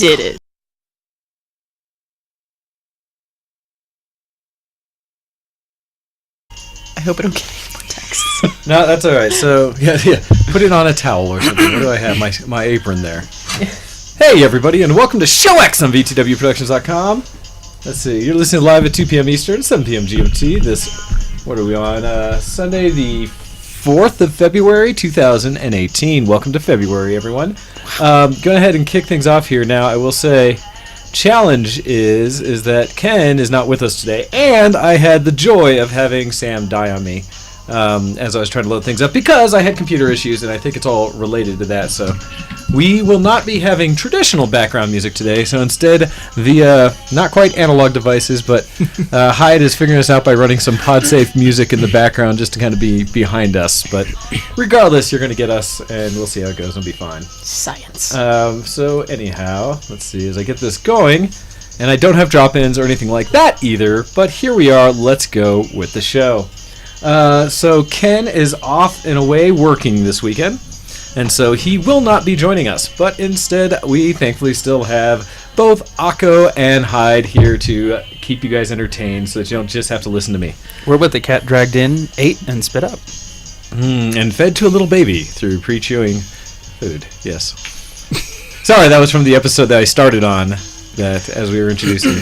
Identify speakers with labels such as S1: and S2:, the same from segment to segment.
S1: did it. I hope I don't get any more texts.
S2: No, that's all right. So, yeah, put it on a towel or something. Where do I have my apron there? Hey, everybody, and welcome to Show X on VTWProductions.com. Let's see. You're listening live at 2 p.m. Eastern, 7 p.m. GMT. What are we on? Sunday, the 4th of February, 2018. Welcome to February, everyone. Go ahead and kick things off here. Now, I will say, challenge is that Ken is not with us today, and I had the joy of having Sam die on me as I was trying to load things up because I had computer issues, and I think it's all related to that. So we will not be having traditional background music today, so instead via not quite analog devices, but Hyde is figuring us out by running some PodSafe music in the background just to kind of be behind us. But regardless, you're going to get us, and we'll see how it goes. It'll be fine.
S1: Science.
S2: So anyhow, let's see as I get this going, and I don't have drop-ins or anything like that either, but here we are. Let's go with the show. So Ken is off and away working this weekend, and so he will not be joining us, but instead we thankfully still have both Akko and Hyde here to keep you guys entertained so that you don't just have to listen to me.
S3: We're with the cat dragged in, ate, and spit up.
S2: And fed to a little baby through pre-chewing food, yes. Sorry, that was from the episode that I started on, that as we were introducing.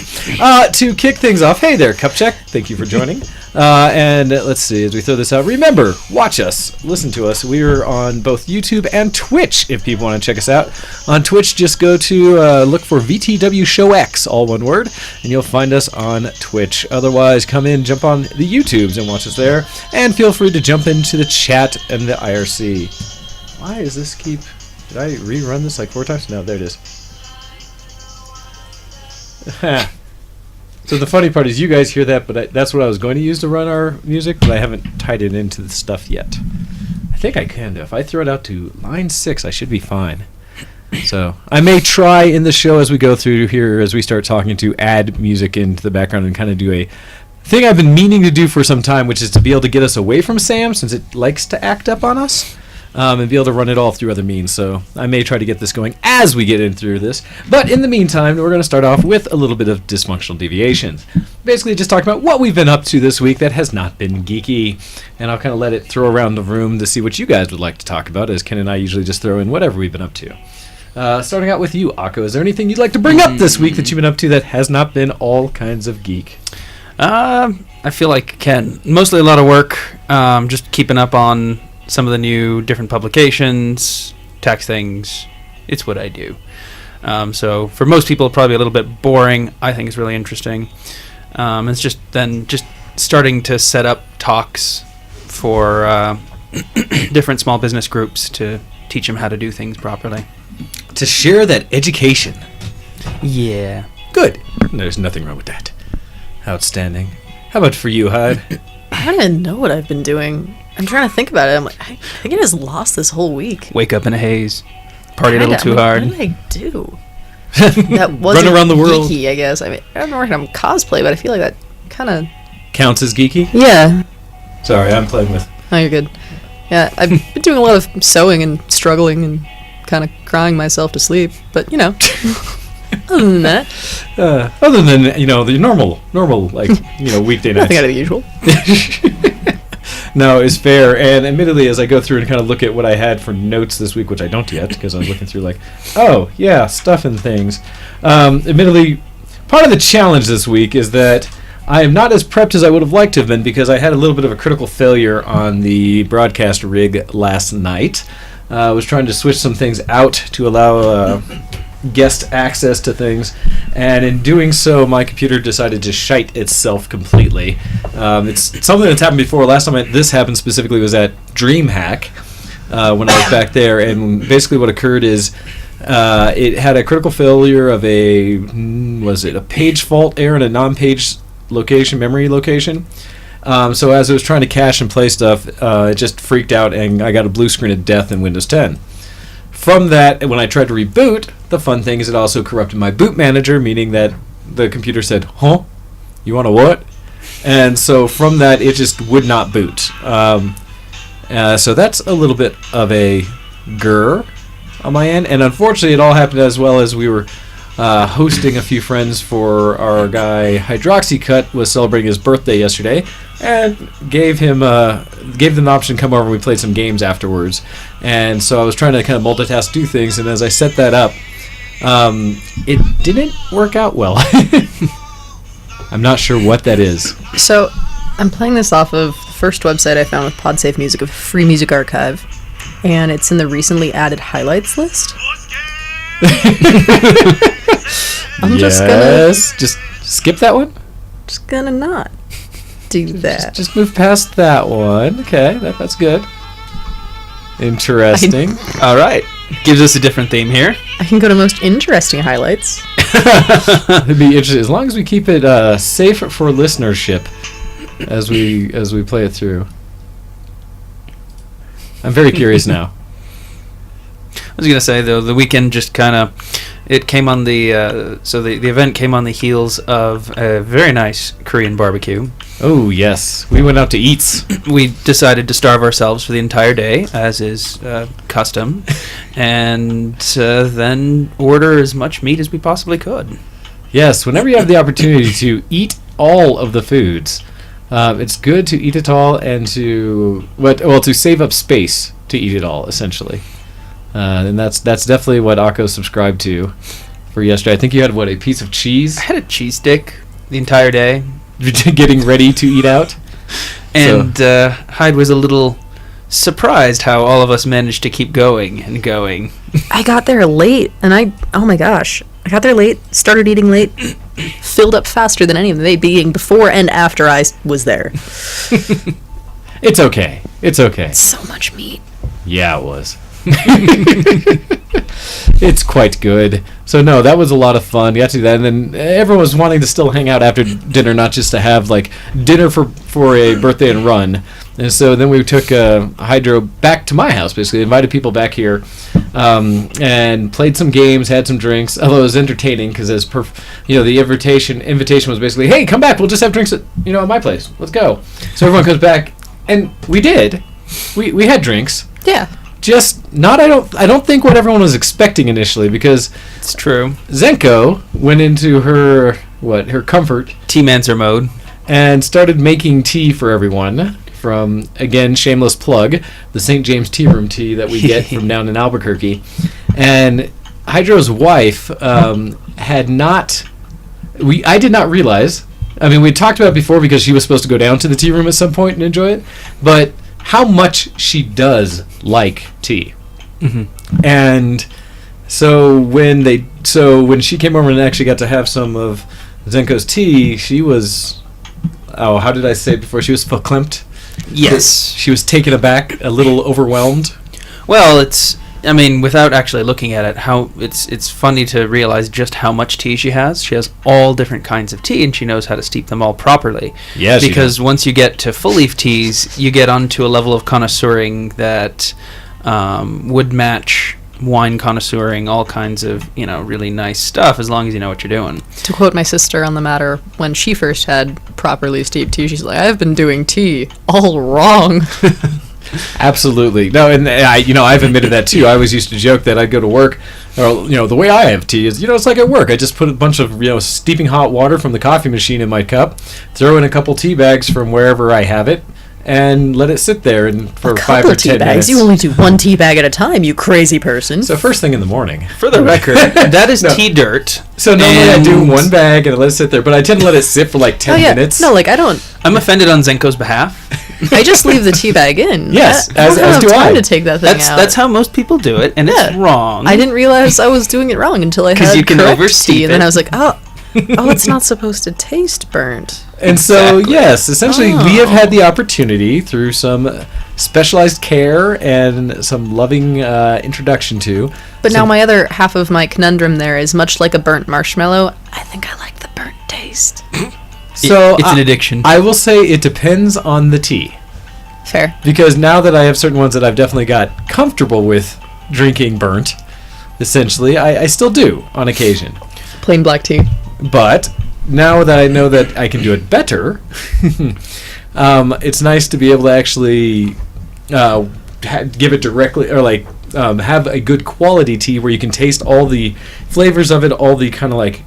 S2: To kick things off, hey there, Cupcheck, thank you for joining. And let's see, as we throw this out, remember, watch us, listen to us. We are on both YouTube and Twitch if people want to check us out. On Twitch, just go to look for VTW Show X, all one word, and you'll find us on Twitch. Otherwise, come in, jump on the YouTubes and watch us there, and feel free to jump into the chat and the IRC. Why does this keep... Did I rerun this like 4 times? No, there it is. So the funny part is you guys hear that, but that's what I was going to use to run our music, but I haven't tied it into the stuff yet. I think I can, though. If I throw it out to line 6, I should be fine. So I may try in the show as we go through here, as we start talking, to add music into the background and kind of do a thing I've been meaning to do for some time, which is to be able to get us away from Sam, since it likes to act up on us. And be able to run it all through other means. So I may try to get this going as we get in through this. But in the meantime, we're going to start off with a little bit of dysfunctional deviation. Basically just talking about what we've been up to this week that has not been geeky. And I'll kind of let it throw around the room to see what you guys would like to talk about, as Ken and I usually just throw in whatever we've been up to. Starting out with you, Akko, is there anything you'd like to bring up this week that you've been up to that has not been all kinds of geek?
S3: I feel like Ken, mostly a lot of work, just keeping up on some of the new different publications, tax things. It's what I do. So for most people, probably a little bit boring. I think it's really interesting. It's just starting to set up talks for different small business groups to teach them how to do things properly.
S2: To share that education.
S3: Yeah.
S2: Good. There's nothing wrong with that. Outstanding. How about for you, Hyde?
S1: I don't even know what I've been doing. I'm trying to think about it. I'm like, I think I just lost this whole week.
S3: Wake up in a haze. Party a little too hard.
S1: What did I do? That wasn't
S2: Run around the world.
S1: Geeky, I guess. I mean, I don't know if I'm cosplay, but I feel like that kind of
S2: counts as geeky.
S1: Yeah.
S2: Sorry, I'm playing with.
S1: Oh, you're good. Yeah, I've been doing a lot of sewing and struggling and kind of crying myself to sleep. But other than that,
S2: other than the normal weekday nights.
S1: Nothing out of the usual.
S2: No, it's fair. And admittedly, as I go through and kind of look at what I had for notes this week, which I don't yet, because I was looking through stuff and things. Admittedly, part of the challenge this week is that I am not as prepped as I would have liked to have been, because I had a little bit of a critical failure on the broadcast rig last night. I was trying to switch some things out to allow guest access to things, and in doing so my computer decided to shite itself completely. It's something that's happened before. Last time this happened specifically was at DreamHack when I was back there, and basically what occurred is it had a critical failure of a page fault error in a non-page memory location. So as I was trying to cache and play stuff, it just freaked out and I got a blue screen of death in Windows 10. From that, when I tried to reboot, the fun thing is it also corrupted my boot manager, meaning that the computer said, "Huh? You want a what?" And so from that, it just would not boot. So that's a little bit of a grr on my end. And unfortunately, it all happened as well as we were hosting a few friends for our guy Hydroxycut was celebrating his birthday yesterday, and gave them the option to come over and we played some games afterwards. And so I was trying to kind of multitask, do things, and as I set that up, it didn't work out well. I'm not sure what that is.
S1: So, I'm playing this off of the first website I found with PodSafe Music, a free music archive, and it's in the recently added highlights list.
S2: Just skip that one.
S1: Just gonna not do that.
S2: Just move past that one. Okay, that's good. Interesting.
S3: All right. Gives us a different theme here.
S1: I can go to most interesting highlights.
S2: It'd be interesting as long as we keep it safe for listenership as we play it through. I'm very curious now.
S3: I was gonna say though, the weekend just kind of it came on the the event came on the heels of a very nice Korean barbecue.
S2: Oh yes, we went out to Eats.
S3: We decided to starve ourselves for the entire day, as is custom, and then order as much meat as we possibly could.
S2: Yes, whenever you have the opportunity to eat all of the foods, it's good to eat it all and to save up space to eat it all, essentially. And that's definitely what Akko subscribed to for yesterday. I think you had a piece of cheese.
S3: I had a cheese stick the entire day,
S2: getting ready to eat out.
S3: And Hyde was a little surprised how all of us managed to keep going and going.
S1: I got there late, and oh my gosh, I got there late, started eating late, filled up faster than any of them, they being before and after I was there.
S2: It's okay. It's
S1: so much meat.
S2: Yeah, it was. It's quite good. So no, that was a lot of fun. Got to do that, and then everyone was wanting to still hang out after dinner, not just to have like dinner for a birthday and run. And so then we took Hydro back to my house, basically invited people back here, and played some games, had some drinks. Although it was entertaining because the invitation was basically, hey, come back, we'll just have drinks at my place. Let's go. So everyone comes back, and we did. We had drinks.
S1: Yeah.
S2: Just not. I don't think what everyone was expecting initially, because
S3: it's true.
S2: Zenko went into her comfort
S3: Tea-mancer mode
S2: and started making tea for everyone from, again, shameless plug, the St. James Tea Room tea that we get from down in Albuquerque. And Hydro's wife had not. I did not realize. I mean, we talked about it before because she was supposed to go down to the tea room at some point and enjoy it, but how much she does like tea.
S3: Mm-hmm.
S2: And so when she came over and actually got to have some of Zenko's tea, she was, how did I say it before? She was verklempt.
S3: Yes.
S2: She was taken aback, a little overwhelmed.
S3: Well, without actually looking at it, it's funny to realize just how much tea she has. She has all different kinds of tea, and she knows how to steep them all properly.
S2: Yes,
S3: because once you get to full leaf teas, you get onto a level of connoisseuring that would match wine connoisseuring, all kinds of really nice stuff, as long as you know what you're doing.
S1: To quote my sister on the matter, when she first had properly steeped tea, she's like, "I've been doing tea all wrong."
S2: Absolutely. No, and I've admitted that too. I always used to joke that I'd go to work, or the way I have tea is, it's like at work. I just put a bunch of steeping hot water from the coffee machine in my cup, throw in a couple tea bags from wherever I have it, and let it sit there for 5 or 10 minutes.
S1: You only do one tea bag at a time, you crazy person.
S2: So first thing in the morning.
S3: For the record, that is tea dirt.
S2: So normally I do one bag and I let it sit there, but I tend to let it sit for like 10 minutes.
S1: No, I don't.
S3: I'm offended on Zenko's behalf.
S1: I just leave the tea bag in.
S2: Yes,
S1: I don't have time to
S2: I.
S1: take that thing out.
S3: That's how most people do it, and it's wrong.
S1: I didn't realize I was doing it wrong until I had
S3: you can
S1: correct
S3: oversteep
S1: tea, and then
S3: it.
S1: I was like, oh, it's not supposed to taste burnt.
S2: And so,
S3: Exactly.
S2: yes, essentially we have had the opportunity through some specialized care and some loving introduction to.
S1: But now my other half of my conundrum there is, much like a burnt marshmallow, I think I like the burnt taste.
S2: So
S3: it's an addiction.
S2: I will say it depends on the tea.
S1: Fair.
S2: Because now that I have certain ones that I've definitely got comfortable with drinking burnt, essentially, I still do on occasion.
S1: Plain black tea.
S2: But now that I know that I can do it better, it's nice to be able to actually give it directly, or have a good quality tea where you can taste all the flavors of it, all the kind of like,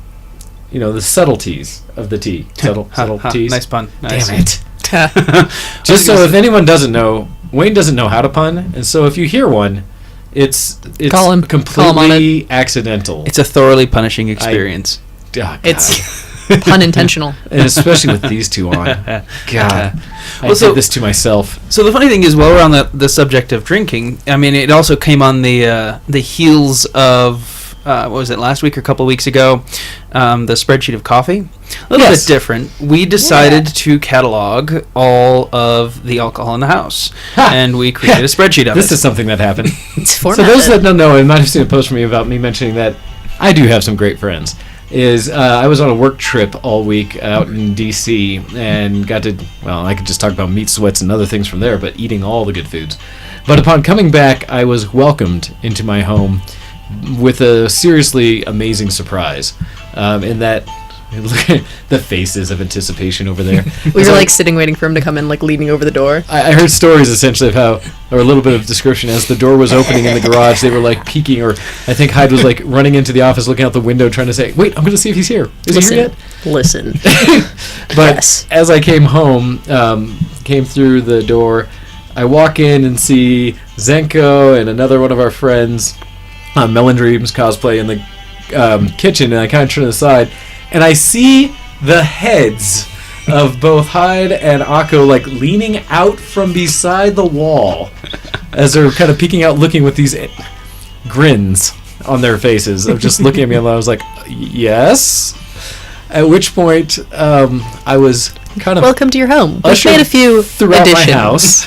S2: the subtleties of the tea. Subtleties.
S3: Nice pun. Nice.
S2: Damn it. Just so if anyone doesn't know, Wayne doesn't know how to pun, and so if you hear one, it's
S1: Call him. Call him on
S2: completely accidental.
S3: It's a thoroughly punishing experience.
S2: Oh, God.
S1: It's pun intentional.
S2: And especially with these two on. God. I
S3: Well, so-
S2: did this to myself.
S3: So the funny thing is, while we're on the subject of drinking, I mean, it also came on the heels of what was it, last week or a couple of weeks ago, the spreadsheet of coffee. A little
S2: Yes.
S3: bit different. We decided to catalog all of the alcohol in the house, and we created a spreadsheet of
S2: This
S3: it.
S2: is something that happened.
S1: It's
S2: So
S1: formatted.
S2: those that don't know, and might have seen a post from me about me mentioning that I do have some great friends. I was on a work trip all week out in D.C. and got to, I could just talk about meat sweats and other things from there, but eating all the good foods. But upon coming back, I was welcomed into my home with a seriously amazing surprise. In that, look at the faces of anticipation over there.
S1: We were like sitting waiting for him to come in, like leaning over the door.
S2: I heard stories essentially of how, or a little bit of description, as the door was opening in the garage, they were like peeking, or I think Hyde was like running into the office, looking out the window, trying to say, "Wait, I'm going to see if he's here. Is he here yet?"
S1: Listen.
S2: But
S1: Yes.
S2: as I came home, came through the door, I walk in and see Zenko and another one of our friends, Melon Dreams cosplay, in the kitchen, and I kind of turn aside, and I see the heads of both Hyde and Akko like leaning out from beside the wall as they're kind of peeking out, looking with these grins on their faces of just looking at me, and I was like, "Yes." At which point, I was kind of
S1: Welcome to your home. We've
S2: ushered
S1: made a few
S2: throughout
S1: additions.
S2: my house.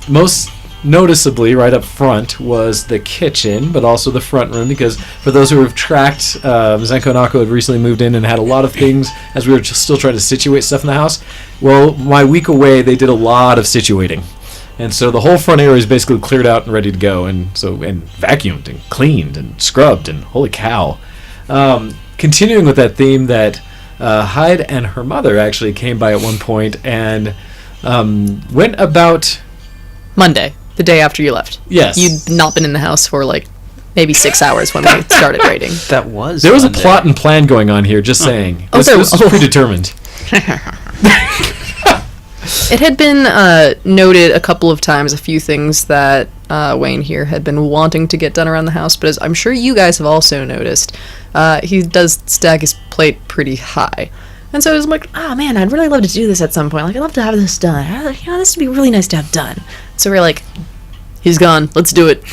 S2: Most noticeably, right up front was the kitchen, but also the front room, because for those who have tracked, Zenko and Akko had recently moved in and had a lot of things as we were just still trying to situate stuff in the house. Well, my week away, they did a lot of situating. And so the whole front area is basically cleared out and ready to go, and vacuumed and cleaned and scrubbed, and holy cow. Continuing with that theme, that Hyde and her mother actually came by at one point and went about...
S1: Monday, the day after you left.
S2: Yes.
S1: You'd not been in the house for like maybe 6 hours when we started raiding.
S3: That was
S2: There was a
S3: Monday.
S2: plot and plan going on here, just saying.
S1: Oh,
S2: This
S1: there
S2: was
S1: was- oh.
S2: predetermined.
S1: It had been noted a couple of times, a few things that Wayne here had been wanting to get done around the house, but as I'm sure you guys have also noticed, he does stack his plate pretty high. And so I was like, oh man, I'd really love to do this at some point. Like, I'd love to have this done. This would be really nice to have done. So we're like, he's gone. Let's do it.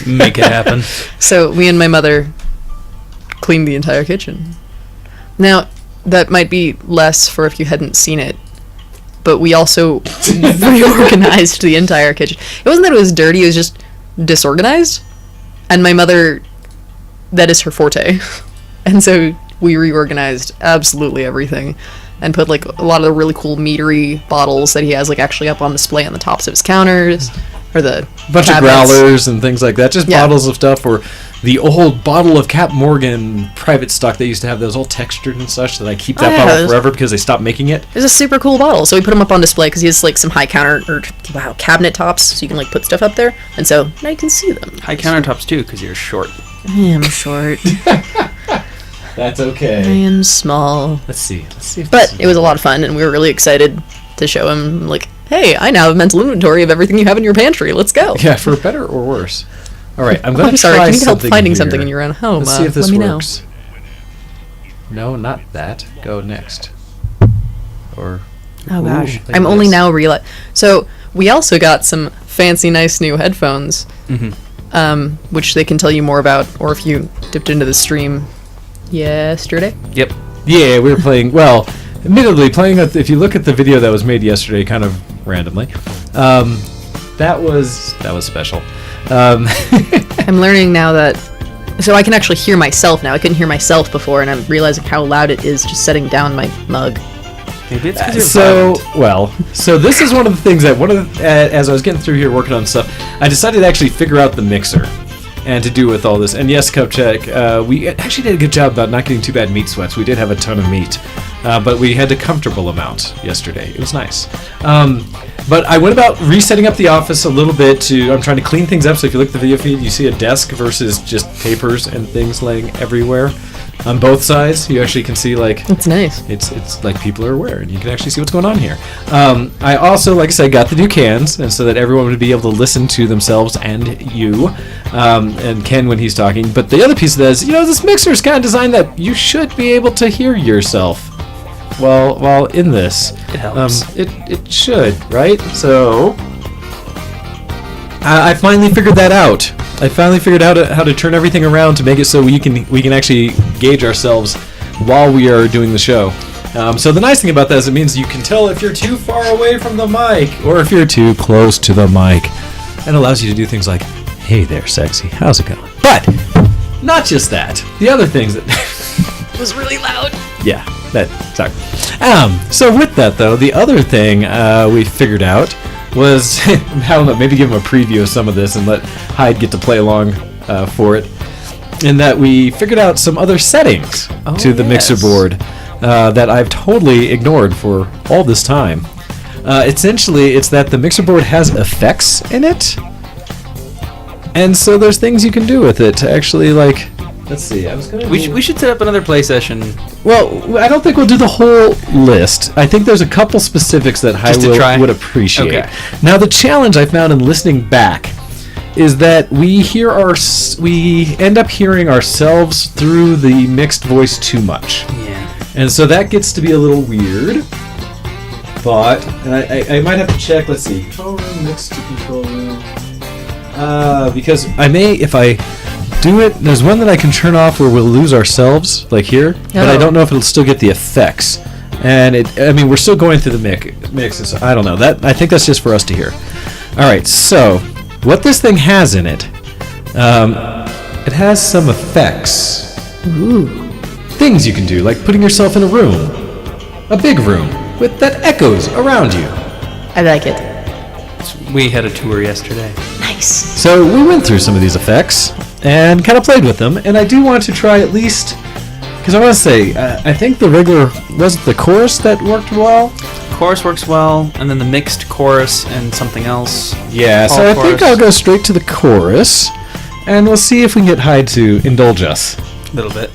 S3: Make it happen.
S1: So me and my mother cleaned the entire kitchen. Now, that might be less for if you hadn't seen it, but we also reorganized the entire kitchen. It wasn't that it was dirty, it was just disorganized. And my mother, that is her forte. And so we reorganized absolutely everything and put like a lot of the really cool meadery bottles that he has like actually up on display on the tops of his counters, or the
S2: Bunch of
S1: cabinets.
S2: growlers and things like that. Just
S1: Yeah.
S2: bottles of stuff, or the old bottle of Cap Morgan private stock they used to have, those all textured and such, that I keep that
S1: Oh, yeah,
S2: bottle
S1: those-
S2: forever because they stopped making it.
S1: It was a super cool bottle, so we put them up on display because he has like some high counter or cabinet tops, so you can like put stuff up there, and so now you can see them.
S3: High countertops too, because you're short.
S1: I am short.
S2: That's
S1: I
S2: okay.
S1: am small.
S2: Let's see if this
S1: But
S2: is-
S1: it was a lot of fun, and we were really excited to show him like, hey, I now have a mental inventory of everything you have in your pantry. Let's go.
S2: Yeah, for better or worse. All right, I'm going to
S1: I'm sorry.
S2: try
S1: Can you help
S2: something
S1: finding
S2: here.
S1: something in your own home?
S2: Let's see if this
S1: let me
S2: works. No, not that. Go next. Or
S1: know. Oh gosh,
S2: like
S1: I'm only
S2: this.
S1: now So we also got some fancy, nice new headphones, which they can tell you more about, or if you dipped into the stream yesterday.
S3: Yep.
S2: Yeah, we were playing. Well, admittedly, playing. If you look at the video that was made yesterday, kind of randomly, that was special.
S1: I'm learning now that, so I can actually hear myself now. I couldn't hear myself before, and I'm realizing how loud it is just setting down my mug.
S3: Maybe it's 'cause you're
S2: So
S3: violent.
S2: this is one of the things that as I was getting through here working on stuff, I decided to actually figure out the mixer and to do with all this. And yes, Cupcheck, we actually did a good job about not getting too bad meat sweats. We did have a ton of meat. but we had a comfortable amount yesterday. It was nice. But I went about resetting up the office a little bit. I'm trying to clean things up. So if you look at the video feed, you see a desk versus just papers and things laying everywhere. On both sides, you actually can see like
S1: That's nice.
S2: it's like people are aware, and you can actually see what's going on here. I also, like I said, got the new cans, and so that everyone would be able to listen to themselves and you, and Ken when he's talking. But the other piece of that is, this mixer is kind of designed that you should be able to hear yourself while in this.
S3: It helps.
S2: It should, right? So I finally figured that out. I finally figured out how to turn everything around to make it so we can actually gauge ourselves while we are doing the show. So the nice thing about that is it means you can tell if you're too far away from the mic or if you're too close to the mic. And allows you to do things like, "Hey there, sexy, how's it going?" But not just that. The other things that
S1: It was really loud.
S2: yeah, sorry. So with that though, the other thing we figured out was, I don't know, maybe give him a preview of some of this and let Hyde get to play along for it. In that we figured out some other settings to the mixer board that I've totally ignored for all this time. Essentially, it's that the mixer board has effects in it, and so there's things you can do with it to actually like. Let's see. I was gonna.
S3: We should set up another play session.
S2: Well, I don't think we'll do the whole list. I think there's a couple specifics that
S3: Just to try?
S2: would appreciate.
S3: Okay.
S2: Now, the challenge I found in listening back is that we end up hearing ourselves through the mixed voice too much,
S3: Yeah.
S2: and so that gets to be a little weird. But and I might have to check. Let's see. Control room, mixed to control room. Because I may, if I do it, there's one that I can turn off where we'll lose ourselves, like here, but I
S1: Oh.
S2: don't know if it'll still get the effects. And we're still going through the mix, so I don't know. I think that's just for us to hear. All right, so what this thing has in it, it has some effects.
S1: Ooh.
S2: Things you can do, like putting yourself in a room, a big room, that echoes around you.
S1: I like it.
S3: We had a tour yesterday.
S1: Nice.
S2: So we went through some of these effects and kind of played with them, and I do want to try at least, because I want to say, I think the regular, was it the chorus that worked well?
S3: Chorus works well, and then the mixed chorus and something else.
S2: Yeah, so
S3: All
S2: I think
S3: chorus.
S2: I'll go straight to the chorus, and we'll see if we can get Hyde to indulge us.
S3: A little bit.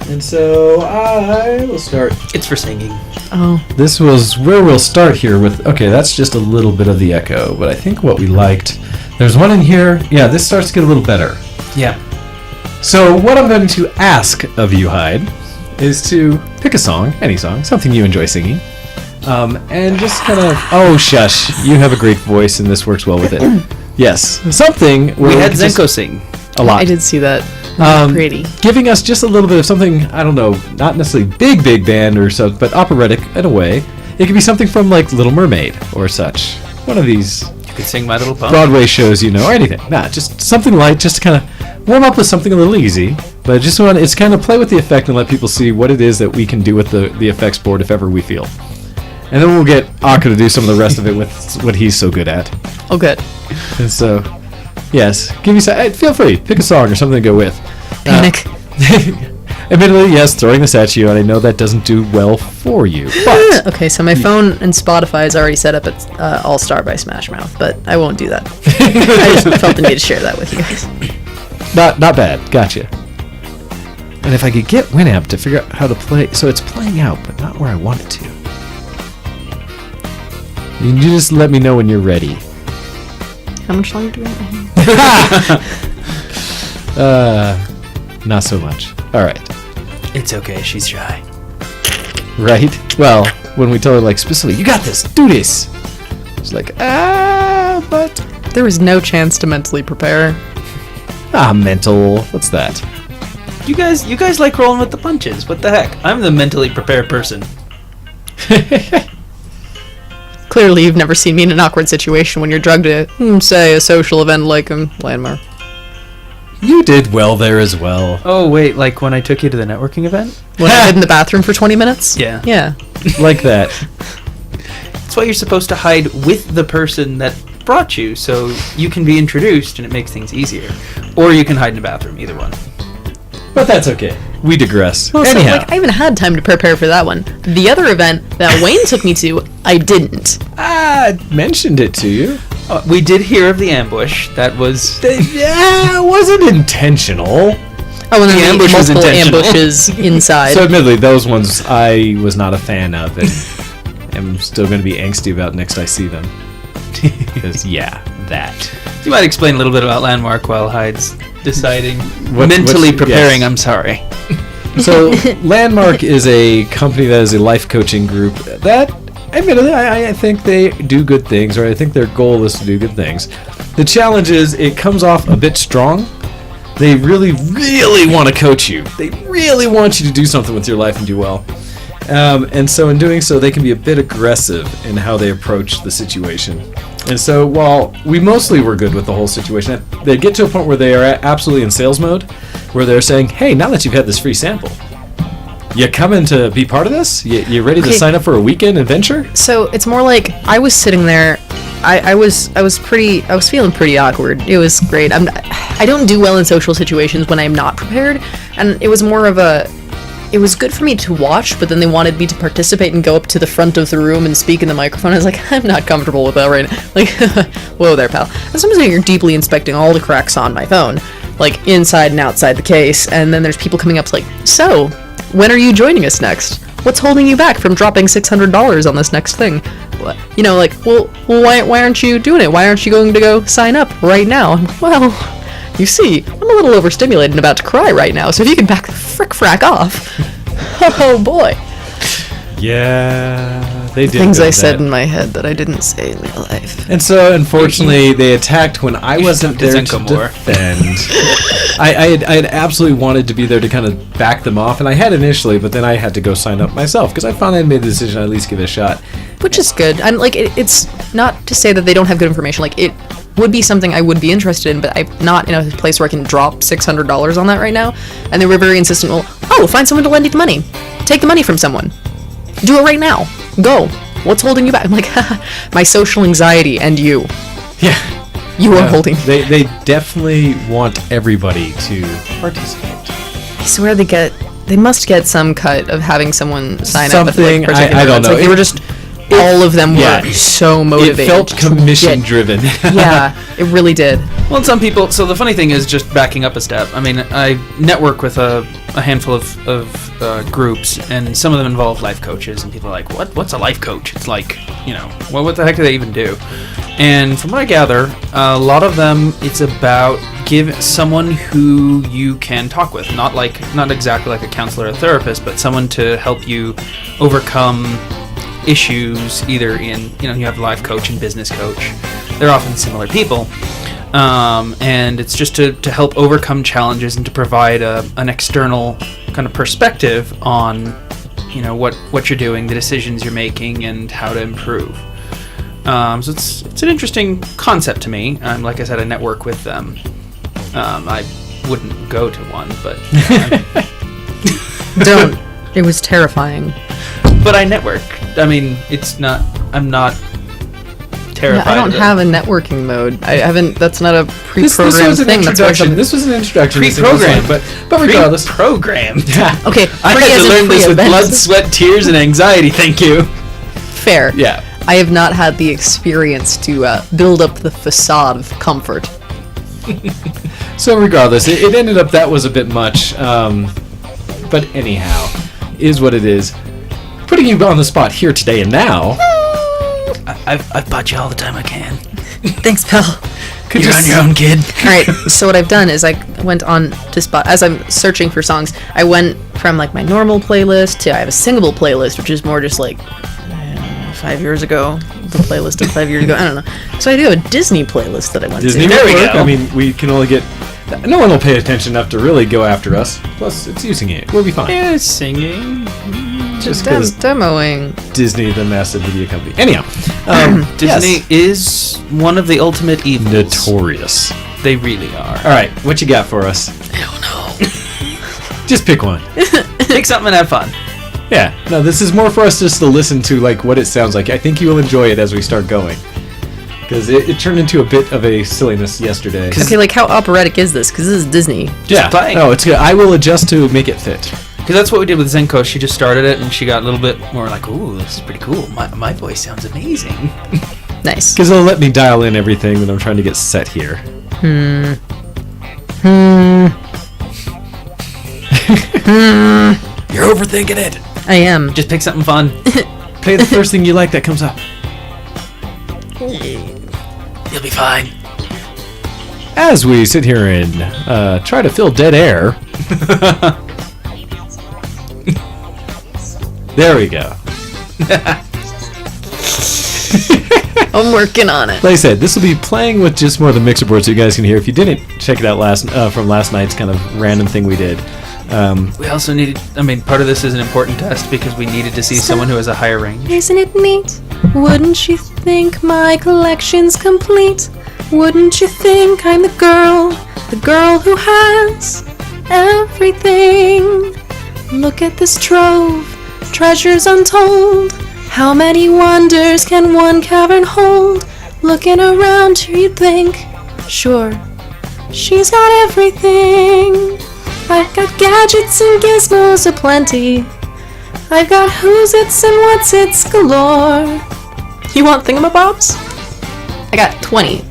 S2: And so I will start.
S3: It's for singing.
S1: Oh.
S2: This was where we'll start here with, okay, that's just a little bit of the echo, but I think what we liked, there's one in here, yeah, this starts to get a little better.
S3: Yeah.
S2: So what I'm going to ask of you, Hyde, is to pick a song, any song, something you enjoy singing, and just kind of, oh shush, you have a great voice and this works well with it. Yes, something where
S3: We had
S2: could just-
S3: Zenko sing.
S2: a lot.
S1: I did see that. Pretty.
S2: Giving us just a little bit of something, I don't know, not necessarily big band or so, but operatic in a way. It could be something from like Little Mermaid or such. One of these
S3: You could sing My Little Pony.
S2: Broadway shows, or anything. Nah, just something light, just to kind of warm up with something a little easy. But just want it's kind of play with the effect and let people see what it is that we can do with the effects board if ever we feel. And then we'll get Akka to do some of the rest of it with what he's so good at.
S1: Oh, good.
S2: And so, yes, give me some. Feel free, pick a song or something to go with.
S1: Panic.
S2: Admittedly, yes, throwing this at you, and I know that doesn't do well for you. But
S1: Okay, so my phone and Spotify is already set up at All Star by Smash Mouth, but I won't do that. I just felt the need to share that with you guys.
S2: not bad. Gotcha. And if I could get Winamp to figure out how to play, so it's playing out, but not where I want it to. You just let me know when you're ready.
S1: How much longer do we have?
S2: Not so much. All right.
S3: It's okay, she's shy.
S2: Right? Well, when we tell her, like, specifically, you got this, do this. She's like, but...
S1: There was no chance to mentally prepare.
S2: Mental. What's that?
S3: You guys like rolling with the punches. What the heck? I'm the mentally prepared person.
S1: Clearly, you've never seen me in an awkward situation when you're drugged at, say, a social event like Landmark.
S2: You did well there as well.
S3: Oh wait, like when I took you to the networking event?
S1: When I hid in the bathroom for 20 minutes?
S3: Yeah.
S1: Yeah.
S2: Like that.
S3: That's why you're supposed to hide with the person that brought you, so you can be introduced and it makes things easier. Or you can hide in the bathroom, either one.
S2: But that's okay. we digress.
S1: Well, so,
S2: Anyhow,
S1: like, I even had time to prepare for that one. The other event that Wayne took me to, I didn't.
S2: I mentioned it to you.
S3: We did hear of the ambush. That was
S2: Yeah, it wasn't intentional.
S1: Oh, and then
S3: The
S1: the
S3: ambush was
S1: multiple
S3: intentional.
S1: ambushes inside.
S2: So admittedly, those ones I was not a fan of, and am still going to be angsty about next I see them. Because that.
S3: You might explain a little bit about Landmark while Hyde's deciding.
S2: What-
S3: Mentally
S2: what's-
S3: preparing,
S2: yes.
S3: I'm sorry.
S2: So Landmark is a company that is a life coaching group that, admittedly, I think they do good things, or I think their goal is to do good things. The challenge is it comes off a bit strong. They really, really want to coach you. They really want you to do something with your life and do well. And so in doing so, they can be a bit aggressive in how they approach the situation. And so while we mostly were good with the whole situation, they get to a point where they are absolutely in sales mode, where they're saying, hey, now that you've had this free sample, you coming to be part of this? You ready to
S1: Okay.
S2: sign up for a weekend adventure?
S1: So it's more like I was sitting there. I was feeling pretty awkward. It was great. I don't do well in social situations when I'm not prepared, and it was more of a. It was good for me to watch, but then they wanted me to participate and go up to the front of the room and speak in the microphone. I was like, I'm not comfortable with that right now. Like, whoa there, pal. And so I'm sitting here deeply inspecting all the cracks on my phone, like inside and outside the case, and then there's people coming up to like, so, when are you joining us next? What's holding you back from dropping $600 on this next thing? What? You know, like, well, why aren't you doing it? Why aren't you going to go sign up right now? I'm like, well, you see, I'm a little overstimulated and about to cry right now, so if you can back the frack off. Oh boy.
S2: Yeah, they did.
S1: Things
S2: go
S1: I
S2: with
S1: said
S2: that.
S1: in my head that I didn't say in real life.
S2: And so, unfortunately, they attacked when I wasn't
S3: talk to
S2: there to
S3: Zenko more.
S2: defend. I had absolutely wanted to be there to kind of back them off, and I had initially, but then I had to go sign up myself because I finally made the decision to at least give it a shot.
S1: Which is good. And like, it's not to say that they don't have good information. Like, it would be something I would be interested in, but I'm not in a place where I can drop $600 on that right now. And they were very insistent. Well, find someone to lend you the money. Take the money from someone. Do it right now. Go. What's holding you back? I'm like, my social anxiety and you.
S2: Yeah.
S1: You are holding.
S2: They definitely want everybody to participate.
S1: I swear they must get some cut of having someone sign up.
S2: Something,
S1: With, like, particular
S2: I don't
S1: events.
S2: know.
S1: Like, they were just, all of them
S2: yeah.
S1: were so motivated.
S2: It felt
S1: to
S2: commission
S1: get-
S2: driven.
S1: Yeah, it really did.
S3: Well, some people. So the funny thing is, just backing up a step. I mean, I network with a handful of groups, and some of them involve life coaches. And people are like, "What's a life coach?" It's like, well, what the heck do they even do? And from what I gather, a lot of them, it's about give someone who you can talk with, not exactly like a counselor or therapist, but someone to help you overcome issues. Either in you have a life coach and business coach. They're often similar people. And it's just to help overcome challenges and to provide an external kind of perspective on what you're doing, the decisions you're making, and how to improve. So it's an interesting concept to me. Like I said, I network with them. I wouldn't go to one, but
S1: Don't. It was terrifying.
S3: but I network. I mean, I'm not terrified.
S1: Yeah, I don't
S3: of it.
S1: have a networking mode. I haven't. That's not a
S2: This
S1: pre-programmed
S2: was an
S1: thing. That's why
S2: introduction. This was an introduction. to
S3: Pre-programmed.
S2: Singles Line, but regardless.
S3: Programmed.
S1: okay.
S3: I
S1: free
S3: had
S1: as
S3: to
S1: in
S3: learn this
S1: free
S3: with
S1: events.
S3: blood, sweat, tears, and anxiety. Thank you.
S1: Fair.
S2: Yeah.
S1: I have not had the experience to build up the facade of comfort.
S2: So regardless, it ended up that was a bit much. But anyhow, is what it is. Putting you on the spot here today and now.
S3: I've bought you all the time I can.
S1: Thanks, pal.
S3: You're on your own, kid.
S1: All right. So what I've done is I went on to Spot as I'm searching for songs. I went from like my normal playlist to I have a singable playlist, which is more just like 5 years ago. The playlist of 5 years ago. I don't know. So I do have a Disney playlist that I went
S2: Disney
S1: to.
S3: There we
S2: would work.
S3: go.
S2: I mean, we can only get. No one will pay attention enough to really go after us. Plus, it's using it. We'll be fine.
S3: Yeah, singing.
S2: Just
S1: Dem-
S2: because
S1: demoing.
S2: Disney, the massive media company. Anyhow,
S3: Disney
S2: yes.
S3: is one of the ultimate evils.
S2: Notorious.
S3: They really are.
S2: All right, what you got for us?
S3: I don't know.
S2: Just pick one.
S3: Pick something and have fun.
S2: Yeah. No, this is more for us just to listen to like what it sounds like. I think you will enjoy it as we start going. because it turned into a bit of a silliness yesterday.
S1: Okay, like how operatic is this? Because this is Disney.
S2: Yeah,
S3: playing.
S2: no, it's good. I will adjust to make it fit.
S3: Because that's what we did with Zenko. She just started it, and she got a little bit more like, ooh, this is pretty cool. My voice sounds amazing.
S1: Nice.
S2: Because it'll let me dial in everything that I'm trying to get set here. You're overthinking it.
S1: I am.
S3: Just pick something fun.
S2: Play the first thing you like that comes up.
S3: You'll be fine.
S2: As we sit here and try to fill dead air. There we go.
S1: I'm working on it.
S2: Like I said, this will be playing with just more of the mixer board so you guys can hear. If you didn't check it out from last night's kind of random thing we did.
S3: We also needed, part of this is an important test because we needed to see someone who has a higher range.
S1: Isn't it neat? Wouldn't you think my collection's complete? Wouldn't you think I'm the girl who has everything? Look at this trove, treasures untold. How many wonders can one cavern hold? Looking around her, you'd think, sure, she's got everything. I've got gadgets and gizmos aplenty. I've got who's its and what's its galore. You want thingamabobs? I got 20.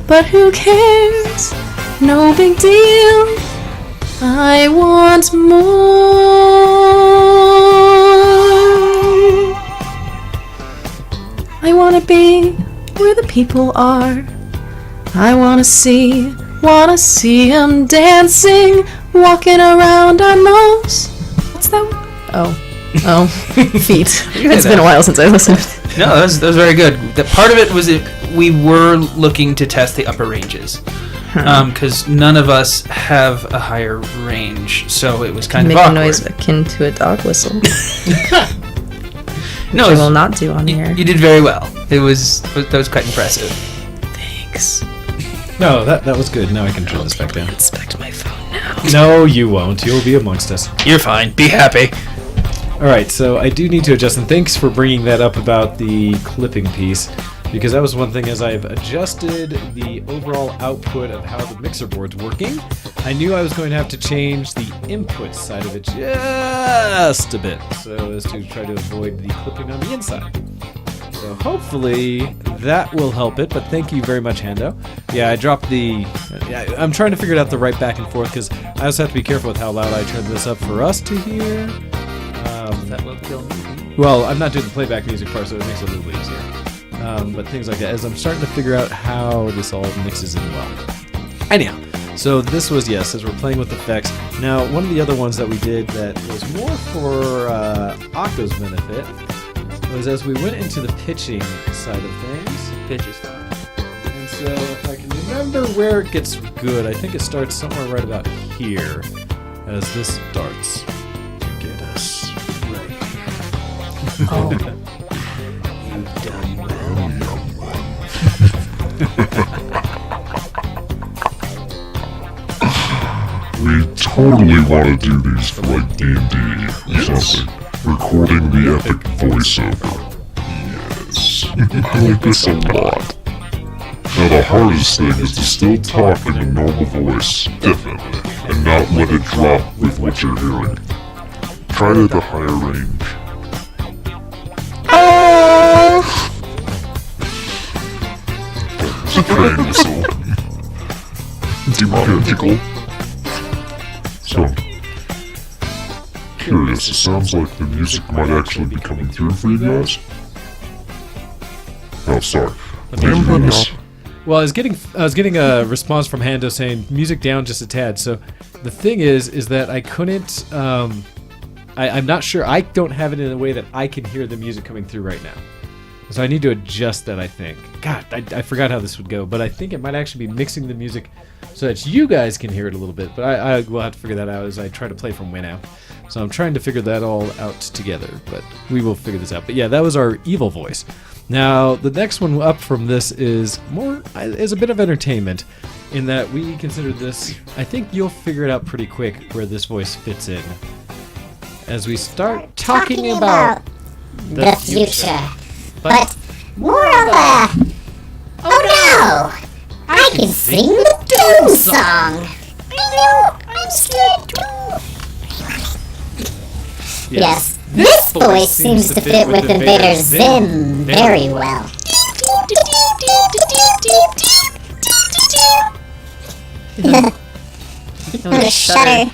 S1: But who cares? No big deal. I want more. I wanna be where the people are. I wanna see them dancing, walking around on those. What's that? Oh, feet. It's been a while since I listened.
S3: No, that was very good. The part of it was we were looking to test the upper ranges. Because none of us have a higher range, so it was kind of
S1: Make
S3: awkward.
S1: a noise akin to a dog whistle.
S3: No,
S1: I will not do on here.
S3: You did very well. That was quite impressive.
S1: Thanks.
S2: No, that was good. Now I can turn this back down.
S1: Inspect my phone now.
S2: No, you won't. You'll be amongst us.
S3: You're fine. Be happy.
S2: All right, so I do need to adjust, and thanks for bringing that up about the clipping piece, because that was one thing as I've adjusted the overall output of how the mixer board's working. I knew I was going to have to change the input side of it just a bit, so as to try to avoid the clipping on the inside. So hopefully that will help it, but thank you very much, Hando. Yeah, I dropped the... I'm trying to figure out the right back and forth, because I also have to be careful with how loud I turn this up for us to hear.
S3: That will kill me.
S2: Well, I'm not doing the playback music part, so it makes it a little easier. But things like that, as I'm starting to figure out how this all mixes in well. Anyhow, so this was, yes, as we're playing with effects. Now, one of the other ones that we did that was more for Octo's benefit was as we went into the pitching side of things.
S3: Pitch is fine.
S2: And so if I can remember where it gets good, I think it starts somewhere right about here as this starts to get us right.
S1: Oh.
S3: You've done well.
S4: We totally want to do these for like D&D or something. Recording the epic voiceover. Yes. I like this a lot. Now the hardest thing is to still talk in a normal voice, definitely, and not let it drop with what you're hearing. Try it at a higher range. It's a train whistle. Demonical. So, curious, it sounds like the music might actually be coming through for you guys. Oh, sorry.
S2: Well, I was getting a response from Hando saying music down just a tad. So the thing is that I couldn't. I'm not sure. I don't have it in a way that I can hear the music coming through right now. So I need to adjust that. I think. God, I forgot how this would go, but I think it might actually be mixing the music so that you guys can hear it a little bit. But I will have to figure that out as I try to play from Winamp. So I'm trying to figure that all out together. But we will figure this out. But yeah, that was our evil voice. Now, the next one up from this is a bit of entertainment in that we consider this, I think you'll figure it out pretty quick where this voice fits in. As we start talking about
S5: the future, but more of a Oh, I can sing the Doom song. I know, I'm scared too. Yes, this voice seems to fit with Invader Zim very well. I'm gonna shudder.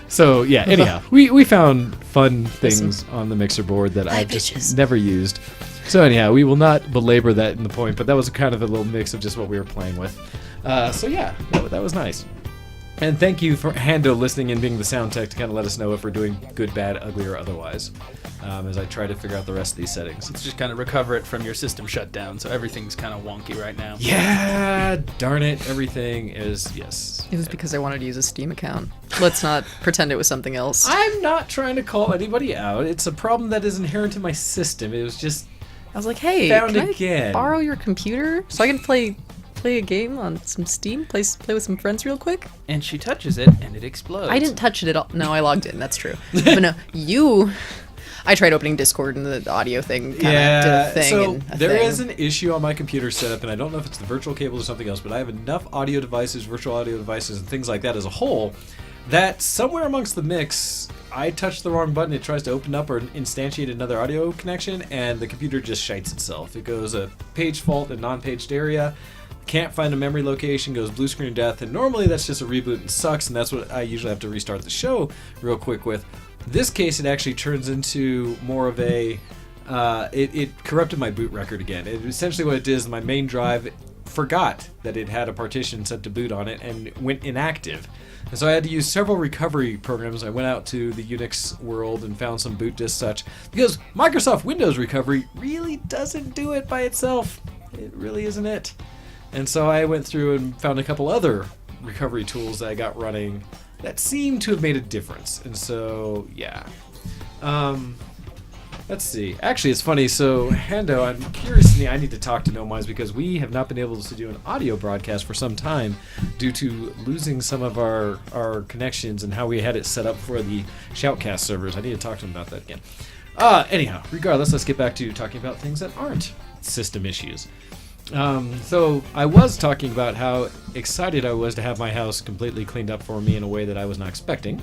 S2: So yeah, anyhow, we found fun things on the mixer board that I've just never used. So anyhow, we will not belabor that in the point, but that was kind of a little mix of just what we were playing with. So yeah, that was nice. And thank you for Hando listening and being the sound tech to kind of let us know if we're doing good, bad, ugly, or otherwise, as I try to figure out the rest of these settings.
S3: It's just kind of recover it from your system shutdown, so everything's kind of wonky right now.
S2: Yeah, darn it, everything is, yes.
S1: It was because I wanted to use a Steam account. Let's not pretend it was something else.
S2: I'm not trying to call anybody out. It's a problem that is inherent in my system. It was just...
S1: I was like, hey,
S2: Found
S1: can
S2: again.
S1: I borrow your computer so I can play a game on some Steam? Play with some friends real quick?
S3: And she touches it, and it explodes.
S1: I didn't touch it at all. No, I logged in. That's true. But no, I tried opening Discord and the audio thing kind of did a thing.
S2: So
S1: and a
S2: there
S1: thing.
S2: is an issue on my computer setup, and I don't know if it's the virtual cables or something else, but I have enough audio devices, virtual audio devices, and things like that as a whole, that somewhere amongst the mix, I touch the wrong button, it tries to open up or instantiate another audio connection, and the computer just shites itself. It goes a page fault in non-paged area, can't find a memory location, goes blue screen of death, and normally that's just a reboot and sucks, and that's what I usually have to restart the show real quick with. This case, it actually turns into more of a... it corrupted my boot record again. Essentially what it did is my main drive forgot that it had a partition set to boot on it and went inactive. And so I had to use several recovery programs. I went out to the Unix world and found some boot disk such, because Microsoft Windows recovery really doesn't do it by itself. It really isn't it. And so I went through and found a couple other recovery tools that I got running that seemed to have made a difference. And so, yeah. Let's see. Actually, it's funny. So, Hando, I'm curious. I need to talk to Gnomewise because we have not been able to do an audio broadcast for some time due to losing some of our connections and how we had it set up for the Shoutcast servers. I need to talk to them about that again. Anyhow, regardless, let's get back to talking about things that aren't system issues. So I was talking about how excited I was to have my house completely cleaned up for me in a way that I was not expecting.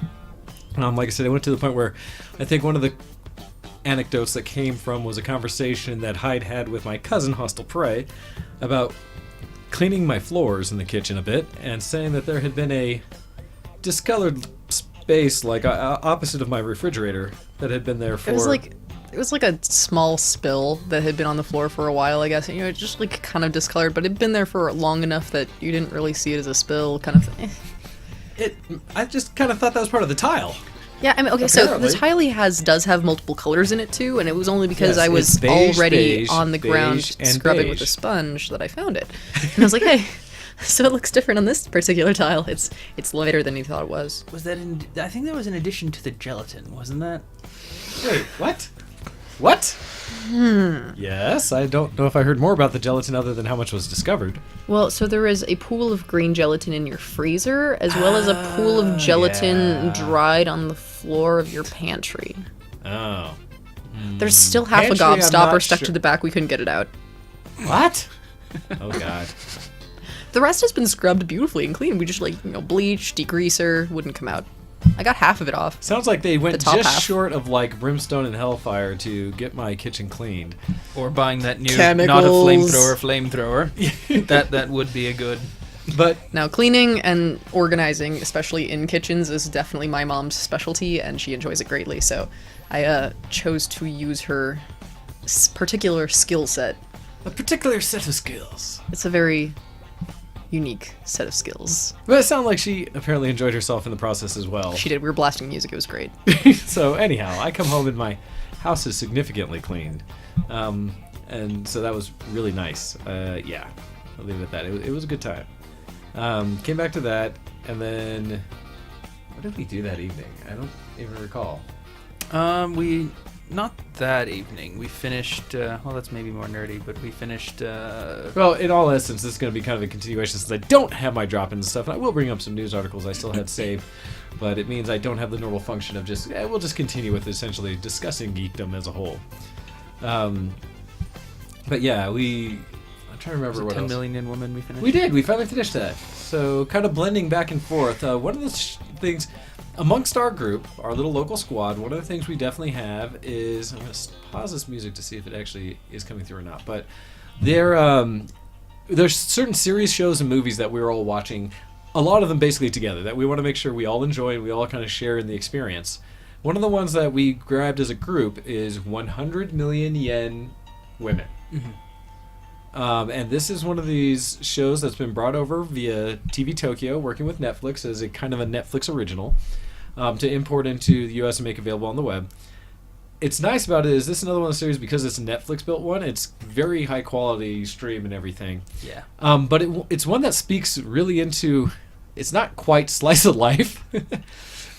S2: Like I said, I went to the point where I think one of the anecdotes that came from was a conversation that Hyde had with my cousin, Hostile Prey, about cleaning my floors in the kitchen a bit and saying that there had been a discolored space like opposite of my refrigerator that had been there for...
S1: It was like a small spill that had been on the floor for a while, I guess. And, it just like kind of discolored, but it'd been there for long enough that you didn't really see it as a spill, kind of thing.
S2: I just kind of thought that was part of the tile.
S1: Yeah, I mean, okay, so
S2: Apparently.
S1: the tile does have multiple colors in it too, and it was only because
S2: Yes,
S1: I was
S2: it's beige,
S1: already
S2: beige,
S1: on the ground
S2: beige, and
S1: scrubbing
S2: beige.
S1: with a sponge that I found it. And I was like, hey, so it looks different on this particular tile. It's lighter than you thought it was.
S3: Was that in... I think that was in addition to the gelatin, wasn't that?
S2: Wait, what? What? Yes, I don't know if I heard more about the gelatin other than how much was discovered.
S1: Well, so there is a pool of green gelatin in your freezer, as well as a pool of gelatin
S2: yeah.
S1: dried on the floor of your pantry.
S2: Oh.
S1: There's still half
S2: Pantry,
S1: a
S2: I'm
S1: gobstopper
S2: not
S1: stuck
S2: sure.
S1: to the back. We couldn't get it out.
S2: What? Oh, God.
S1: The rest has been scrubbed beautifully and clean. We just bleach, degreaser, wouldn't come out. I got half of it off.
S2: Sounds like they went
S1: The top
S2: just
S1: half.
S2: short of like brimstone and hellfire to get my kitchen cleaned.
S3: Or buying that new
S1: Chemicals.
S3: not a flamethrower. that would be a good...
S2: But
S1: Now, cleaning and organizing, especially in kitchens, is definitely my mom's specialty, and she enjoys it greatly. So I chose to use her particular skill set.
S2: a particular set of skills.
S1: It's a very unique set of skills.
S2: But it sounded like she apparently enjoyed herself in the process as well.
S1: She did. We were blasting music. It was great.
S2: So anyhow, I come home and my house is significantly cleaned. And so that was really nice. Yeah, I'll leave it at that. It was a good time. Came back to that, and then what did we do that evening? I don't even recall.
S3: We... Not that evening. We finished... well, that's maybe more nerdy, but we finished...
S2: Well, in all essence, this is going to be kind of a continuation since I don't have my drop-ins and stuff. And I will bring up some news articles I still had saved, but it means I don't have the normal function of just... we'll just continue with essentially discussing geekdom as a whole. But yeah, I'm I'm trying to remember what
S3: 10
S2: else.
S3: Million Woman we finished.
S2: We did. We finally finished that. So kind of blending back and forth. One of the things amongst our group, our little local squad, one of the things we definitely have is, I'm going to pause this music to see if it actually is coming through or not. But there's certain series, shows, and movies that we're all watching. A lot of them basically together that we want to make sure we all enjoy and we all kind of share in the experience. One of the ones that we grabbed as a group is 100 Million Yen Women. And this is one of these shows that's been brought over via TV Tokyo, working with Netflix as a kind of a Netflix original, to import into the US and make available on the web. It's nice about it is this is another one of the series because it's a Netflix built one. It's very high quality stream and everything.
S3: Yeah.
S2: But it's one that speaks really into, it's not quite slice of life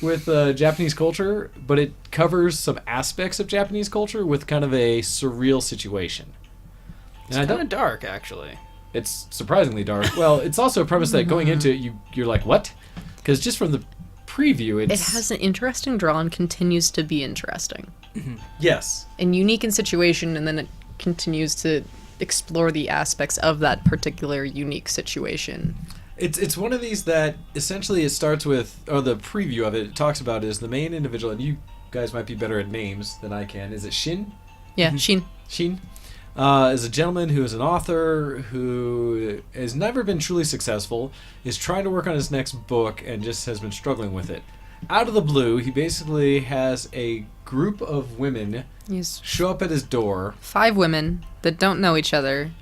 S2: with Japanese culture, but it covers some aspects of Japanese culture with kind of a surreal situation.
S3: It's
S2: And I
S3: kind
S2: don't-
S3: of dark, actually.
S2: It's surprisingly dark. Well, it's also a premise that going into it, you're like, what? Because just from the preview,
S1: It
S2: it's...
S1: has an interesting draw and continues to be interesting.
S2: Yes.
S1: And unique in situation, and then it continues to explore the aspects of that particular unique situation.
S2: It's one of these that essentially it starts with, or the preview of it talks about is the main individual, and you guys might be better at names than I can. Is it Shin?
S1: Yeah, Shin.
S2: Shin is a gentleman who is an author who has never been truly successful, is trying to work on his next book, and just has been struggling with it. Out of the blue, he basically has a group of women
S1: He's
S2: show up at his door.
S1: 5 women that don't know each other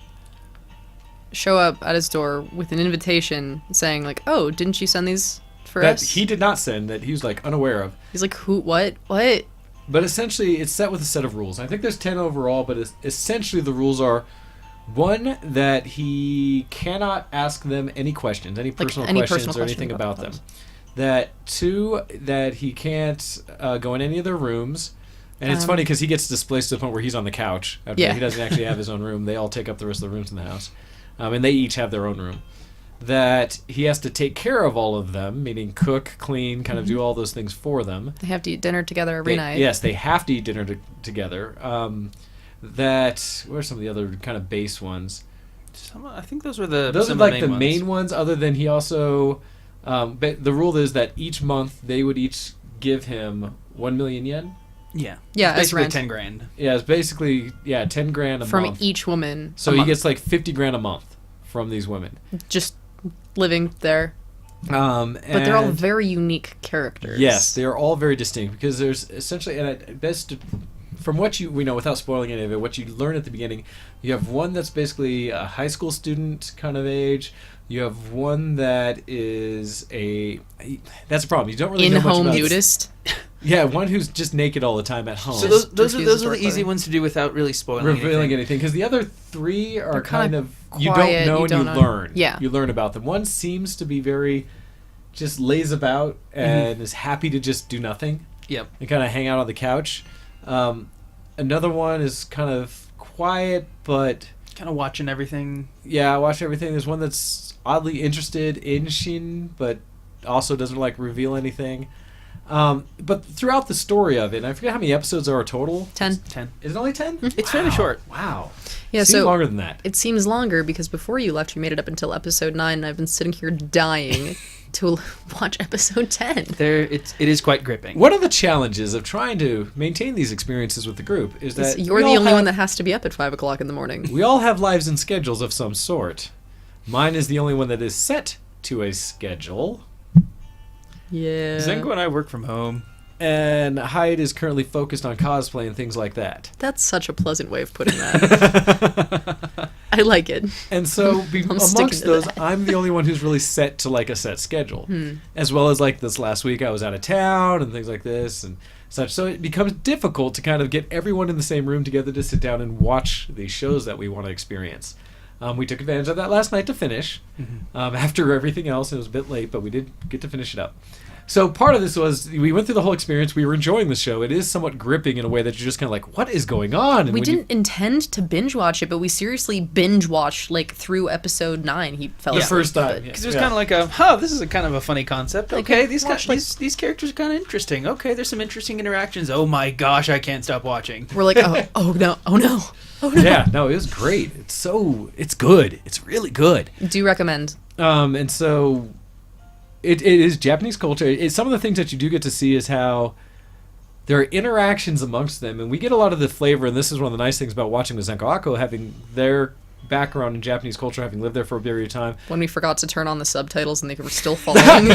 S1: show up at his door with an invitation saying like, "Oh, didn't you send these for
S2: That
S1: us?"
S2: he did not send, that he was like unaware of.
S1: He's like, "Who? What? What?"
S2: But essentially, it's set with a set of rules. I think there's 10 overall, but essentially the rules are, one, that he cannot ask them any questions, any personal
S1: any
S2: questions
S1: personal
S2: or anything
S1: questions
S2: about
S1: about
S2: them. That, 2, that he can't go in any of their rooms. And it's funny because he gets displaced to the point where he's on the couch. After
S1: Yeah.
S2: He doesn't actually have his own room. They all take up the rest of the rooms in the house. And they each have their own room. That he has to take care of all of them, meaning cook, clean, kind of do all those things for them.
S1: They have to eat dinner together every night.
S2: Yes, they have to eat dinner together. That, what are some of the other kind of base ones?
S3: I think those were the
S2: Those are
S3: some of
S2: like the main ones, other than he also... but the rule is that each month they would each give him 1 million yen.
S3: Yeah.
S1: Yeah,
S3: It's
S1: as
S3: basically
S1: rent
S3: 10 grand.
S2: Yeah, it's basically 10 grand a
S1: from
S2: month.
S1: each woman.
S2: So
S1: a
S2: he
S1: month.
S2: gets like 50 grand a month from these women.
S1: just living there. But they're all very unique characters.
S2: Yes, they are all very distinct because there's essentially, and from what we know without spoiling any of it, what you learn at the beginning, you have one that's basically a high school student kind of age. You have one that is that's a problem. You don't really know much
S1: in-home
S2: about
S1: nudist.
S2: Yeah, one who's just naked all the time at home.
S3: So those are
S1: refuses
S3: the
S1: work
S3: easy
S1: with.
S3: ones to do without really spoiling
S2: revealing
S3: anything.
S2: anything because the other 3 are
S1: They're
S2: kind
S1: kinda
S2: of you
S1: quiet,
S2: don't know
S1: you
S2: and
S1: don't
S2: you
S1: know.
S2: learn.
S1: Yeah.
S2: You learn about them. One seems to be very just lays about and is happy to just do nothing
S3: Yep.
S2: and kind of hang out on the couch. Another one is kind of quiet but
S3: Kind of watching everything.
S2: yeah, I watch everything. There's one that's oddly interested in Shin but also doesn't like reveal anything. But throughout the story of it, and I forget how many episodes there are total.
S1: 10.
S3: 10.
S2: Is it only 10?
S3: It's fairly short.
S2: Wow.
S1: Yeah,
S2: Seems
S1: so
S2: longer than that.
S1: it seems longer because before you left, you made it up until episode 9, and I've been sitting here dying to watch episode 10.
S3: It is quite gripping.
S2: One of the challenges of trying to maintain these experiences with the group is that
S1: You're
S2: we
S1: the
S2: all
S1: only
S2: have-
S1: one that has to be up at 5 o'clock in the morning.
S2: We all have lives and schedules of some sort. Mine is the only one that is set to a schedule,
S1: Yeah.
S3: Zenko and I work from home.
S2: and Hyde is currently focused on cosplay and things like that.
S1: That's such a pleasant way of putting that. I like it.
S2: And so
S1: I'm sticking
S2: amongst
S1: to
S2: those,
S1: that.
S2: I'm the only one who's really set to like a set schedule. As well as like this last week I was out of town and things like this and such. So it becomes difficult to kind of get everyone in the same room together to sit down and watch these shows that we want to experience. We took advantage of that last night to finish. After everything else, it was a bit late, but we did get to finish it up. So part of this was we went through the whole experience. We were enjoying the show. It is somewhat gripping in a way that you're just kind of like, what is going on? And
S1: We
S2: when
S1: didn't intend to binge watch it, but we seriously binge watched like through episode 9. He fell
S2: The
S1: asleep.
S2: first time,
S1: but-
S2: yeah.
S3: Because it was kind of like this is a kind of a funny concept. Okay, these
S1: watch, like-
S3: these characters are kind of interesting. Okay, there's some interesting interactions. Oh my gosh, I can't stop watching.
S1: We're like, oh no, oh no, oh no.
S2: Yeah, no, it was great. It's good. It's really good.
S1: Do recommend.
S2: And so it is Japanese culture. Some of the things that you do get to see is how there are interactions amongst them, and we get a lot of the flavor. And this is one of the nice things about watching the Zenko Akko, having their background in Japanese culture, having lived there for a period of time.
S1: When we forgot to turn on the subtitles and they were still following.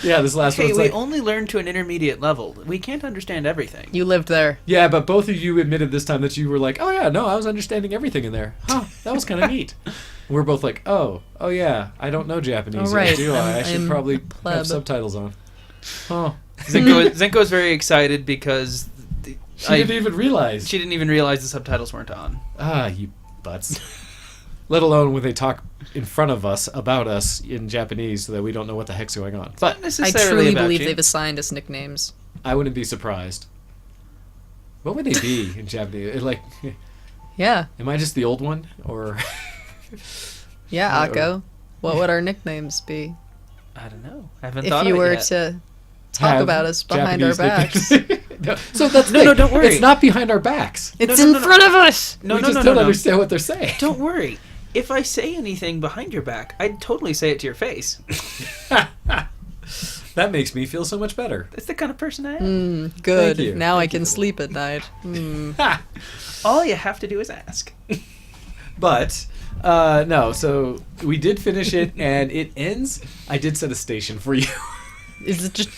S2: Yeah, this last
S3: Hey,
S2: one's
S3: we
S2: like,
S3: only learned to an intermediate level. We can't understand everything.
S1: You lived there.
S2: yeah, but both of you admitted this time that you were like, oh yeah, no, I was understanding everything in there. Huh, that was kind of neat. And we're both like, oh yeah, I don't know Japanese,
S1: Oh, right.
S2: yet, do I? I
S1: I'm
S2: should probably
S1: pleb.
S2: have subtitles on. Oh,
S3: Zenko is very excited because
S2: she didn't even realize.
S3: she didn't even realize the subtitles weren't on.
S2: Ah, you butts. Let alone when they talk in front of us about us in Japanese so that we don't know what the heck's going on. But
S3: Not
S1: I
S3: necessarily
S1: truly
S3: about
S1: believe
S3: you.
S1: they've assigned us nicknames.
S2: I wouldn't be surprised. What would they be in Japanese? Like,
S1: Yeah.
S2: am I just the old one? Or
S1: Yeah,
S2: Or-
S1: Akko. What would our nicknames be?
S3: I don't know. I haven't
S1: If
S3: thought
S1: you
S3: of it
S1: were
S3: yet.
S1: to talk
S2: have
S1: about us behind our
S2: Japanese
S1: backs.
S2: nicknames? No, so that's the
S3: No,
S2: thing.
S3: don't worry.
S2: It's not behind our backs.
S1: It's
S3: No,
S1: in
S3: no, no.
S1: front of us!
S3: No,
S2: we
S3: no,
S2: just
S3: no,
S2: don't
S3: no, no.
S2: understand what they're saying.
S3: Don't worry. If I say anything behind your back, I'd totally say it to your face.
S2: That makes me feel so much better.
S3: That's the kind of person I am.
S1: Good.
S2: Thank you.
S1: Now I can sleep at night.
S3: All you have to do is ask.
S2: But no, so we did finish it, and it ends. I did set a station for you.
S1: Is it just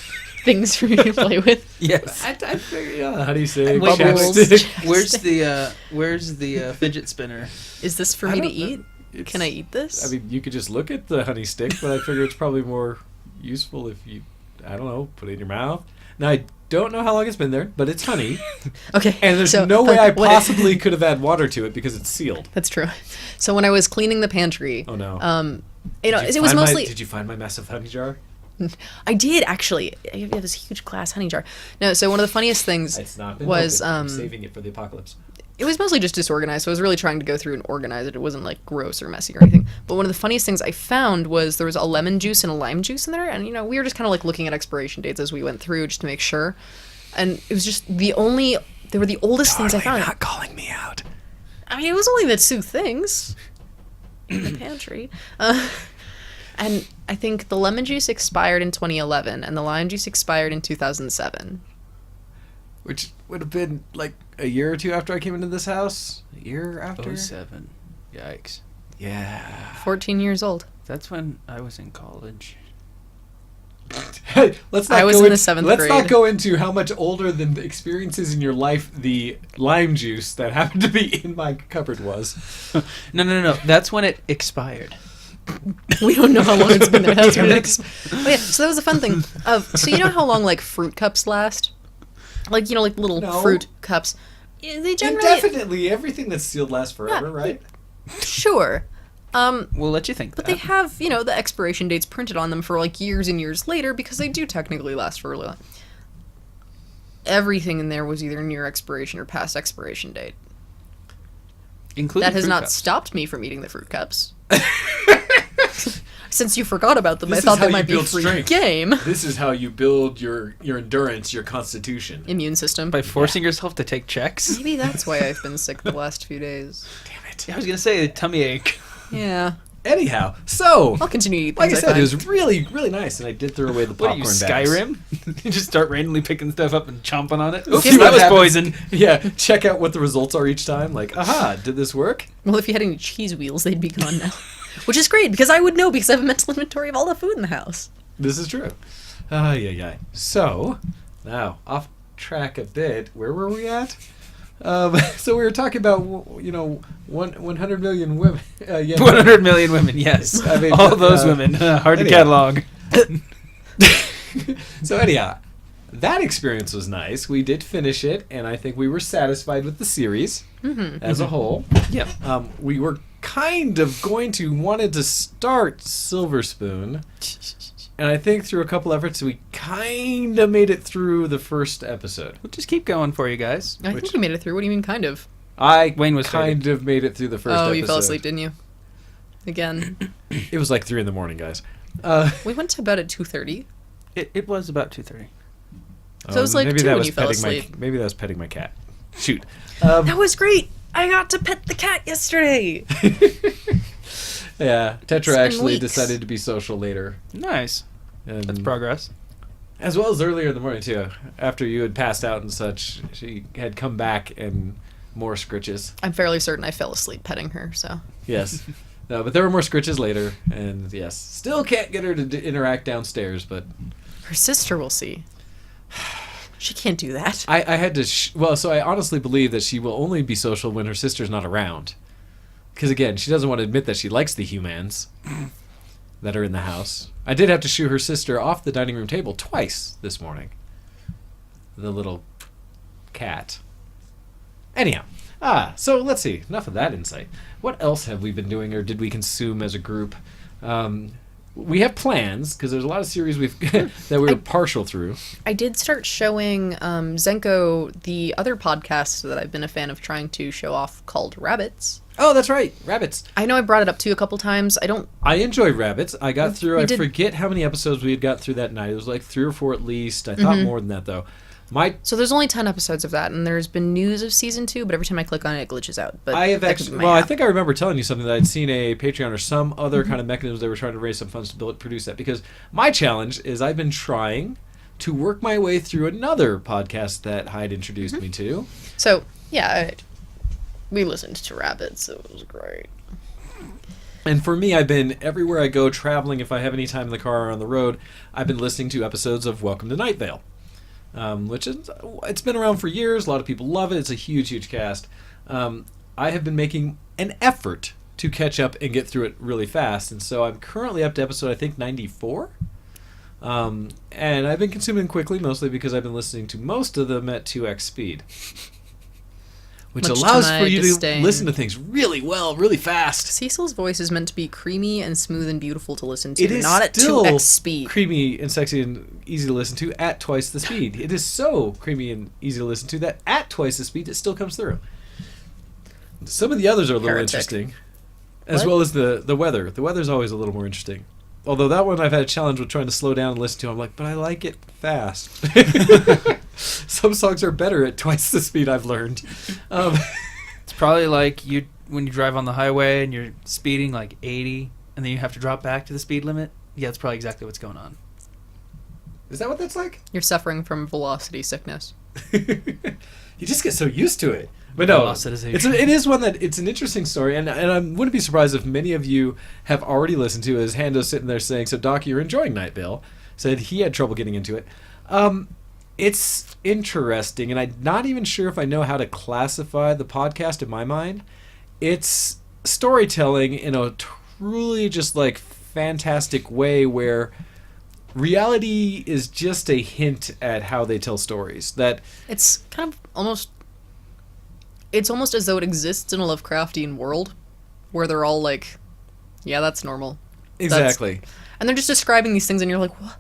S1: things for me to play with?
S3: Yes.
S2: I figured, yeah, how do you say?
S3: Wait,
S1: Bubbles.
S2: Chapstick.
S3: Where's the fidget spinner?
S1: Is this for
S2: I
S1: me to
S2: don't know.
S1: eat?
S2: It's-
S1: Can I eat this?
S2: I mean, you could just look at the honey stick, but I figure it's probably more useful if you, I don't know, put it in your mouth. Now, I don't know how long it's been there, but it's honey.
S1: Okay.
S2: And there's
S1: so,
S2: no way I
S1: what-
S2: possibly could have had water to it because it's sealed.
S1: That's true. So when I was cleaning the pantry,
S2: Oh, no.
S1: you know,
S2: Did you
S1: it was
S2: find
S1: mostly.
S2: Did you find my massive honey jar?
S1: I did actually. I have this huge glass honey jar. No, so one of the funniest things
S2: It's not been
S1: was
S2: opened. I'm saving it for the apocalypse.
S1: it was mostly just disorganized. So I was really trying to go through and organize it. It wasn't like gross or messy or anything. But one of the funniest things I found was there was a lemon juice and a lime juice in there, and you know we were just kind of like looking at expiration dates as we went through just to make sure. And it was just they were the oldest things I found.
S2: Not calling me out.
S1: I mean, it was only the two things in the pantry. And I think the lemon juice expired in 2011, and the lime juice expired in 2007.
S2: Which would have been like a year or two after I came into this house. A year after?
S3: 07. Yikes.
S2: Yeah.
S1: 14 years old.
S3: That's when I was in college.
S2: Hey, let's not
S1: I was
S2: go
S1: in the seventh
S2: Let's not
S1: grade.
S2: go into how much older than the experiences in your life the lime juice that happened to be in my cupboard was.
S3: No. That's when it expired.
S1: We don't know how long it's been there. That's when it oh yeah, so that was a fun thing. So you know how long like fruit cups last? Like you know, like little
S2: No.
S1: fruit cups. Yeah, they generally
S2: Indefinitely, everything that's sealed lasts forever,
S1: Yeah.
S2: right?
S1: sure.
S3: We'll let you think
S1: But
S3: that.
S1: they have, you know, the expiration dates printed on them for like years and years later because they do technically last for a little. Everything in there was either near expiration or past expiration date.
S3: Including
S1: That has
S3: fruit
S1: not
S3: cups.
S1: stopped me from eating the fruit cups. Since you forgot about them,
S2: This
S1: I
S2: is
S1: thought
S2: how
S1: that
S2: you
S1: might be a
S2: build
S1: free
S2: strength.
S1: game.
S2: This is how you build your endurance, your constitution.
S1: Immune system.
S3: By forcing yourself to take checks?
S1: Maybe that's why I've been sick the last few days.
S2: Damn it.
S3: I was going to say tummy ache.
S1: Yeah.
S2: Anyhow, so
S1: I'll continue to eat
S2: like I
S1: things
S2: said,
S1: find.
S2: it was really, really nice, and I did throw away the
S3: What are
S2: popcorn
S3: you,
S2: bags.
S3: Skyrim? You just start randomly picking stuff up and chomping on it? Oops,
S1: Guess
S3: that
S1: what
S3: was
S2: happens-
S3: poison.
S2: Yeah, check out what the results are each time. Like, aha, did this work?
S1: Well, if you had any cheese wheels, they'd be gone now. Which is great, because I would know, because I have a mental inventory of all the food in the house.
S2: This is true. Yeah. So, now, off track a bit. Where were we at? So we were talking about, 100 million women.
S3: 100 million women, yes.
S2: I mean,
S3: All those women. Hard to
S2: anyhow.
S3: catalog.
S2: So anyhow, that experience was nice. We did finish it, and I think we were satisfied with the series as a whole.
S3: Yep.
S2: We were kind of wanted to start Silver Spoon, And I think through a couple efforts, we kind of made it through the first episode.
S3: We'll just keep going for you guys.
S1: I think we made it through. What do you mean, kind of?
S2: Wayne
S3: was
S2: kind of made it through the first episode.
S1: Oh, you fell asleep, didn't you? Again.
S2: It was like 3 a.m, guys.
S1: We went to bed at 2:30.
S3: It was about 2:30.
S1: So it was like 2 when you fell
S2: petting
S1: asleep.
S2: maybe that was petting my cat. Shoot.
S1: That was great! I got to pet the cat yesterday!
S2: Yeah, Tetra
S1: been
S2: actually
S1: weeks.
S2: decided to be social later.
S3: Nice.
S2: And
S3: That's progress.
S2: As well as earlier in the morning, too. After you had passed out and such, she had come back and more scritches.
S1: I'm fairly certain I fell asleep petting her, so.
S2: Yes. No, but there were more scritches later, and yes. Still can't get her to interact downstairs, but
S1: Her sister will see. She can't do that.
S2: I had to... so I honestly believe that she will only be social when her sister's not around. Because, again, she doesn't want to admit that she likes the humans that are in the house. I did have to shoo her sister off the dining room table twice this morning. The little cat. Anyhow. So let's see. Enough of that insight. What else have we been doing or did we consume as a group? We have plans, because there's a lot of series that we're partial through.
S1: I did start showing Zenko the other podcast that I've been a fan of trying to show off called Rabbits.
S2: Oh, that's right. Rabbits.
S1: I know I brought it up to you a couple times.
S2: I enjoy Rabbits. I got through,
S1: We
S2: I
S1: did-
S2: forget how many episodes we had got through that night. It was like 3 or 4 at least. I thought more than that, though.
S1: So there's only 10 episodes of that, and there's been news of season 2, but every time I click on it, it glitches out. But
S2: I have
S1: that could
S2: actually,
S1: be my
S2: well, I
S1: app.
S2: think I remember telling you something that I'd seen a Patreon or some other kind of mechanism they were trying to raise some funds to produce that. Because my challenge is I've been trying to work my way through another podcast that Hyde introduced me to.
S1: So, yeah, we listened to Rabbits. It was great.
S2: And for me, I've been everywhere I go traveling. If I have any time in the car or on the road, I've been listening to episodes of Welcome to Night Vale, which is it's been around for years. A lot of people love it. It's a huge cast. I have been making an effort to catch up and get through it really fast, and so I'm currently up to episode I think 94. And I've been consuming quickly, mostly because I've been listening to most of them at 2x speed. Which
S1: Much to
S2: allows
S1: my
S2: for you
S1: disdain.
S2: to listen to things really well, really fast.
S1: Cecil's voice is meant to be creamy and smooth and beautiful to listen to,
S2: It is
S1: not at
S2: still
S1: 2x speed.
S2: creamy and sexy and easy to listen to at twice the speed. It is so creamy and easy to listen to that at twice the speed it still comes through. Some of the others are a little
S1: Heretic.
S2: interesting, as
S1: What?
S2: well as the weather. The weather's always a little more interesting. Although that one I've had a challenge with trying to slow down and listen to. I'm like, but I like it fast. Some songs are better at twice the speed, I've learned.
S3: It's probably like you when you drive on the highway and you're speeding like 80, and then you have to drop back to the speed limit. Yeah, that's probably exactly what's going on.
S2: Is that what that's like?
S1: You're suffering from velocity sickness.
S2: You just get so used to it. But no,
S3: Velocitization.
S2: it is one that it's an interesting story, and I wouldn't be surprised if many of you have already listened to. As Hando's sitting there saying, "So Doc, you're enjoying Night Vale?" Said he had trouble getting into it. It's interesting, and I'm not even sure if I know how to classify the podcast in my mind. It's storytelling in a truly just like fantastic way where reality is just a hint at how they tell stories. That
S1: It's kind of almost... It's almost as though it exists in a Lovecraftian world, where they're all like, yeah, that's normal.
S2: exactly.
S1: And they're just describing these things, and you're like, what?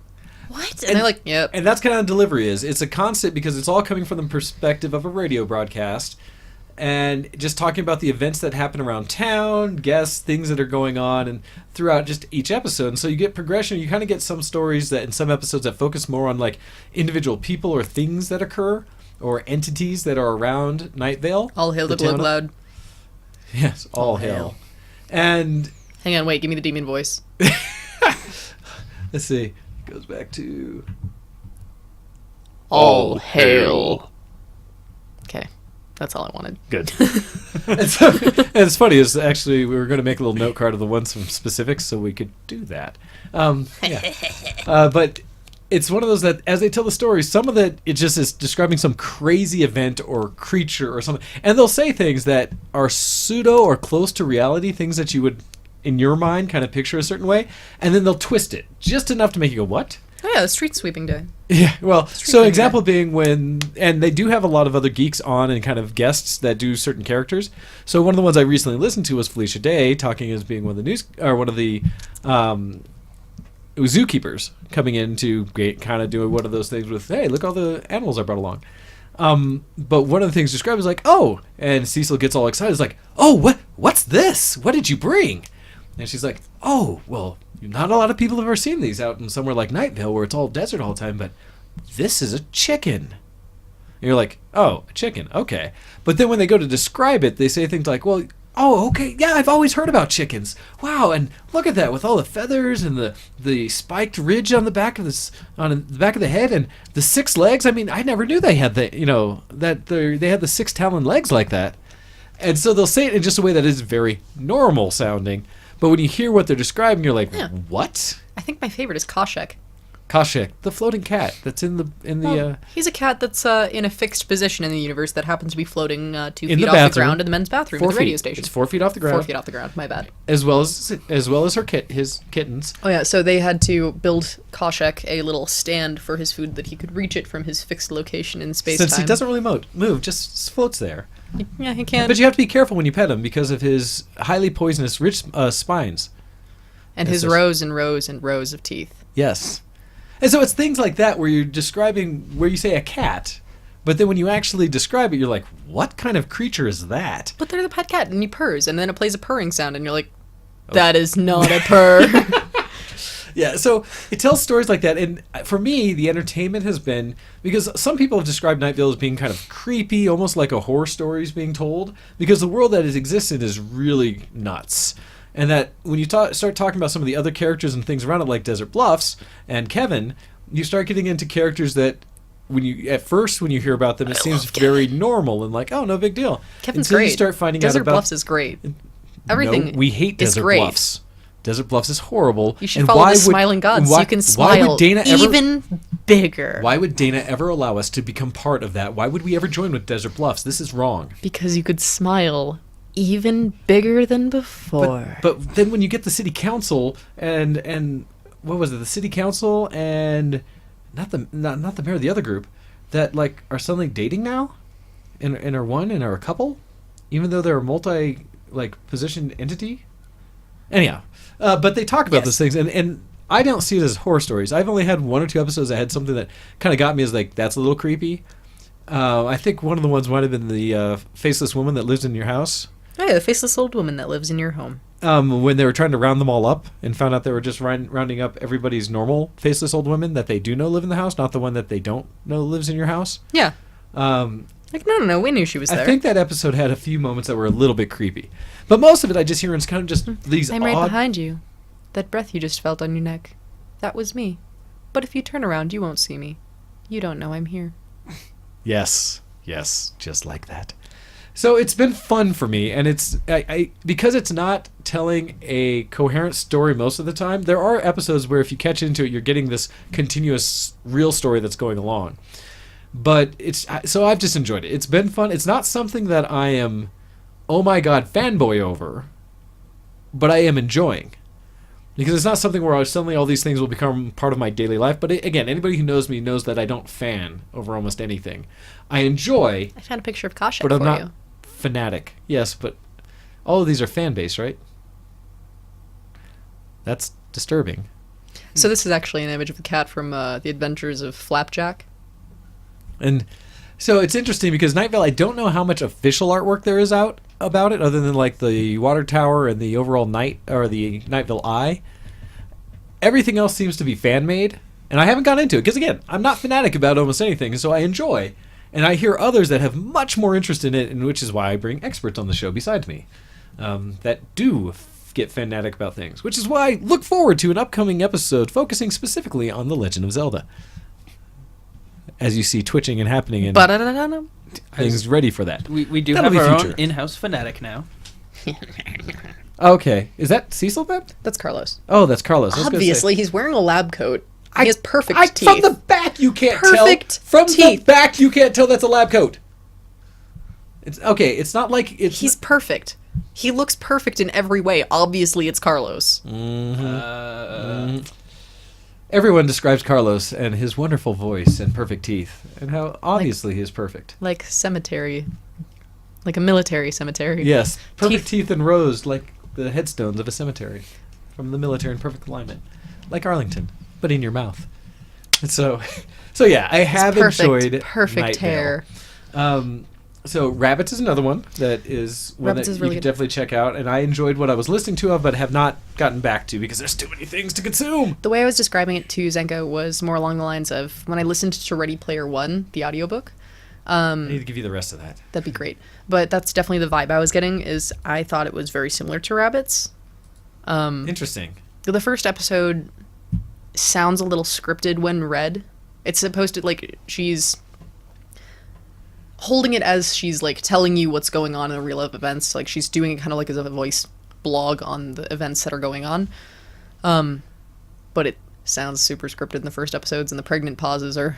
S1: What? And they're like, yep.
S2: And that's kind of delivery is. It's a constant because it's all coming from the perspective of a radio broadcast and just talking about the events that happen around town, guests, things that are going on, and throughout just each episode. And so you get progression. You kind of get some stories that in some episodes that focus more on like individual people or things that occur or entities that are around Night Vale.
S1: All hail the
S2: town-
S1: Globe Loud.
S2: Yes, all hail. And
S1: Hang on, wait, give me the demon voice.
S2: let's see. It goes back to
S1: All hail. Okay, that's all I wanted.
S2: Good. and it's funny is actually we were going to make a little note card of the ones from specifics so we could do that. But it's one of those that as they tell the story, some of it just is describing some crazy event or creature or something, and they'll say things that are pseudo or close to reality, things that you would in your mind kind of picture a certain way, and then they'll twist it just enough to make you go, what?
S1: Oh yeah, the street sweeping day.
S2: Yeah, well, so
S1: Finger.
S2: example being when, and they do have a lot of other geeks on and kind of guests that do certain characters. So one of the ones I recently listened to was Felicia Day talking as being one of the news or one of the zookeepers coming in to kind of do one of those things with, hey, look all the animals I brought along. But one of the things described is like, oh, and Cecil gets all excited. It's like, oh, what's this? What did you bring? And she's like, oh, well, not a lot of people have ever seen these out in somewhere like Night Vale where it's all desert all the time, but this is a chicken. And you're like, oh, a chicken, okay. But then when they go to describe it, they say things like, well, oh, okay, yeah, I've always heard about chickens. Wow, and look at that with all the feathers and the spiked ridge on the back of the head and the 6 legs. I mean, I never knew they had they had the 6 talon legs like that. And so they'll say it in just a way that is very normal sounding. But when you hear what they're describing, you're like, what?
S1: I think my favorite is Koshek.
S2: Koshek, the floating cat that's in the
S1: Well, he's a cat that's in a fixed position in the universe that happens to be floating 2
S2: In
S1: feet
S2: the
S1: off
S2: bathroom.
S1: the ground in the men's bathroom
S2: 4
S1: at the radio
S2: feet.
S1: station.
S2: It's 4 feet off the ground.
S1: 4 feet off the ground. My bad.
S2: As well as his kittens.
S1: Oh yeah, so they had to build Koshek a little stand for his food that he could reach it from his fixed location in space.
S2: Since he doesn't really move, just floats there.
S1: Yeah, he can.
S2: But you have to be careful when you pet him because of his highly poisonous rich spines.
S1: And his rows and rows and rows of teeth.
S2: Yes. And so it's things like that where you're describing, where you say a cat, but then when you actually describe it, you're like, what kind of creature is that?
S1: But they're the pet cat, and he purrs, and then it plays a purring sound, and you're like, that is not a purr.
S2: Yeah, so it tells stories like that, and for me, the entertainment has been, because some people have described Night Vale as being kind of creepy, almost like a horror story is being told, because the world that it exists in is really nuts. And that when you start talking about some of the other characters and things around it, like Desert Bluffs and Kevin, you start getting into characters that, when you hear about them, it seems very normal and like, oh, no big deal.
S1: Kevin's
S2: Until
S1: great.
S2: you start finding
S1: Desert
S2: out about
S1: Bluffs is great. Everything
S2: No, we hate
S1: is
S2: Desert
S1: great.
S2: Bluffs. Desert Bluffs is horrible.
S1: You should
S2: And
S1: follow
S2: why
S1: the
S2: would-
S1: smiling gods so
S2: why-
S1: you can
S2: Why
S1: smile
S2: would Dana ever?
S1: even bigger.
S2: Why would Dana ever allow us to become part of that? Why would we ever join with Desert Bluffs? This is wrong.
S1: Because you could smile even bigger than before.
S2: But then when you get the city council and what was it? The city council and not the mayor, the other group that like are suddenly dating now, and are one and are a couple, even though they're a multi positioned entity. Anyhow, but they talk about those things and. I don't see it as horror stories. I've only had 1 or 2 episodes that had something that kind of got me as like, that's a little creepy. I think one of the ones might have been the faceless woman that lives in your house.
S1: Oh yeah, the faceless old woman that lives in your home.
S2: When they were trying to round them all up and found out they were just rounding up everybody's normal faceless old women that they do know live in the house, not the one that they don't know lives in your house.
S1: Yeah.
S2: Um,
S1: Like, no, we knew she was there.
S2: I think that episode had a few moments that were a little bit creepy. But most of it I just hear is kind of just these
S1: I'm
S2: odd...
S1: right behind you. That breath you just felt on your neck. That was me. But if you turn around, you won't see me. You don't know I'm here.
S2: Yes, just like that. So it's been fun for me, and it's I because it's not telling a coherent story most of the time. There are episodes where if you catch into it, you're getting this continuous real story that's going along. But so I've just enjoyed it. It's been fun. It's not something that I am, oh my god, fanboy over, but I am enjoying. Because it's not something where suddenly all these things will become part of my daily life. But again, anybody who knows me knows that I don't fan over almost anything. I enjoy,
S1: I found a picture of Koshek
S2: but I'm
S1: for
S2: not
S1: you.
S2: fanatic. Yes, but all of these are fan-based, right? That's disturbing.
S1: So this is actually an image of the cat from The Adventures of Flapjack.
S2: And so it's interesting because Night Vale, I don't know how much official artwork there is out about it, other than like the water tower and the overall the Night Vale Eye. Everything else seems to be fan made, and I haven't got into it because again, I'm not fanatic about almost anything, so I enjoy. And I hear others that have much more interest in it, and which is why I bring experts on the show besides me that do get fanatic about things. Which is why I look forward to an upcoming episode focusing specifically on The Legend of Zelda. As you see twitching and happening and
S1: Ba-da-da-da-da.
S2: things ready for that.
S3: We do
S2: That'll
S3: have
S2: be
S3: our
S2: future.
S3: own in-house fanatic now.
S2: Okay, is that Cecil then?
S1: That's Carlos.
S2: Oh, that's Carlos. I was gonna say-
S1: Obviously, he's wearing a lab coat. He has perfect teeth.
S2: From the back, you can't
S1: Perfect
S2: tell. From
S1: teeth.
S2: the back, you can't tell that's a lab coat. It's okay. It's not like it's.
S1: He's perfect. He looks perfect in every way. Obviously, it's Carlos.
S2: Everyone describes Carlos and his wonderful voice and perfect teeth, and how obviously he is perfect.
S1: Like cemetery. Like a military cemetery.
S2: Yes, perfect
S1: Teeth.
S2: teeth and rows like the headstones of a cemetery, from the military in perfect alignment. like Arlington, but in your mouth. And so yeah, I have enjoyed
S1: perfect
S2: Night
S1: hair.
S2: Vale. So Rabbits is another one that is one
S1: Rabbids
S2: that
S1: is
S2: you
S1: really
S2: can
S1: good.
S2: definitely check out, and I enjoyed what I was listening to but have not gotten back to because there's too many things to consume.
S1: The way I was describing it to Zenko was more along the lines of when I listened to Ready Player One, the audiobook.
S2: I need to give you the rest of that.
S1: That'd be great. But that's definitely the vibe I was getting. Is I thought it was very similar to Rabbits.
S2: Interesting.
S1: The first episode sounds a little scripted when read. It's supposed to, like, she's holding it as she's, like, telling you what's going on in the real life events. Like, she's doing it kind of like as a voice blog on the events that are going on. But it sounds super scripted in the first episodes, and the pregnant pauses are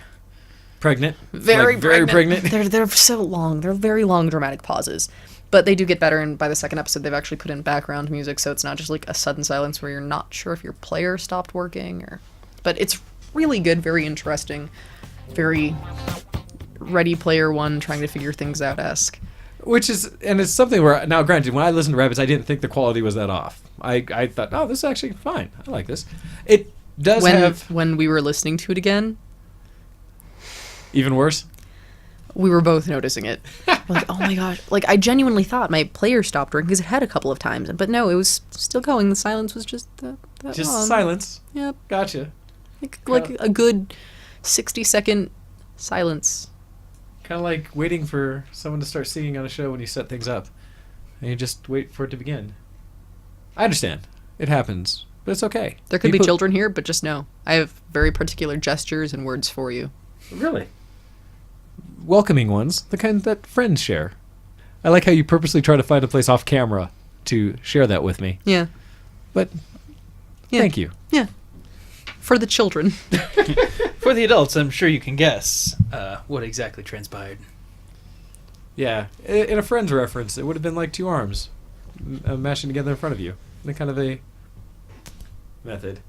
S2: Pregnant.
S1: very
S2: Like, very pregnant.
S1: They're so long. They're very long dramatic pauses. But they do get better, and by the second episode, they've actually put in background music, so it's not just like a sudden silence where you're not sure if your player stopped working or. But it's really good, very interesting, very Ready Player One, trying to figure things out esque.
S2: Which is, and it's something where, now granted, when I listened to Rabbits, I didn't think the quality was that off. I thought, oh, this is actually fine. I like this. It does have
S1: When we were listening to it again,
S2: even worse.
S1: we were both noticing it. We're like, oh my gosh. Like, I genuinely thought my player stopped working because it had a couple of times. But no, it was still going. The silence was just that
S2: Just
S1: long.
S2: silence.
S1: Yep.
S2: Gotcha.
S1: Like a good 60-second silence.
S2: Kind of like waiting for someone to start singing on a show when you set things up. And you just wait for it to begin. I understand. It happens. But it's okay.
S1: There could be
S2: People-
S1: children here, but just know. I have very particular gestures and words for you.
S2: Really? Welcoming ones. The kind that friends share. I like how you purposely try to find a place off camera to share that with me.
S1: Yeah.
S2: But
S1: Yeah.
S2: thank you.
S1: Yeah. For the children.
S3: For the adults, I'm sure you can guess what exactly transpired.
S2: Yeah. In a friend's reference, it would have been like two arms mashing together in front of you. In kind of a method.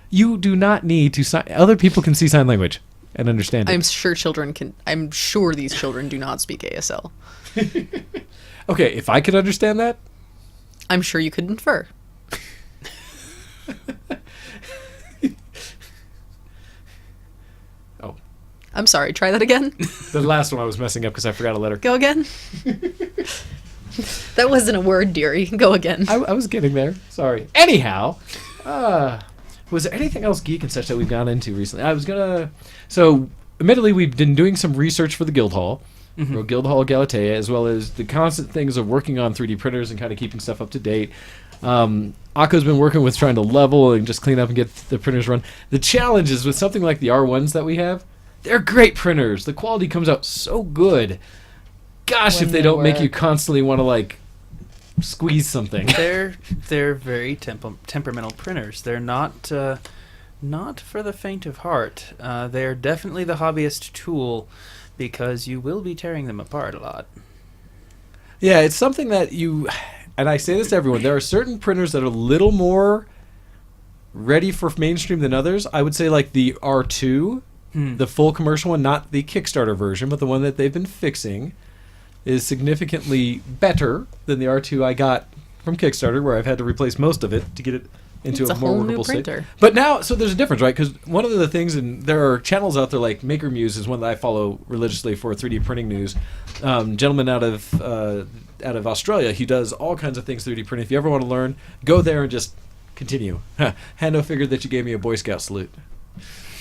S2: You do not need to sign. Other people can see sign language and understand it.
S1: I'm sure children can. I'm sure these children do not speak ASL.
S2: Okay, if I could understand that,
S1: I'm sure you could infer.
S2: oh,
S1: I'm sorry, try that again.
S2: the last one I was messing up because I forgot a letter.
S1: Go again. That wasn't a word, dearie. Go again.
S2: I was getting there. Sorry. Anyhow, was there anything else geek and such that we've gone into recently? I was gonna. So, admittedly, we've been doing some research for the Guildhall, or Guildhall Galatea, as well as the constant things of working on 3D printers and kind of keeping stuff up to date. Akko's been working with trying to level and just clean up and get the printers run. The challenge is with something like the R1s that we have, they're great printers. The quality comes out so good. Gosh,
S1: When
S2: if they
S1: they
S2: don't make
S1: work.
S2: you constantly want to like squeeze something.
S3: They're very temperamental printers. They're not for the faint of heart. They're definitely the hobbyist tool because you will be tearing them apart a lot.
S2: Yeah, it's something that you, and I say this to everyone, there are certain printers that are a little more ready for mainstream than others. I would say like the R2, the full commercial one, not the Kickstarter version, but the one that they've been fixing, is significantly better than the R2 I got from Kickstarter, where I've had to replace most of it to get it into
S1: It's
S2: a
S1: a
S2: more
S1: whole new
S2: workable state.
S1: printer.
S2: But now, so there's a difference, right? Because one of the things, and there are channels out there like Maker Muse is one that I follow religiously for 3D printing news. Gentleman out of Australia, he does all kinds of things 3D printing. If you ever want to learn, go there and just continue. Hando figured that you gave me a Boy Scout salute.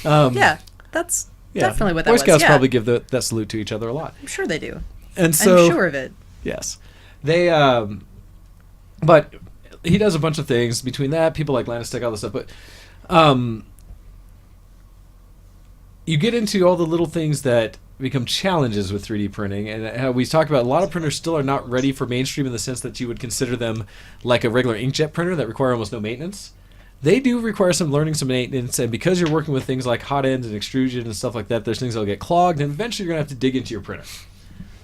S1: Yeah, that's definitely what that
S2: Boy
S1: was.
S2: Scouts
S1: Yeah.
S2: probably give that salute to each other a lot.
S1: I'm sure they do.
S2: And so,
S1: I'm sure of it.
S2: yes, they. But he does a bunch of things between that. People like Lannistek, all this stuff. But you get into all the little things that become challenges with 3D printing, and how we talked about a lot of printers still are not ready for mainstream in the sense that you would consider them like a regular inkjet printer that require almost no maintenance. They do require some learning, some maintenance, and because you're working with things like hot ends and extrusion and stuff like that, there's things that'll get clogged, and eventually you're going to have to dig into your printer.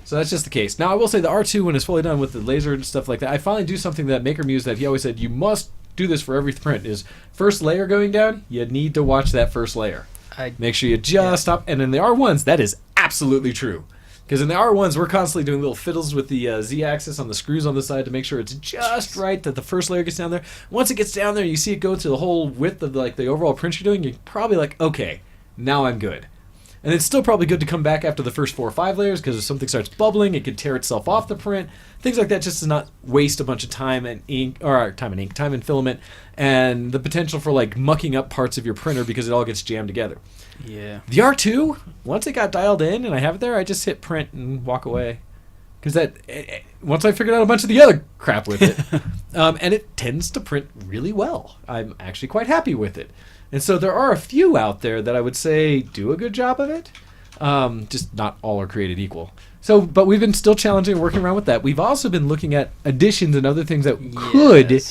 S2: So that's just the case. Now, I will say the R2, when it's fully done with the laser and stuff like that, I finally do something that Maker Muse that he always said, you must do this for every print, is first layer going down, you need to watch that first layer. Make sure you just stop. And in the R1s, that is absolutely true. Because in the R1s, we're constantly doing little fiddles with the Z-axis on the screws on the side to make sure it's just right that the first layer gets down there. Once it gets down there, you see it go to the whole width of the overall print you're doing, you're probably like, okay, now I'm good. And it's still probably good to come back after the first 4 or 5 layers, because if something starts bubbling, it could tear itself off the print. Things like that, just to not waste a bunch of time and filament, and the potential for like mucking up parts of your printer because it all gets jammed together.
S3: Yeah.
S2: The R2, once it got dialed in and I have it there, I just hit print and walk away. Because once I figured out a bunch of the other crap with it, and it tends to print really well. I'm actually quite happy with it. And so there are a few out there that I would say do a good job of it. Just not all are created equal. So, but we've been still challenging and working around with that. We've also been looking at additions and other things that could,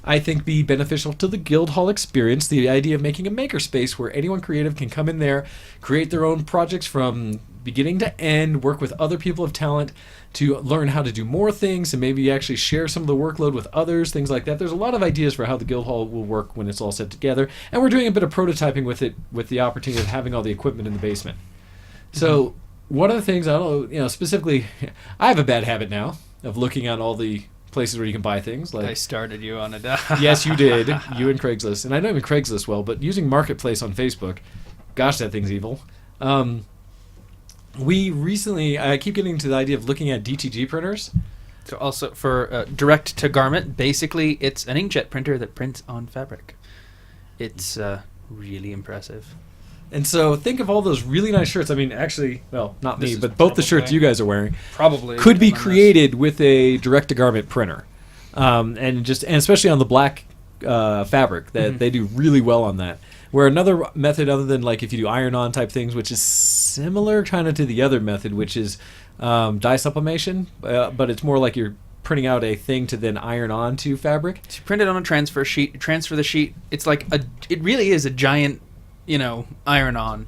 S2: I think, be beneficial to the Guildhall experience. The idea of making a makerspace where anyone creative can come in there, create their own projects from beginning to end, work with other people of talent to learn how to do more things, and maybe actually share some of the workload with others, things like that. There's a lot of ideas for how the Guildhall will work when it's all set together, and we're doing a bit of prototyping with it, with the opportunity of having all the equipment in the basement. So one of the things, I don't know, specifically, I have a bad habit now of looking at all the places where you can buy things. Like
S3: I started you on it.
S2: Yes, you did. You and Craigslist. And I know even Craigslist well, but using Marketplace on Facebook, gosh, that thing's evil. We recently, I keep getting to the idea of looking at DTG printers.
S3: So also for direct to garment, basically it's an inkjet printer that prints on fabric. It's really impressive.
S2: And so think of all those really nice shirts. I mean, actually, well, not
S3: This
S2: me,
S3: is
S2: but both the shirts
S3: probably-
S2: you guys are wearing
S3: Probably
S2: could be created with a direct-to-garment printer, and especially on the black fabric, that they do really well on that. Where another method, other than like if you do iron-on type things, which is similar kind of to the other method, which is dye sublimation, but it's more like you're printing out a thing to then iron on to fabric.
S3: So you print it on a transfer sheet. You transfer the sheet. It's like it really is a giant, iron-on.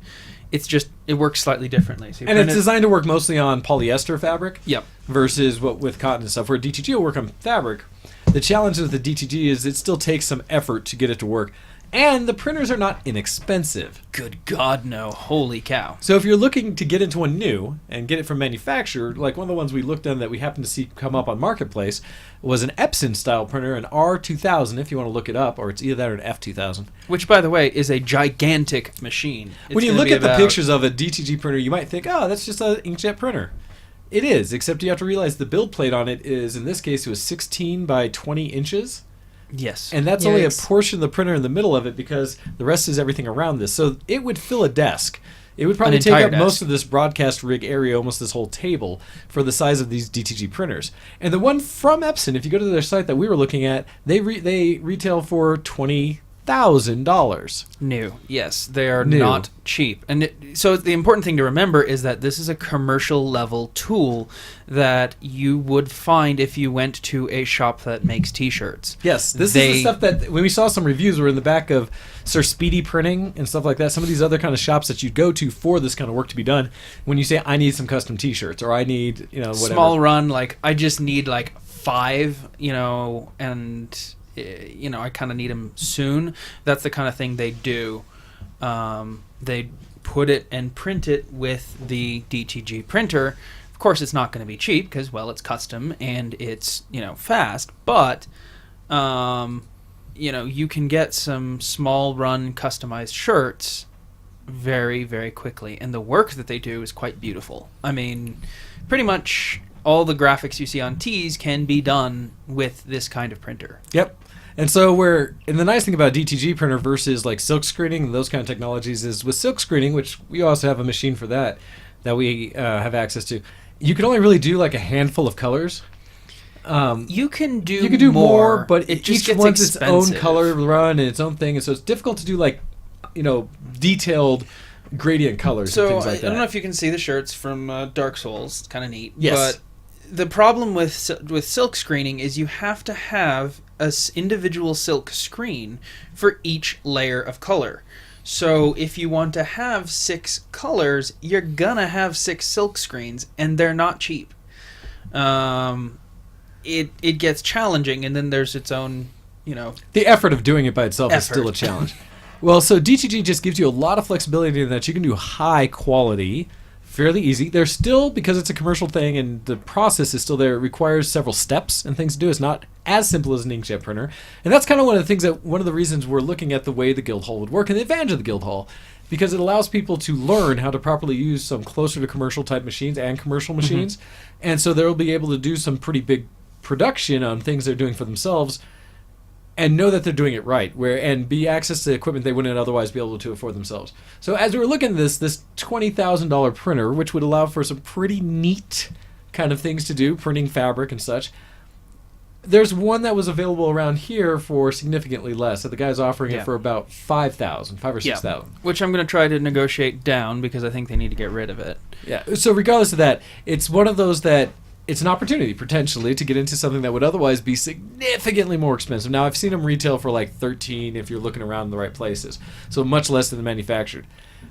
S3: It's just it works slightly differently. So you
S2: And
S3: print
S2: it's
S3: it-
S2: designed to work mostly on polyester fabric.
S3: Yep.
S2: Versus what with cotton and stuff, where DTG will work on fabric. The challenge with the DTG is it still takes some effort to get it to work. And the printers are not inexpensive.
S3: Good God, no! Holy cow!
S2: So if you're looking to get into one new and get it from manufacturer, like one of the ones we looked at that we happened to see come up on Marketplace was an Epson style printer, an R2000 if you want to look it up, or it's either that or an F2000.
S3: Which, by the way, is a gigantic machine. It's
S2: When you
S3: gonna
S2: look
S3: be
S2: at the
S3: about-
S2: pictures of a DTG printer, you might think, oh, that's just an inkjet printer. It is, except you have to realize the build plate on it is, in this case, it was 16 by 20 inches.
S3: yes,
S2: And that's only a
S1: Yikes.
S2: portion of the printer in the middle of it because the rest is everything around this. So it would fill a desk. It would probably
S3: An
S2: take
S3: entire
S2: up most
S3: desk.
S2: of this broadcast rig area, almost this whole table, for the size of these DTG printers. And the one from Epson, if you go to their site that we were looking at, they retail for $20,000.
S3: new. Yes, they are
S2: New.
S3: not cheap. And so the important thing to remember is that this is a commercial level tool that you would find if you went to a shop that makes T-shirts.
S2: Yes, this is the stuff that when we saw some reviews were in the back of Sir Speedy Printing and stuff like that. Some of these other kind of shops that you'd go to for this kind of work to be done. When you say I need some custom T-shirts or I need whatever.
S3: Small run, like I just need like 5, and I kind of need them soon. That's the kind of thing they do. They put it and print it with the DTG printer. Of course, it's not going to be cheap because, well, it's custom and it's fast. But you can get some small run customized shirts very, very quickly, and the work that they do is quite beautiful. I mean, pretty much all the graphics you see on tees can be done with this kind of printer.
S2: Yep. And so and the nice thing about DTG printer versus like silk screening and those kind of technologies is with silk screening, which we also have a machine for that we have access to, you can only really do like a handful of colors.
S3: You can do
S2: You can do more, but
S3: it just
S2: each
S3: gets
S2: one's its own
S3: expensive.
S2: color run and its own thing, and so it's difficult to do like detailed gradient colors
S3: So
S2: and things like
S3: I
S2: that.
S3: don't know if you can see the shirts from Dark Souls. It's kind of neat.
S2: Yes.
S3: But the problem with silk screening is you have to have a individual silk screen for each layer of color. So if you want to have 6 colors, you're gonna have 6 silk screens, and they're not cheap. It gets challenging, and then there's its own,
S2: The effort of doing it by itself is still a
S3: Effort.
S2: challenge. Well, so DTG just gives you a lot of flexibility in that you can do high quality fairly easy. They're still, because it's a commercial thing and the process is still there, it requires several steps and things to do. It's not as simple as an inkjet printer. And that's kind of one of the reasons we're looking at the way the Guildhall would work and the advantage of the Guildhall, because it allows people to learn how to properly use some closer to commercial type machines and commercial machines. And so they'll be able to do some pretty big production on things they're doing for themselves and know that they're doing it right, and be access to equipment they wouldn't otherwise be able to afford themselves. So as we were looking at this $20,000 printer, which would allow for some pretty neat kind of things to do, printing fabric and such, there's one that was available around here for significantly less. So the guy's offering it for about $5,000 or $6,000.
S3: Which I'm going to try to negotiate down because I think they need to get rid of it.
S2: Yeah. So regardless of that, it's one of those that it's an opportunity potentially to get into something that would otherwise be significantly more expensive. Now I've seen them retail for like $13 if you're looking around in the right places, so much less than the manufactured.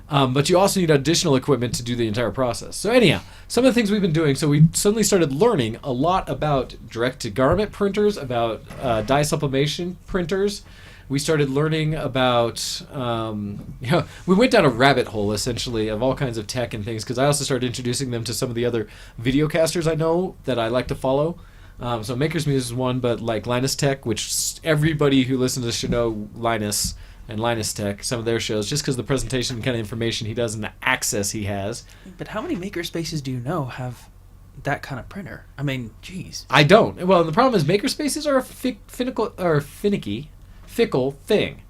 S2: But you also need additional equipment to do the entire process. So anyhow, some of the things we've been doing. So we suddenly started learning a lot about direct-to-garment printers, about dye sublimation printers. We started learning about, we went down a rabbit hole, essentially, of all kinds of tech and things, because I also started introducing them to some of the other videocasters I know that I like to follow. So Maker's Muse is one, but like Linus Tech, which everybody who listens to this should know Linus and Linus Tech, some of their shows, just because the presentation and kind of information he does and the access he has.
S3: But how many makerspaces do you know have that kind of printer? I mean, geez.
S2: I don't. Well, the problem is makerspaces are fickle thing.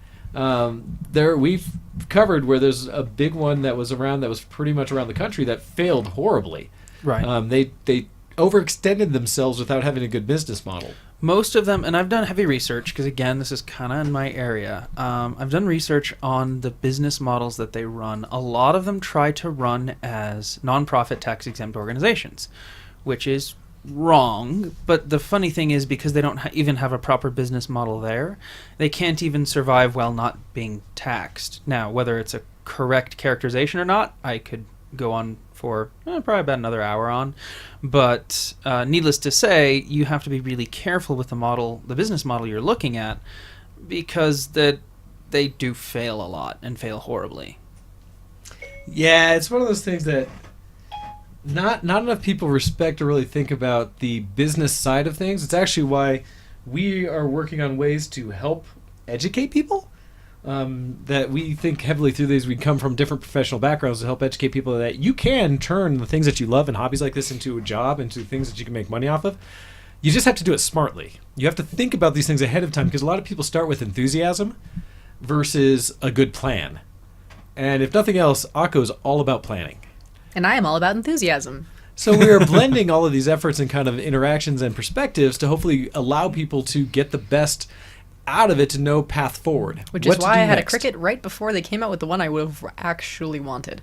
S2: We've covered where there's a big one that was around that was pretty much around the country that failed horribly.
S3: Right.
S2: They overextended themselves without having a good business model.
S3: Most of them, and I've done heavy research because again, this is kind of in my area. I've done research on the business models that they run. A lot of them try to run as nonprofit tax-exempt organizations, which is wrong. But the funny thing is, because they don't even have a proper business model there, they can't even survive while not being taxed. Now, whether it's a correct characterization or not, I could go on for probably about another hour on. But needless to say, you have to be really careful with the business model you're looking at, because they do fail a lot and fail horribly.
S2: Yeah, it's one of those things that not enough people respect or really think about the business side of things. It's actually why we are working on ways to help educate people. That we think heavily through these. We come from different professional backgrounds to help educate people that you can turn the things that you love and hobbies like this into a job, into things that you can make money off of. You just have to do it smartly. You have to think about these things ahead of time, because a lot of people start with enthusiasm versus a good plan. And if nothing else, Akko's all about planning.
S1: And I am all about enthusiasm.
S2: So we are blending all of these efforts and kind of interactions and perspectives to hopefully allow people to get the best out of it, to know path forward.
S1: Which is why I had a Cricut right before they came out with the one I would have actually wanted.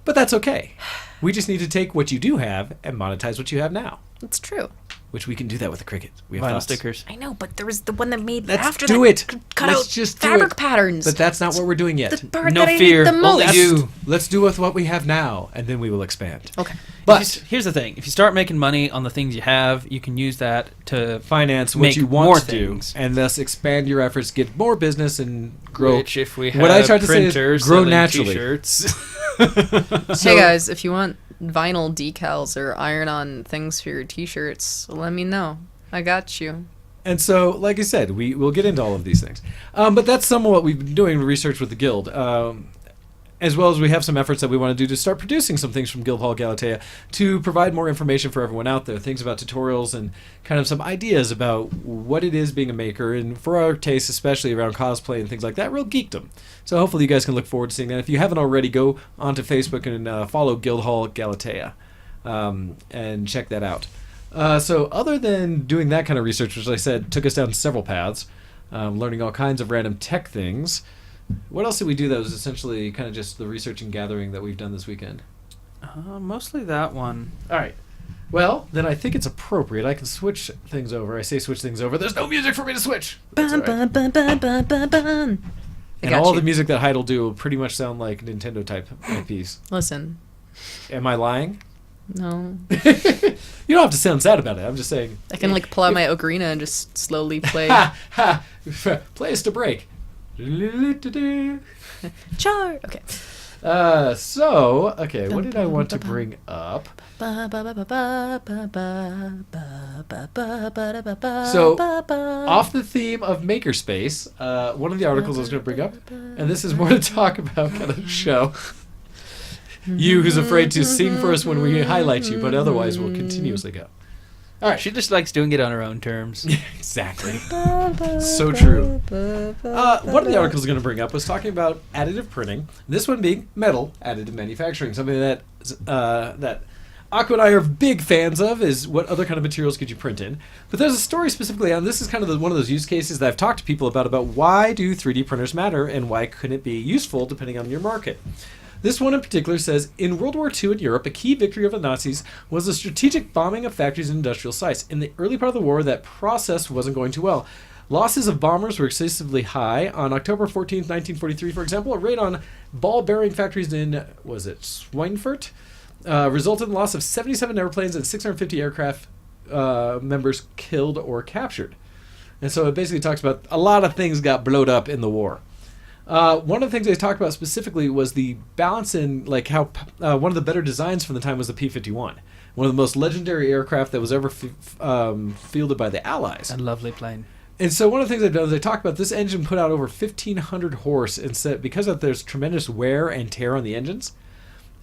S2: But that's okay. We just need to take what you do have and monetize what you have now.
S1: It's true.
S2: Which we can do that with the Cricut. We have
S3: Vinyl
S2: thoughts.
S3: stickers.
S1: I know, but there was the one that made
S2: Let's
S1: after
S2: do
S1: that
S2: it.
S1: cut
S2: Let's
S1: out
S2: just do
S1: fabric
S2: it.
S1: patterns.
S2: But that's not what we're doing yet.
S1: The part
S3: No
S1: that
S3: fear.
S1: I need the
S3: Only
S1: most.
S3: you.
S2: Let's do with what we have now, and then we will expand.
S1: Okay.
S2: But
S3: Here's the thing: if you start making money on the things you have, you can use that to
S2: finance what
S3: make
S2: you want
S3: more
S2: to do,
S3: things.
S2: and thus expand your efforts, get more business, and grow.
S3: Which, if we have
S2: What I tried to say is
S3: printers
S2: grow
S3: selling
S2: naturally.
S3: T-shirts.
S1: Hey guys, if you want vinyl decals or iron-on things for your t-shirts, let me know. I got you.
S2: And so, like I said, we'll get into all of these things. But that's some of what we've been doing research with the Guild. As well as we have some efforts that we want to do to start producing some things from Guildhall Galatea to provide more information for everyone out there. Things about tutorials and kind of some ideas about what it is being a maker. And for our taste, especially around cosplay and things like that, real geekdom. So hopefully you guys can look forward to seeing that. If you haven't already, go onto Facebook and follow Guildhall Galatea and check that out. So other than doing that kind of research, which I said took us down several paths, learning all kinds of random tech things, what else did we do that was essentially kind of just the research and gathering that we've done this weekend?
S3: Mostly that one.
S2: All right. Well, then I think it's appropriate. I can switch things over. I say switch things over. There's no music for me to switch. That's all right. And all the music that Hyde will do will pretty much sound like Nintendo type IPs.
S1: Listen.
S2: Am I lying?
S1: No.
S2: You don't have to sound sad about it. I'm just saying.
S1: I can pull out my ocarina and just slowly play.
S2: Play us to break.
S1: Char. Okay.
S2: Okay, what did I want to bring up? So, off the theme of Makerspace, one of the articles I was going to bring up, and this is more to talk about kind of show. You who's afraid to sing for us when we highlight you, but otherwise we'll continuously go.
S3: All right, she just likes doing it on her own terms.
S2: Exactly. So true. One of the articles I was going to bring up was talking about additive printing. This one being metal additive manufacturing, something that that Aqua and I are big fans of. Is what other kind of materials could you print in? But there's a story specifically on this. Is kind of one of those use cases that I've talked to people about why do 3D printers matter and why couldn't it be useful depending on your market. This one in particular says, in World War II in Europe, a key victory of the Nazis was the strategic bombing of factories and industrial sites. In the early part of the war, that process wasn't going too well. Losses of bombers were excessively high. On October 14th, 1943, for example, a raid on ball-bearing factories in, Schweinfurt, resulted in the loss of 77 airplanes and 650 aircraft members killed or captured. And so it basically talks about a lot of things got blowed up in the war. One of the things they talked about specifically was the balance in, like, how one of the better designs from the time was the P-51, one of the most legendary aircraft that was ever fielded by the Allies.
S3: A lovely plane.
S2: And so one of the things they've done is they talk about this engine put out over 1,500 horse, and said because of there's tremendous wear and tear on the engines,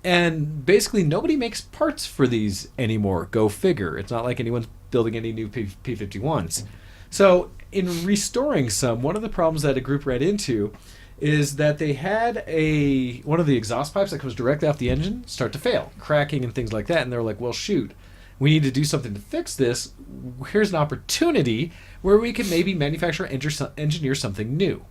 S2: and basically nobody makes parts for these anymore. Go figure. It's not like anyone's building any new P-51s. So in restoring some, one of the problems that a group ran into is that they had one of the exhaust pipes that comes directly off the engine start to fail, cracking and things like that. And they're like, well, shoot, we need to do something to fix this. Here's an opportunity where we can maybe manufacture or engineer something new.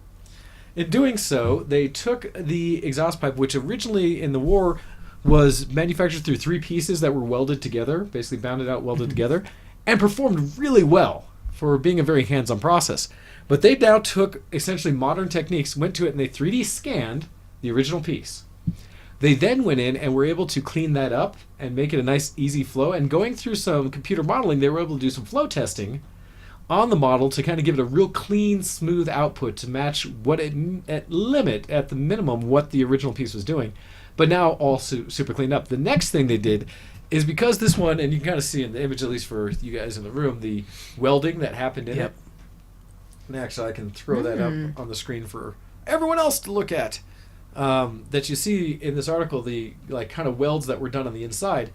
S2: In doing so, they took the exhaust pipe, which originally in the war was manufactured through 3 pieces that were welded together, basically bounded out, welded together, and performed really well for being a very hands-on process. But they now took essentially modern techniques, went to it, and they 3D scanned the original piece. They then went in and were able to clean that up and make it a nice, easy flow. And going through some computer modeling, they were able to do some flow testing on the model to kind of give it a real clean, smooth output to match what at the minimum, what the original piece was doing. But now all super cleaned up. The next thing they did is, because this one, and you can kind of see in the image, at least for you guys in the room, the welding that happened in it. And actually, I can throw that up on the screen for everyone else to look at. That you see in this article, the kind of welds that were done on the inside.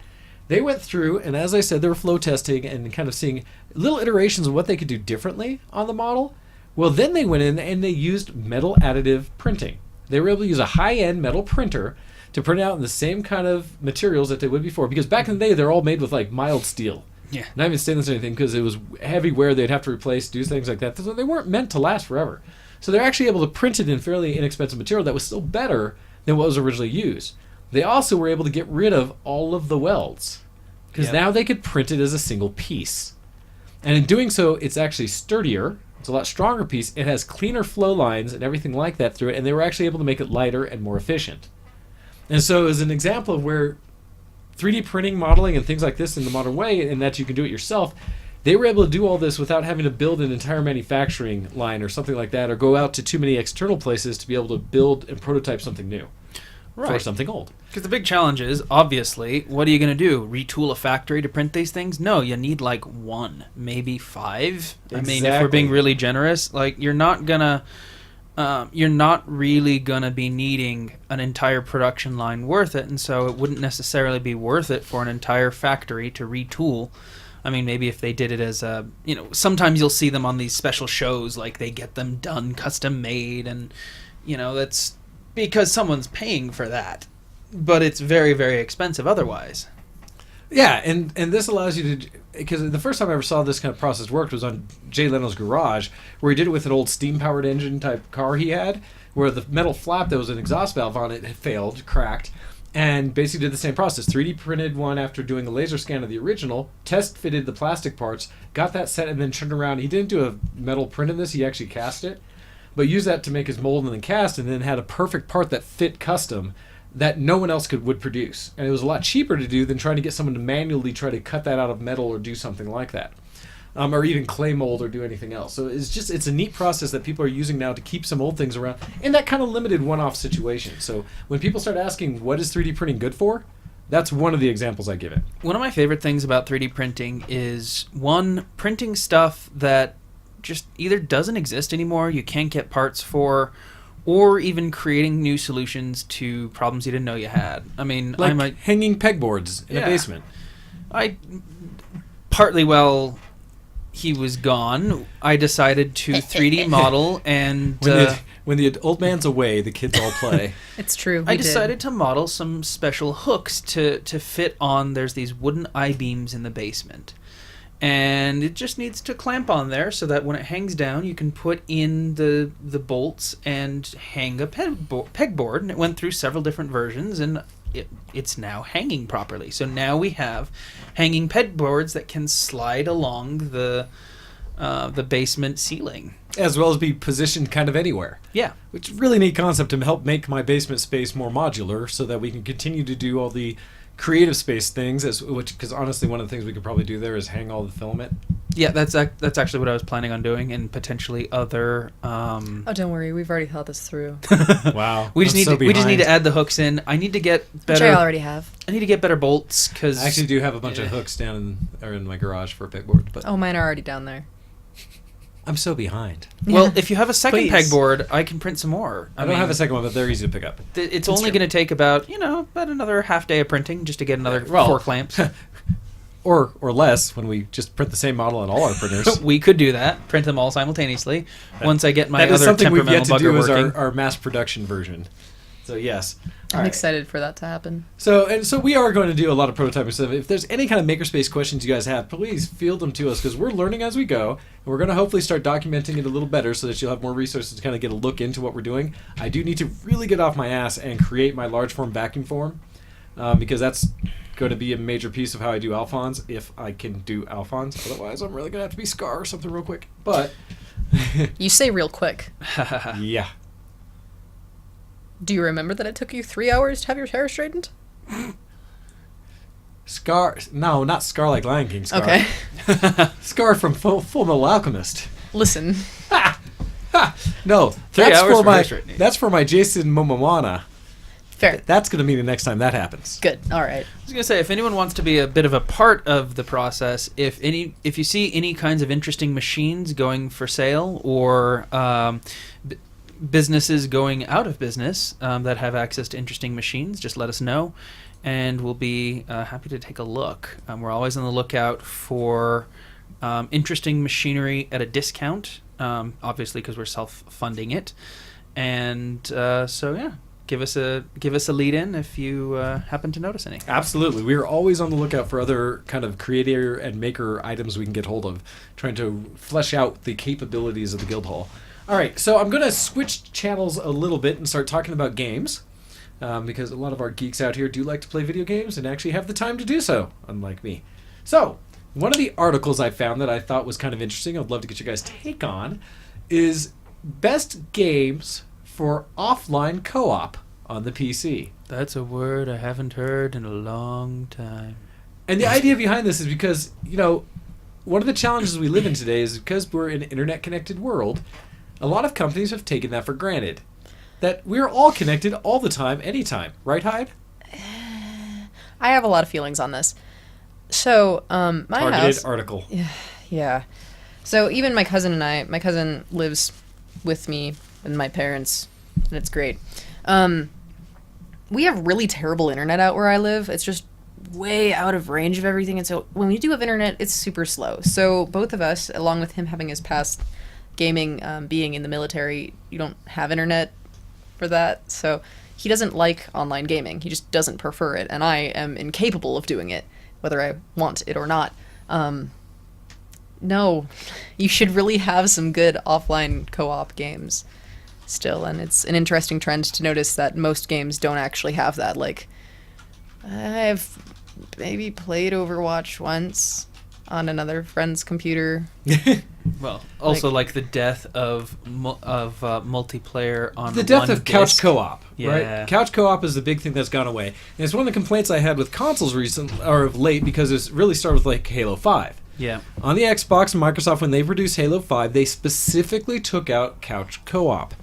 S2: They went through, and as I said, they were flow testing and kind of seeing little iterations of what they could do differently on the model. Well, then they went in and they used metal additive printing. They were able to use a high-end metal printer to print out in the same kind of materials that they would before. Because back in the day, they're all made with mild steel. Yeah. Not even stainless or anything, because it was heavy wear they'd have to replace, do things like that. So they weren't meant to last forever. So they're actually able to print it in fairly inexpensive material that was still better than what was originally used. They also were able to get rid of all of the welds, because now they could print it as a single piece. And in doing so, it's actually sturdier. It's a lot stronger piece. It has cleaner flow lines and everything like that through it, and they were actually able to make it lighter and more efficient. And so as an example of where 3D printing, modeling, and things like this in the modern way, and that you can do it yourself, they were able to do all this without having to build an entire manufacturing line or something like that, or go out to too many external places to be able to build and prototype something new for something old.
S3: Because the big challenge is, obviously, what are you going to do? Retool a factory to print these things? No, you need 1, maybe 5. Exactly. I mean, if we're being really generous, you're not really gonna be needing an entire production line worth it, and so it wouldn't necessarily be worth it for an entire factory to retool. I mean, maybe if they did it as a, sometimes you'll see them on these special shows, they get them done, custom made, and, that's because someone's paying for that. But it's very, very expensive otherwise.
S2: Yeah, and this allows you to, because the first time I ever saw this kind of process worked was on Jay Leno's Garage, where he did it with an old steam-powered engine type car he had, where the metal flap that was an exhaust valve on it had failed, cracked, and basically did the same process. 3D printed one after doing a laser scan of the original, test fitted the plastic parts, got that set, and then turned around. He didn't do a metal print in this, he actually cast it, but used that to make his mold and then cast, and then had a perfect part that fit custom that no one else would produce. And it was a lot cheaper to do than trying to get someone to manually try to cut that out of metal or do something like that. or even clay mold or do anything else. So it's a neat process that people are using now to keep some old things around in that kind of limited one-off situation. So when people start asking what is 3D printing good for, that's one of the examples I give it.
S3: One of my favorite things about 3D printing is, one, printing stuff that just either doesn't exist anymore, you can't get parts for, or even creating new solutions to problems you didn't know you had. I mean,
S2: Like hanging pegboards in a basement.
S3: Partly while he was gone, I decided to 3D model and...
S2: When the old man's away, the kids all play.
S1: It's true.
S3: I decided to model some special hooks to fit on. There's these wooden I-beams in the basement. And it just needs to clamp on there so that when it hangs down, you can put in the bolts and hang a pegboard. And it went through several different versions, and it's now hanging properly. So now we have hanging pegboards that can slide along the basement ceiling.
S2: As well as be positioned kind of anywhere.
S3: Yeah.
S2: Which is a really neat concept to help make my basement space more modular so that we can continue to do all the creative space things, because honestly one of the things we could probably do there is hang all the filament.
S3: Yeah, that's actually what I was planning on doing, and potentially other...
S1: Oh, don't worry. We've already thought this through.
S2: Wow.
S3: We just need to add the hooks in. I need to get better...
S1: Which I already have.
S3: I need to get better bolts, because...
S2: I actually do have a bunch of hooks down in my garage for a pegboard, but
S1: Oh, mine are already down there.
S2: I'm so behind.
S3: Well, if you have a second
S1: Please.
S3: pegboard, I can print some more.
S2: I don't have a second one, but they're easy to pick up.
S3: It's only going to take about another half day of printing just to get another 4 clamps.
S2: Or less when we just print the same model on all our printers.
S3: We could do that. Print them all simultaneously. Once I get my
S2: That is
S3: other
S2: something we've yet
S3: temperamental
S2: to do
S3: bugger
S2: is
S3: working.
S2: our mass production version. So yes.
S1: I'm excited for that to happen.
S2: So we are going to do a lot of prototyping stuff. If there's any kind of makerspace questions you guys have, please field them to us, because we're learning as we go, and we're going to hopefully start documenting it a little better so that you'll have more resources to kind of get a look into what we're doing. I do need to really get off my ass and create my large form vacuum form, because that's going to be a major piece of how I do Alphons, if I can do Alphons. Otherwise, I'm really going to have to be Scar or something real quick. But
S1: You say real quick.
S2: yeah.
S1: Do you remember that it took you 3 hours to have your hair straightened?
S2: Scar? No, not Scar like Lion King Scar.
S1: Okay.
S2: Scar from Full Metal Alchemist.
S1: Listen.
S2: No,
S3: 3
S2: that's
S3: hours
S2: for
S3: for hair
S2: my
S3: straightening.
S2: that's for my Jason Momoana.
S1: Fair.
S2: That's going to be the next time that happens.
S1: Good. All right.
S3: I was gonna say, if anyone wants to be a bit of a part of the process, if you see any kinds of interesting machines going for sale, or businesses going out of business that have access to interesting machines, just let us know, and we'll be happy to take a look. We're always on the lookout for interesting machinery at a discount, obviously because we're self-funding it, and so yeah. Give us a lead in if you happen to notice any.
S2: Absolutely. We are always on the lookout for other kind of creator and maker items we can get hold of, trying to flesh out the capabilities of the Guildhall. All right, so I'm going to switch channels a little bit and start talking about games, because a lot of our geeks out here do like to play video games and actually have the time to do so, unlike me. So, one of the articles I found that I thought was kind of interesting, I'd love to get your guys' take on, is best games for offline co-op on the PC.
S3: That's a word I haven't heard in a long time.
S2: And the idea behind this is because, one of the challenges we live in today is because we're in an internet-connected world, a lot of companies have taken that for granted. That we're all connected all the time, anytime. Right, Hyde?
S1: I have a lot of feelings on this. So, my
S2: Targeted
S1: house...
S2: article.
S1: Yeah. So even my cousin lives with me and my parents, and it's great. We have really terrible internet out where I live. It's just way out of range of everything, and so when we do have internet, it's super slow. So both of us, along with him having his past gaming, being in the military, you don't have internet for that. So he doesn't like online gaming. He just doesn't prefer it, and I am incapable of doing it, whether I want it or not. No, you should really have some good offline co-op games still, and it's an interesting trend to notice that most games don't actually have that. Like, I've maybe played Overwatch once on another friend's computer.
S3: Well, also like the death of multiplayer on
S2: The death
S3: one
S2: of couch
S3: disc.
S2: co-op,
S3: Yeah.
S2: right? Couch co-op is the big thing that's gone away. And it's one of the complaints I had with consoles of late, because it's really started with like Halo 5.
S3: Yeah.
S2: On the Xbox and Microsoft, when they produced Halo 5, they specifically took out couch co-op,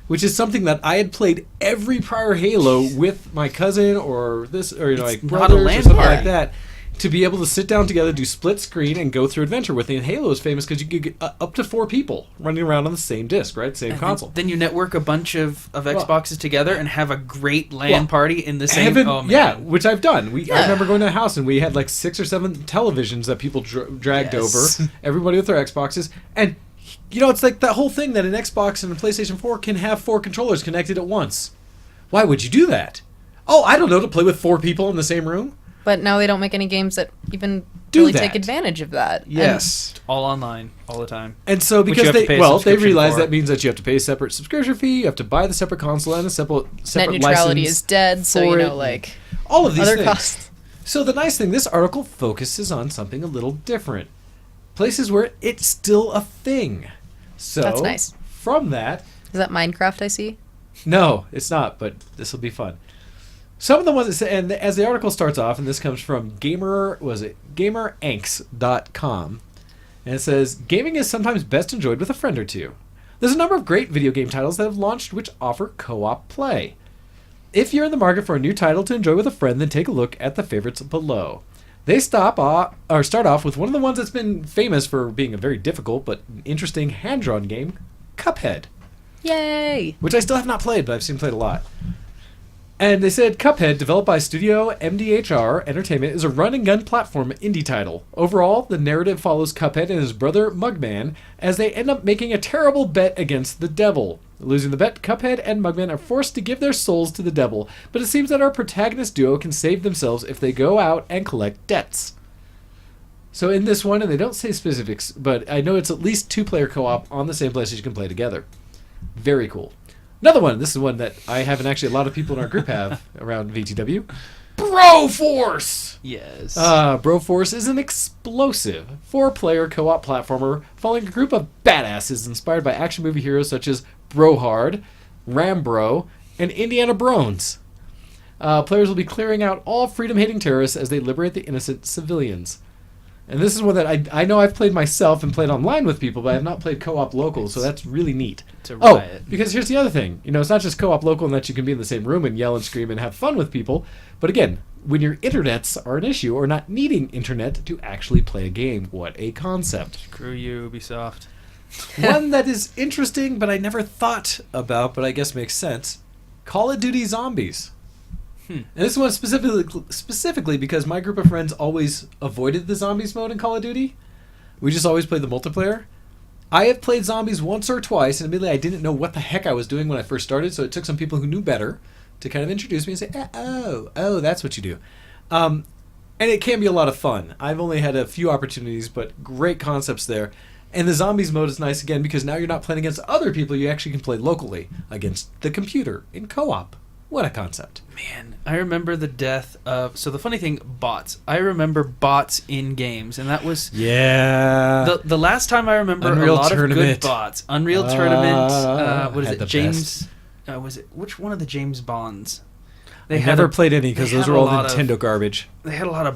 S2: which is something that I had played every prior Halo with my cousin or this, or
S3: It's
S2: like
S3: not a
S2: brothers or
S3: LAN
S2: something
S3: party.
S2: like that, to be able to sit down together, do split screen, and go through adventure with it. And Halo is famous because you could get up to 4 people running around on the same disc, right? Same console.
S3: Then you network a bunch of Xboxes together and have a great LAN
S2: Well,
S3: party in the same.
S2: Heaven,
S3: Oh, man.
S2: yeah, which I've done. I
S1: Yeah.
S2: remember going to a house and we had like 6 or 7 televisions that people dragged
S3: Yes.
S2: over. Everybody with their Xboxes, and it's like that whole thing that an Xbox and a PlayStation 4 can have 4 controllers connected at once. Why would you do that? Oh, I don't know, to play with 4 people in the same room.
S1: But now they don't make any games that even
S2: Do
S1: really
S2: that.
S1: take advantage of that.
S2: Yes.
S3: All online, all the time.
S2: And so
S3: Which you
S2: because
S3: have to pay a
S2: they
S3: subscription
S2: realize
S3: for.
S2: that means that you have to pay a separate subscription fee, you have to buy the separate console and a separate
S1: Net neutrality
S2: license
S1: is dead, so
S2: for it.
S1: like
S2: all of these
S1: other
S2: things.
S1: costs.
S2: So the nice thing, this article focuses on something a little different. Places where it's still a thing. So
S1: That's nice.
S2: From that,
S1: Is that Minecraft I see?
S2: no, it's not, but this will be fun. Some of the ones that say, and as the article starts off, and this comes from GamerAnx.com, and it says, gaming is sometimes best enjoyed with a friend or two. There's a number of great video game titles that have launched which offer co-op play. If you're in the market for a new title to enjoy with a friend, then take a look at the favorites below. They start off with one of the ones that's been famous for being a very difficult but interesting hand-drawn game, Cuphead,
S1: Yay!
S2: which I still have not played, but I've seen played a lot. And they said Cuphead, developed by Studio MDHR Entertainment, is a run-and-gun platform indie title. Overall, the narrative follows Cuphead and his brother Mugman as they end up making a terrible bet against the devil. Losing the bet, Cuphead and Mugman are forced to give their souls to the devil, but it seems that our protagonist duo can save themselves if they go out and collect debts. So in this one, and they don't say specifics, but I know it's at least 2-player co-op on the same place that you can play together. Very cool. Another one, this is one that I have, and actually a lot of people in our group have around VTW. Broforce!
S3: Yes.
S2: Broforce is an explosive 4-player co-op platformer following a group of badasses inspired by action movie heroes such as Brohard, Rambro, and Indiana Brones. Players will be clearing out all freedom-hating terrorists as they liberate the innocent civilians. And this is one that I know I've played myself and played online with people, but I have not played co-op local, so that's really neat.
S3: It's a
S2: Oh,
S3: riot.
S2: because here's the other thing. It's not just co-op local in that you can be in the same room and yell and scream and have fun with people, but again, when your internets are an issue or not needing internet to actually play a game. What a concept.
S3: Screw you, Ubisoft.
S2: One that is interesting, but I never thought about, but I guess makes sense. Call of Duty Zombies. And this one specifically because my group of friends always avoided the zombies mode in Call of Duty. We just always played the multiplayer. I have played zombies once or twice, and admittedly I didn't know what the heck I was doing when I first started, so it took some people who knew better to kind of introduce me and say, oh, that's what you do. And it can be a lot of fun. I've only had a few opportunities, but great concepts there. And the zombies mode is nice again because now you're not playing against other people, you actually can play locally against the computer in co-op. What a concept.
S3: Man, I remember the death of... So the funny thing, bots. I remember bots in games, and that was...
S2: Yeah.
S3: The last time I remember
S2: Unreal
S3: a lot of
S2: Tournament.
S3: good bots. Unreal Tournament. What is
S2: had
S3: it?
S2: the
S3: James... was it... Which one of the James Bonds?
S2: I never played any because
S3: they
S2: those
S3: had
S2: were
S3: a
S2: all
S3: lot of-
S2: Nintendo garbage.
S3: They had a lot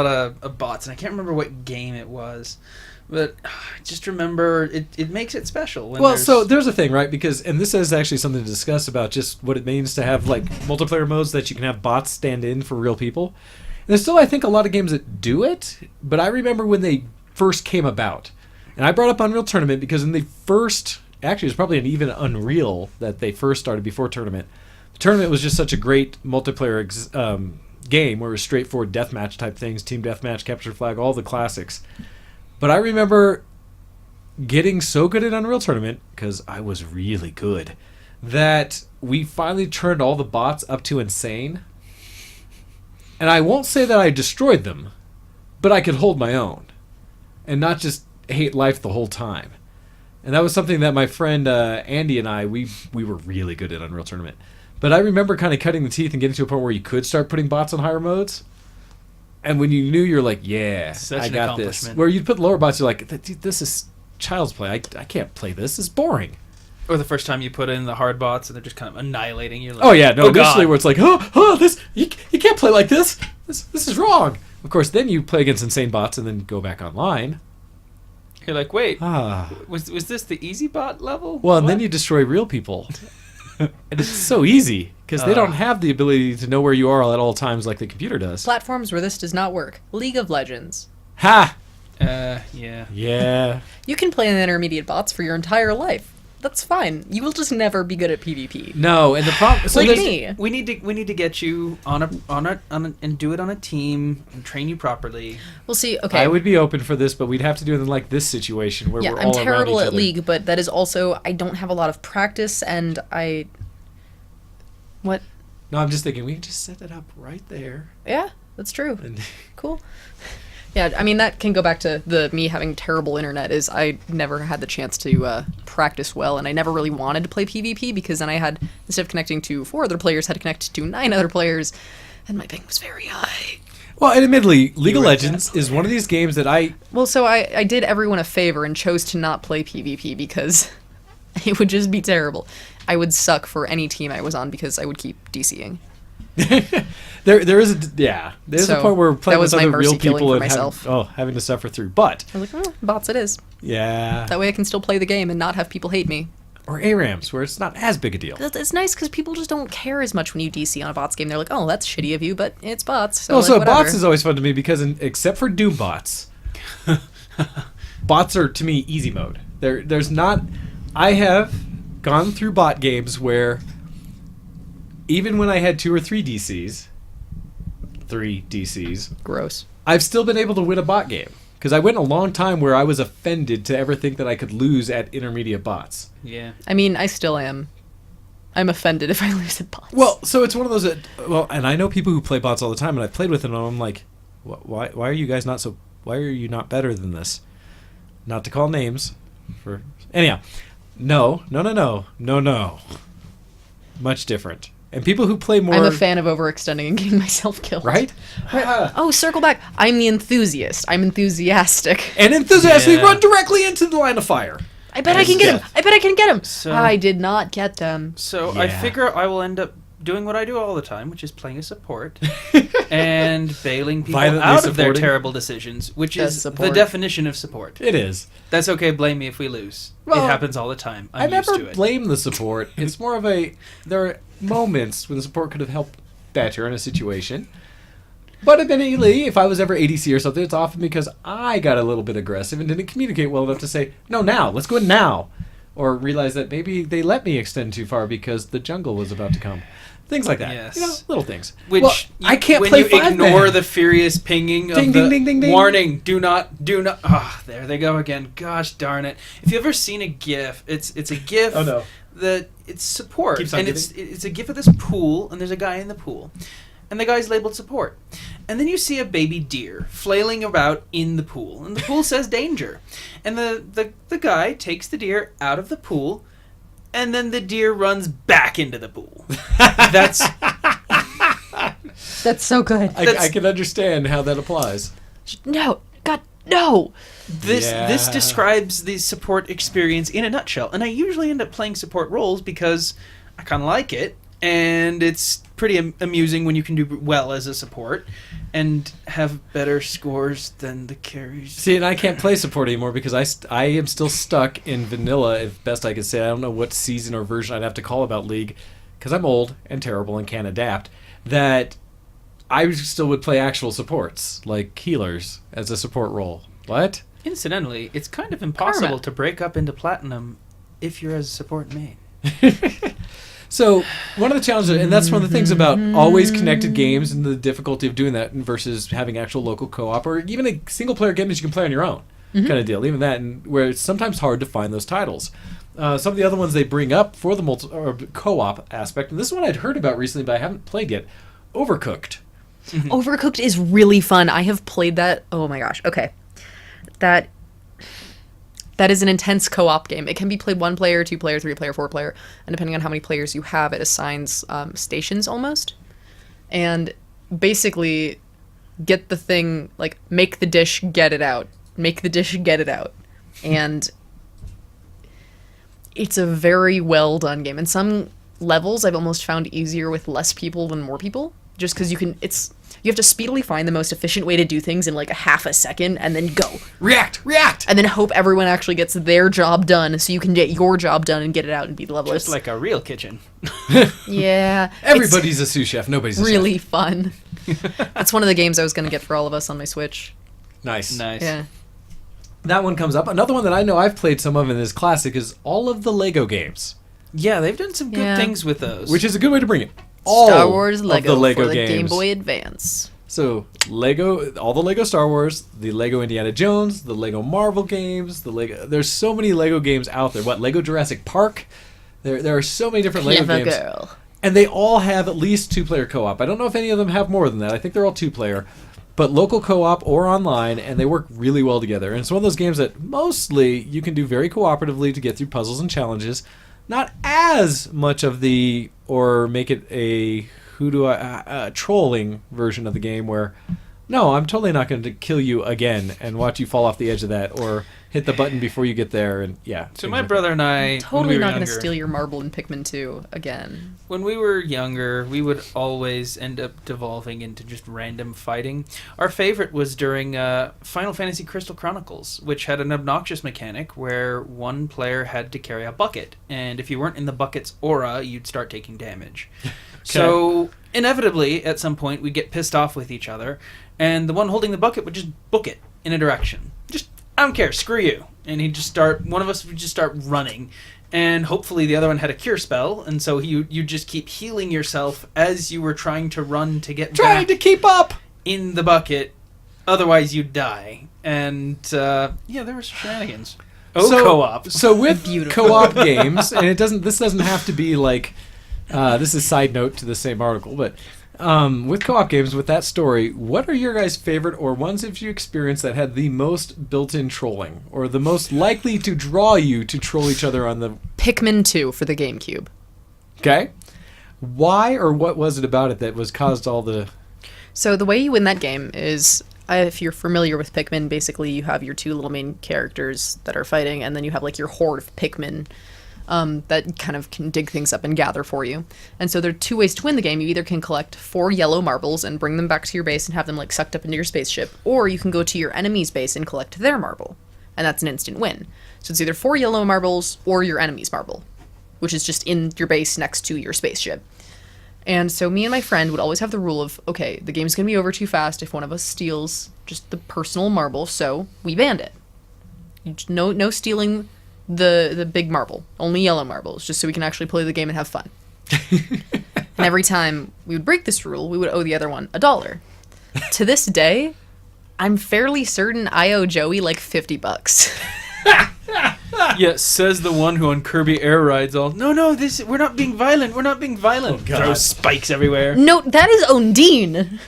S3: of bots, and I can't remember what game it was. But I just remember it makes it special. When
S2: Well, so there's a thing, right? Because, and this is actually something to discuss about just what it means to have like multiplayer modes that you can have bots stand in for real people. And there's still, I think, a lot of games that do it. But I remember when they first came about, and I brought up Unreal Tournament because in the first, actually, it was probably an even Unreal that they first started before Tournament. The Tournament was just such a great multiplayer game where it was straightforward deathmatch type things, team deathmatch, capture flag, all the classics. But I remember getting so good at Unreal Tournament, because I was really good, that we finally turned all the bots up to insane. And I won't say that I destroyed them, but I could hold my own. And not just hate life the whole time. And that was something that my friend Andy and I, we were really good at Unreal Tournament. But I remember kind of cutting the teeth and getting to a point where you could start putting bots on higher modes. And when you knew, you're like, yeah,
S3: Such
S2: I
S3: an
S2: got this.
S3: accomplishment.
S2: Where you'd put lower bots, you're like, this is child's play. I can't play this. It's boring.
S3: Or the first time you put in the hard bots and they're just kind of annihilating you. Like,
S2: Oh, yeah. No,
S3: oh,
S2: initially
S3: God.
S2: where it's like, this, you can't play like this. This is wrong. Of course, then you play against insane bots and then go back online.
S3: You're like, wait,
S2: Ah.
S3: was this the easy bot level?
S2: Well, and then
S3: What?
S2: you destroy real people. And it's so easy because they don't have the ability to know where you are at all times like the computer does.
S1: Platforms where this does not work. League of Legends.
S2: Ha!
S3: Yeah.
S2: Yeah.
S1: You can play in intermediate bots for your entire life. That's fine. You will just never be good at PvP.
S2: No, and the problem. So
S1: Like
S2: there's-
S1: me.
S3: We need to get you on a and do it on a team and train you properly.
S1: We'll see. Okay.
S2: I would be open for this, but we'd have to do it in like this situation where
S1: Yeah,
S2: we're
S1: I'm
S2: all around
S1: terrible
S2: each
S1: at
S2: other.
S1: League, but that is also I don't have a lot of practice, and I. What?
S2: No, I'm just thinking we can just set it up right there.
S1: Yeah, that's true.
S2: And
S1: Cool. Yeah, I mean that can go back to the me having terrible internet. Is I never had the chance to practice well, and I never really wanted to play PvP because then I had instead of connecting to 4 other players, had to connect to 9 other players, and my ping was very high.
S2: well, and admittedly, League of
S3: were
S2: Legends is one of these games that I
S1: Well, so I did everyone a favor and chose to not play PvP because it would just be terrible. I would suck for any team I was on because I would keep DCing.
S2: there is there's a
S1: So,
S2: point where we're playing
S1: that was
S2: with
S1: my
S2: other real
S1: mercy killing
S2: people
S1: for
S2: and
S1: myself.
S2: having to suffer through. But
S1: I was like, bots it is.
S2: yeah,
S1: That way I can still play the game and not have people hate me.
S2: or ARAMs where it's not as big a deal.
S1: It's nice because people just don't care as much when you DC on a bots game. They're like, oh, that's shitty of you, but it's bots. So,
S2: Also,
S1: like,
S2: bots
S1: whatever.
S2: is always fun to me because except for Doom bots, bots are to me easy mode. There's not. I have gone through bot games where even when I had 2 or 3 DCs,
S1: gross.
S2: I've still been able to win a bot game because I went a long time where I was offended to ever think that I could lose at intermediate bots.
S3: Yeah.
S1: I mean, I still am. I'm offended if I lose at bots.
S2: Well, so it's one of those that, and I know people who play bots all the time, and I've played with them, and I'm like, why are you guys not so? Why are you not better than this? Not to call names, for anyhow. No. Much different. And people who play more,
S1: I'm a fan of overextending and getting myself killed.
S2: right?
S1: Oh, circle back. I'm the enthusiast. I'm enthusiastic.
S2: And enthusiastically
S3: Yeah.
S2: run directly into the line of fire.
S1: I bet I can get him.
S2: death.
S1: I bet I can get him.
S3: So-
S1: I did not get them.
S3: So I
S2: Yeah.
S3: figure I will end up doing what I do all the time, which is playing a support and bailing people
S2: Violently
S3: out of their
S2: supporting.
S3: terrible decisions, which
S1: That's
S3: is
S1: support.
S3: the definition of support.
S2: It is.
S3: That's okay. Blame me if we lose.
S2: Well,
S3: it happens all the time.
S2: I
S3: I'm used
S2: never
S3: to it.
S2: blame the support. It's more of there are moments when the support could have helped better in a situation. But admittedly, if I was ever ADC or something, it's often because I got a little bit aggressive and didn't communicate well enough to say, no, now, let's go in now. Or realize that maybe they let me extend too far because the jungle was about to come. Things like that.
S3: Yes.
S2: You know, little things.
S3: Which
S2: Well, I can't
S3: when
S2: play
S3: you
S2: 5-man.
S3: ignore the furious pinging of
S2: Ding,
S3: the
S2: ding, ding, ding, ding.
S3: warning. Do not. Ah, there they go again. Gosh darn it! If you ever seen a GIF, it's a GIF.
S2: Oh, no.
S3: That it's support,
S2: Keeps on
S3: and it's a GIF of this pool, and there's a guy in the pool, and the guy's labeled support, and then you see a baby deer flailing about in the pool, and the pool says danger, and the guy takes the deer out of the pool. And then the deer runs back into the pool. That's
S1: That's so good.
S2: I can understand how that applies.
S1: No. God, no.
S3: this
S2: Yeah.
S3: describes the support experience in a nutshell. And I usually end up playing support roles because I kind of like it, and it's pretty amusing when you can do well as a support and have better scores than the carries.
S2: See, and I can't play support anymore because I am still stuck in vanilla, if best I could say. I don't know what season or version I'd have to call about League, because I'm old and terrible and can't adapt, that I still would play actual supports, like healers, as a support role. What?
S3: Incidentally, it's kind of impossible
S1: Karma.
S3: to break up into platinum if you're as a support main.
S2: So, one of the challenges, and that's one of the things about always connected games and the difficulty of doing that versus having actual local co-op or even a single-player game that you can play on your own kind of deal. Even that, and where it's sometimes hard to find those titles. Some of the other ones they bring up for the or co-op aspect, and this is one I'd heard about recently, but I haven't played yet, Overcooked.
S1: Overcooked is really fun. I have played that. Oh my gosh. Okay. That is an intense co-op game. It can be played 1 player, 2 player, 3 player, 4 player, and depending on how many players you have, it assigns stations almost. And basically, get the thing, like, make the dish, get it out. Make the dish, get it out. And it's a very well done game. And some levels I've almost found easier with less people than more people, just because you can. It's You have to speedily find the most efficient way to do things in like a half a second and then go.
S2: React!
S1: And then hope everyone actually gets their job done so you can get your job done and get it out and beat the level.
S3: Just
S1: It's-
S3: like a real kitchen.
S1: yeah.
S2: Everybody's a sous chef. Nobody's a
S1: It's
S2: chef.
S1: really fun. That's one of the games I was going to get for all of us on my Switch.
S2: Nice.
S3: Nice.
S1: Yeah.
S2: That one comes up. Another one that I know I've played some of in this classic is all of the Lego games,
S3: Yeah, they've done some good
S1: Yeah.
S3: things with those.
S2: which is a good way to bring it. All
S1: Star Wars
S2: of
S1: Lego,
S2: the Lego
S1: for the
S2: games.
S1: Game Boy Advance.
S2: So Lego, all the Lego Star Wars, the Lego Indiana Jones, the Lego Marvel games, the Lego. There's so many Lego games out there. What, Lego Jurassic Park? There are so many different Lego
S1: Clever
S2: games,
S1: girl.
S2: and they all have at least 2-player co-op. I don't know if any of them have more than that. I think they're all 2-player, but local co-op or online, and they work really well together. And it's one of those games that mostly you can do very cooperatively to get through puzzles and challenges. Not as much of the, or make it a trolling version of the game where, no, I'm totally not going to kill you again and watch you fall off the edge of that, or hit the button before you get there, and yeah.
S3: So
S2: things
S3: my
S2: like
S3: brother and I,
S1: Totally
S3: when we were
S1: not going to
S3: younger,
S1: steal your marble in Pikmin 2 again.
S3: When we were younger, we would always end up devolving into just random fighting. Our favorite was during Final Fantasy Crystal Chronicles, which had an obnoxious mechanic where one player had to carry a bucket, and if you weren't in the bucket's aura, you'd start taking damage. So inevitably, at some point, we'd get pissed off with each other, and the one holding the bucket would just book it in a direction. Just, I don't care, screw you. And he'd just start, one of us would just start running. And hopefully the other one had a cure spell, and so you just keep healing yourself as you were trying to run to get
S2: Trying
S3: back
S2: to keep up!
S3: in the bucket. Otherwise, you'd die. And, yeah, there were shenanigans. Co-op.
S2: So with
S1: Beautiful.
S2: co-op games, and this doesn't have to be like, this is side note to the same article, but with co-op games, with that story, what are your guys' favorite or ones that you experienced that had the most built-in trolling, or the most likely to draw you to troll each other on the...
S1: Pikmin 2 for the GameCube.
S2: Okay? Why or what was it about it that was caused all the...
S1: So the way you win that game is, if you're familiar with Pikmin, basically you have your two little main characters that are fighting, and then you have like your horde of Pikmin that kind of can dig things up and gather for you. And so there are two ways to win the game. You either can collect 4 yellow marbles and bring them back to your base and have them like sucked up into your spaceship, or you can go to your enemy's base and collect their marble, and that's an instant win. So it's either 4 yellow marbles or your enemy's marble, which is just in your base next to your spaceship. And so me and my friend would always have the rule of, okay, the game's going to be over too fast if one of us steals just the personal marble, so we banned it. No stealing the big marble, only yellow marbles, just so we can actually play the game and have fun. And every time we would break this rule, we would owe the other one $1. To this day, I'm fairly certain I owe Joey like $50.
S3: Yeah, says the one who on Kirby Air rides all, no, we're not being violent,
S2: Oh, God.
S3: Throws spikes everywhere.
S1: No, that is Ondine.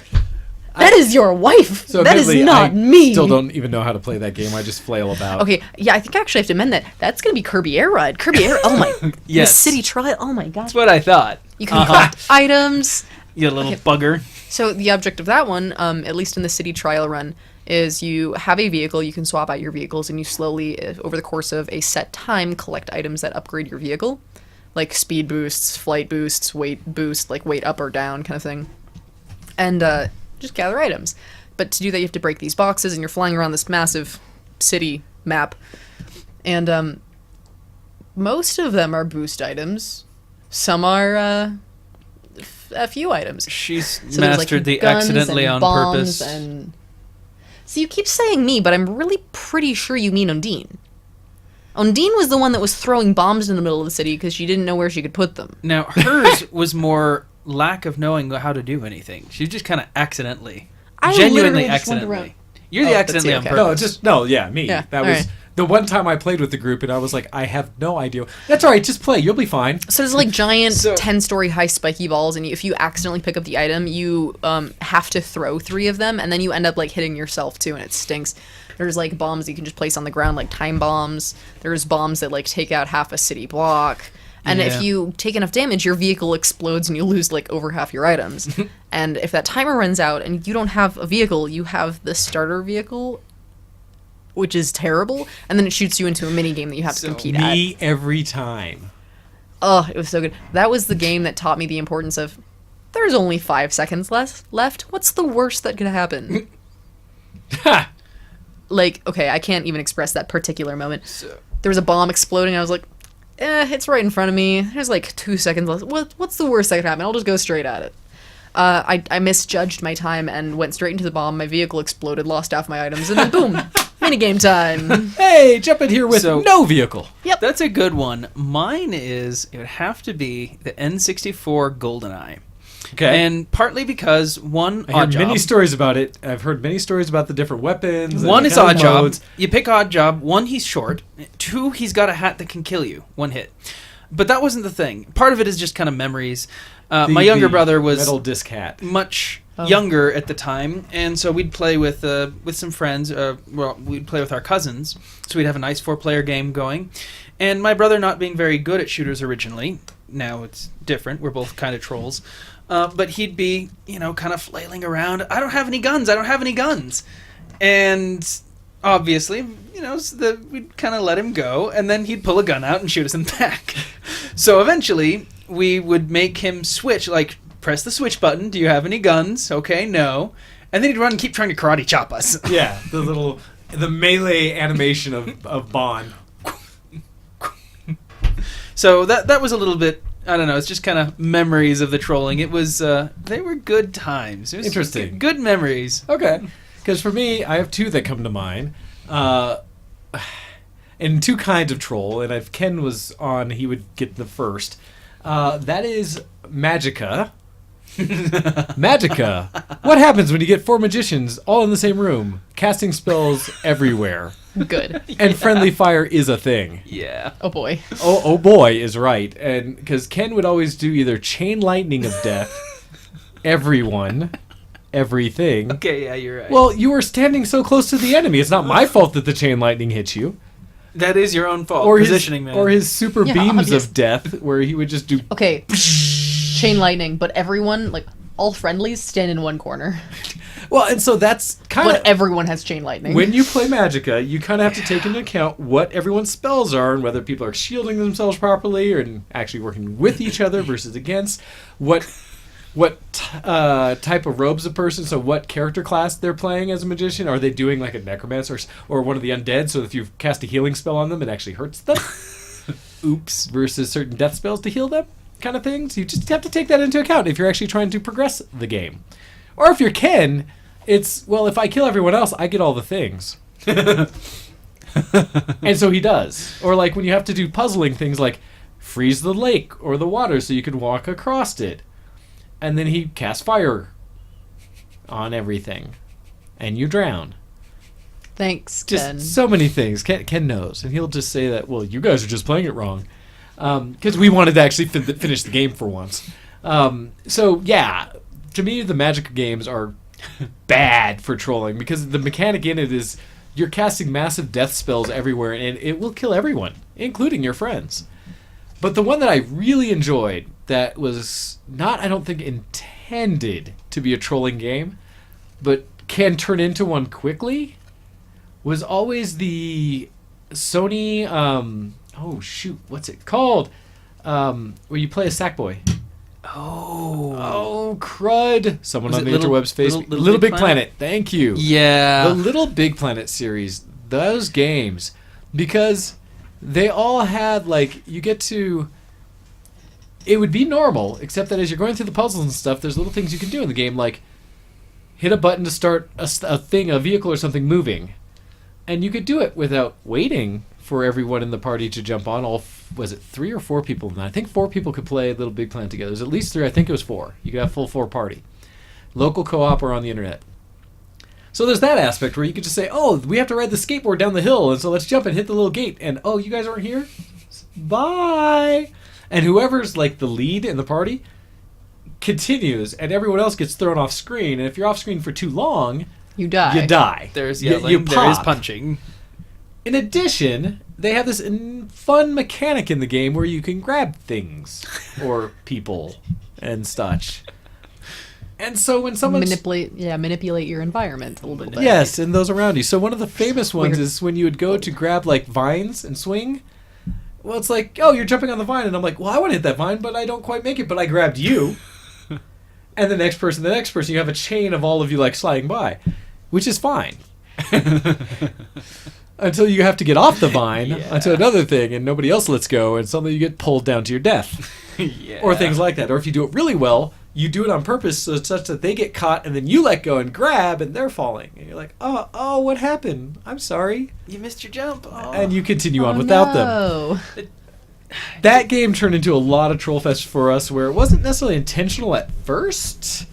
S1: That is your wife.
S2: So
S1: that is
S2: admittedly,
S1: not
S2: I
S1: me.
S2: still don't even know how to play that game. I just flail about.
S1: Okay, yeah, I think I actually have to amend that. That's gonna be Kirby Air Ride. Kirby Air. Oh my.
S3: Yes.
S1: The city trial. Oh my god.
S3: That's what I thought.
S1: You can collect items.
S3: You little bugger.
S1: So the object of that one, at least in the city trial run, is you have a vehicle. You can swap out your vehicles, and you slowly, over the course of a set time, collect items that upgrade your vehicle, like speed boosts, flight boosts, weight boost, like weight up or down kind of thing, and just gather items. But to do that, you have to break these boxes, and you're flying around this massive city map. And most of them are boost items. Some are a few items.
S3: She's
S1: So there's,
S3: mastered
S1: like,
S3: the
S1: guns
S3: accidentally
S1: and
S3: on
S1: bombs
S3: purpose.
S1: And... So you keep saying me, but I'm really pretty sure you mean Ondine. Ondine was the one that was throwing bombs in the middle of the city because she didn't know where she could put them.
S3: Now, hers was more lack of knowing how to do anything. She just kind of accidentally.
S1: I
S3: Genuinely
S1: literally just went
S3: accidentally.
S1: around-
S3: You're the
S1: Oh, that's
S3: accidentally
S1: it,
S3: on
S1: okay.
S3: purpose.
S2: Me.
S1: Yeah,
S2: That
S1: all
S2: was
S1: right.
S2: the one time I played with the group, and I was like, I have no idea. That's all right, just play. You'll be fine.
S1: So there's like giant
S3: So-
S1: 10-story high spiky balls, and if you accidentally pick up the item, you have to throw 3 of them, and then you end up like hitting yourself too, and it stinks. There's like bombs that you can just place on the ground, like time bombs. There's bombs that like take out half a city block. And
S3: Yeah.
S1: if you take enough damage, your vehicle explodes and you lose like over half your items. And if that timer runs out and you don't have a vehicle, you have the starter vehicle, which is terrible, and then it shoots you into a mini game that you have to
S3: So
S1: compete at.
S2: Me every time.
S1: Oh, it was so good. That was the game that taught me the importance of there's only 5 seconds left. What's the worst that could happen?
S2: Ha!
S1: Like, okay, I can't even express that particular moment. There was a bomb exploding. I was like, it's right in front of me. There's like 2 seconds left. What's the worst that could happen? I'll just go straight at it. I misjudged my time and went straight into the bomb. My vehicle exploded, lost half my items, and then boom, minigame time.
S2: Hey, jump in here with
S3: So-
S2: no vehicle.
S3: That's a good one. Mine it would have to be the N64 GoldenEye.
S2: Okay.
S3: And partly because one,
S2: I
S3: odd
S2: hear
S3: job.
S2: many stories about it. I've heard many stories about the different weapons. and
S3: One
S2: the
S3: is
S2: kind
S3: odd
S2: of
S3: job.
S2: modes.
S3: You pick odd job. One, he's short. Two, he's got a hat that can kill you. One hit. But that wasn't the thing. Part of it is just kind of memories. My younger
S2: The
S3: brother was
S2: metal disc hat.
S3: much younger at the time, and so we'd play with some friends. We'd play with our cousins, so we'd have a nice 4-player game going. And my brother, not being very good at shooters originally, now it's different. We're both kind of trolls. But he'd be, kind of flailing around. I don't have any guns. And obviously, we'd kind of let him go, and then he'd pull a gun out and shoot us in the back. So eventually, we would make him switch, like, press the switch button. Do you have any guns? Okay, no. And then he'd run and keep trying to karate chop us.
S2: Yeah, the melee animation of Bond.
S3: So that was a little bit, I don't know, it's just kind of memories of the trolling. It was, they were good times. It was
S2: Interesting.
S3: Good memories.
S2: Okay. Because for me, I have two that come to mind. And two kinds of troll. And if Ken was on, he would get the first. That is Magica. Magica. What happens when you get 4 magicians all in the same room, casting spells everywhere?
S1: Good.
S2: And friendly fire is a thing.
S3: Yeah.
S1: Oh boy.
S2: Oh boy is right. And because Ken would always do either chain lightning of death, everyone, everything.
S3: Okay, yeah, you're right.
S2: Well, you were standing so close to the enemy. It's not my fault that the chain lightning hit you.
S3: that is your own fault.
S2: Or
S3: Positioning, man.
S2: his super
S1: Yeah,
S2: beams
S1: obvious.
S2: of death, where he would just do.
S1: Okay. Chain lightning, but everyone, like, all friendlies stand in one corner.
S2: Well, and so that's kind
S1: But
S2: of
S1: everyone has chain lightning.
S2: when you play Magica, you kind of have to take into account what everyone's spells are and whether people are shielding themselves properly or actually working with each other versus against. What type of robes a person? So what character class they're playing as a magician? Are they doing like a necromancer or one of the undead? So if you cast a healing spell on them, it actually hurts them. Oops. Versus certain death spells to heal them, kind of things. You just have to take that into account if you're actually trying to progress the game. Or if you're Ken, it's, well, if I kill everyone else, I get all the things. And so he does. Or like when you have to do puzzling things like freeze the lake or the water so you can walk across it. And then he casts fire on everything. And you drown.
S1: Thanks,
S2: Just
S1: Ken.
S2: so many things. Ken knows. And he'll just say that, well, you guys are just playing it wrong. Because we wanted to actually finish the game for once. So, yeah. To me, the Magic games are bad for trolling. Because the mechanic in it is you're casting massive death spells everywhere. And it will kill everyone, including your friends. But the one that I really enjoyed that was not, I don't think, intended to be a trolling game, but can turn into one quickly, was always the Sony, what's it called? Where you play a Sackboy. Oh, crud. Someone
S3: Was
S2: on
S3: it
S2: the
S3: Little-
S2: interwebs face.
S3: Little
S2: Big
S3: Big
S2: Planet. Thank you.
S3: Yeah.
S2: The Little Big Planet series, those games, because they all had, like, you get to... It would be normal, except that as you're going through the puzzles and stuff, there's little things you can do in the game, like hit a button to start a vehicle or something moving. And you could do it without waiting for everyone in the party to jump on. Was it 3 or 4 people? I think 4 people could play Little Big Planet together. There's at least 3. I think it was 4. You could have full 4 party. Local co-op or on the internet. So there's that aspect where you could just say, oh, we have to ride the skateboard down the hill, and so let's jump and hit the little gate. And, oh, you guys aren't here? Bye! And whoever's, like, the lead in the party continues, and everyone else gets thrown off screen. And if you're off screen for too long,
S1: You die.
S2: you die.
S3: There's
S2: You-
S3: yelling.
S2: you
S3: There is
S2: pop.
S3: punching.
S2: In addition, they have this fun mechanic in the game where you can grab things or people and such. And so when someone
S1: manipulate your environment a little bit.
S2: yes, and those around you. So one of the famous ones
S1: Weird.
S2: is when you would go to grab like vines and swing. Well, it's like, oh, you're jumping on the vine, and I'm like, well, I want to hit that vine, but I don't quite make it, but I grabbed you. and the next person, you have a chain of all of you like sliding by, which is fine. Until you have to get off the vine onto another thing and nobody else lets go and suddenly you get pulled down to your death.
S3: Yeah.
S2: Or things like that. Or if you do it really well, you do it on purpose so it's such that they get caught and then you let go and grab and they're falling. And you're like, oh, what happened? I'm sorry.
S3: You missed your jump. Oh.
S2: And you continue on without them.
S1: them.
S2: That game turned into a lot of Trollfest for us where it wasn't necessarily intentional at first,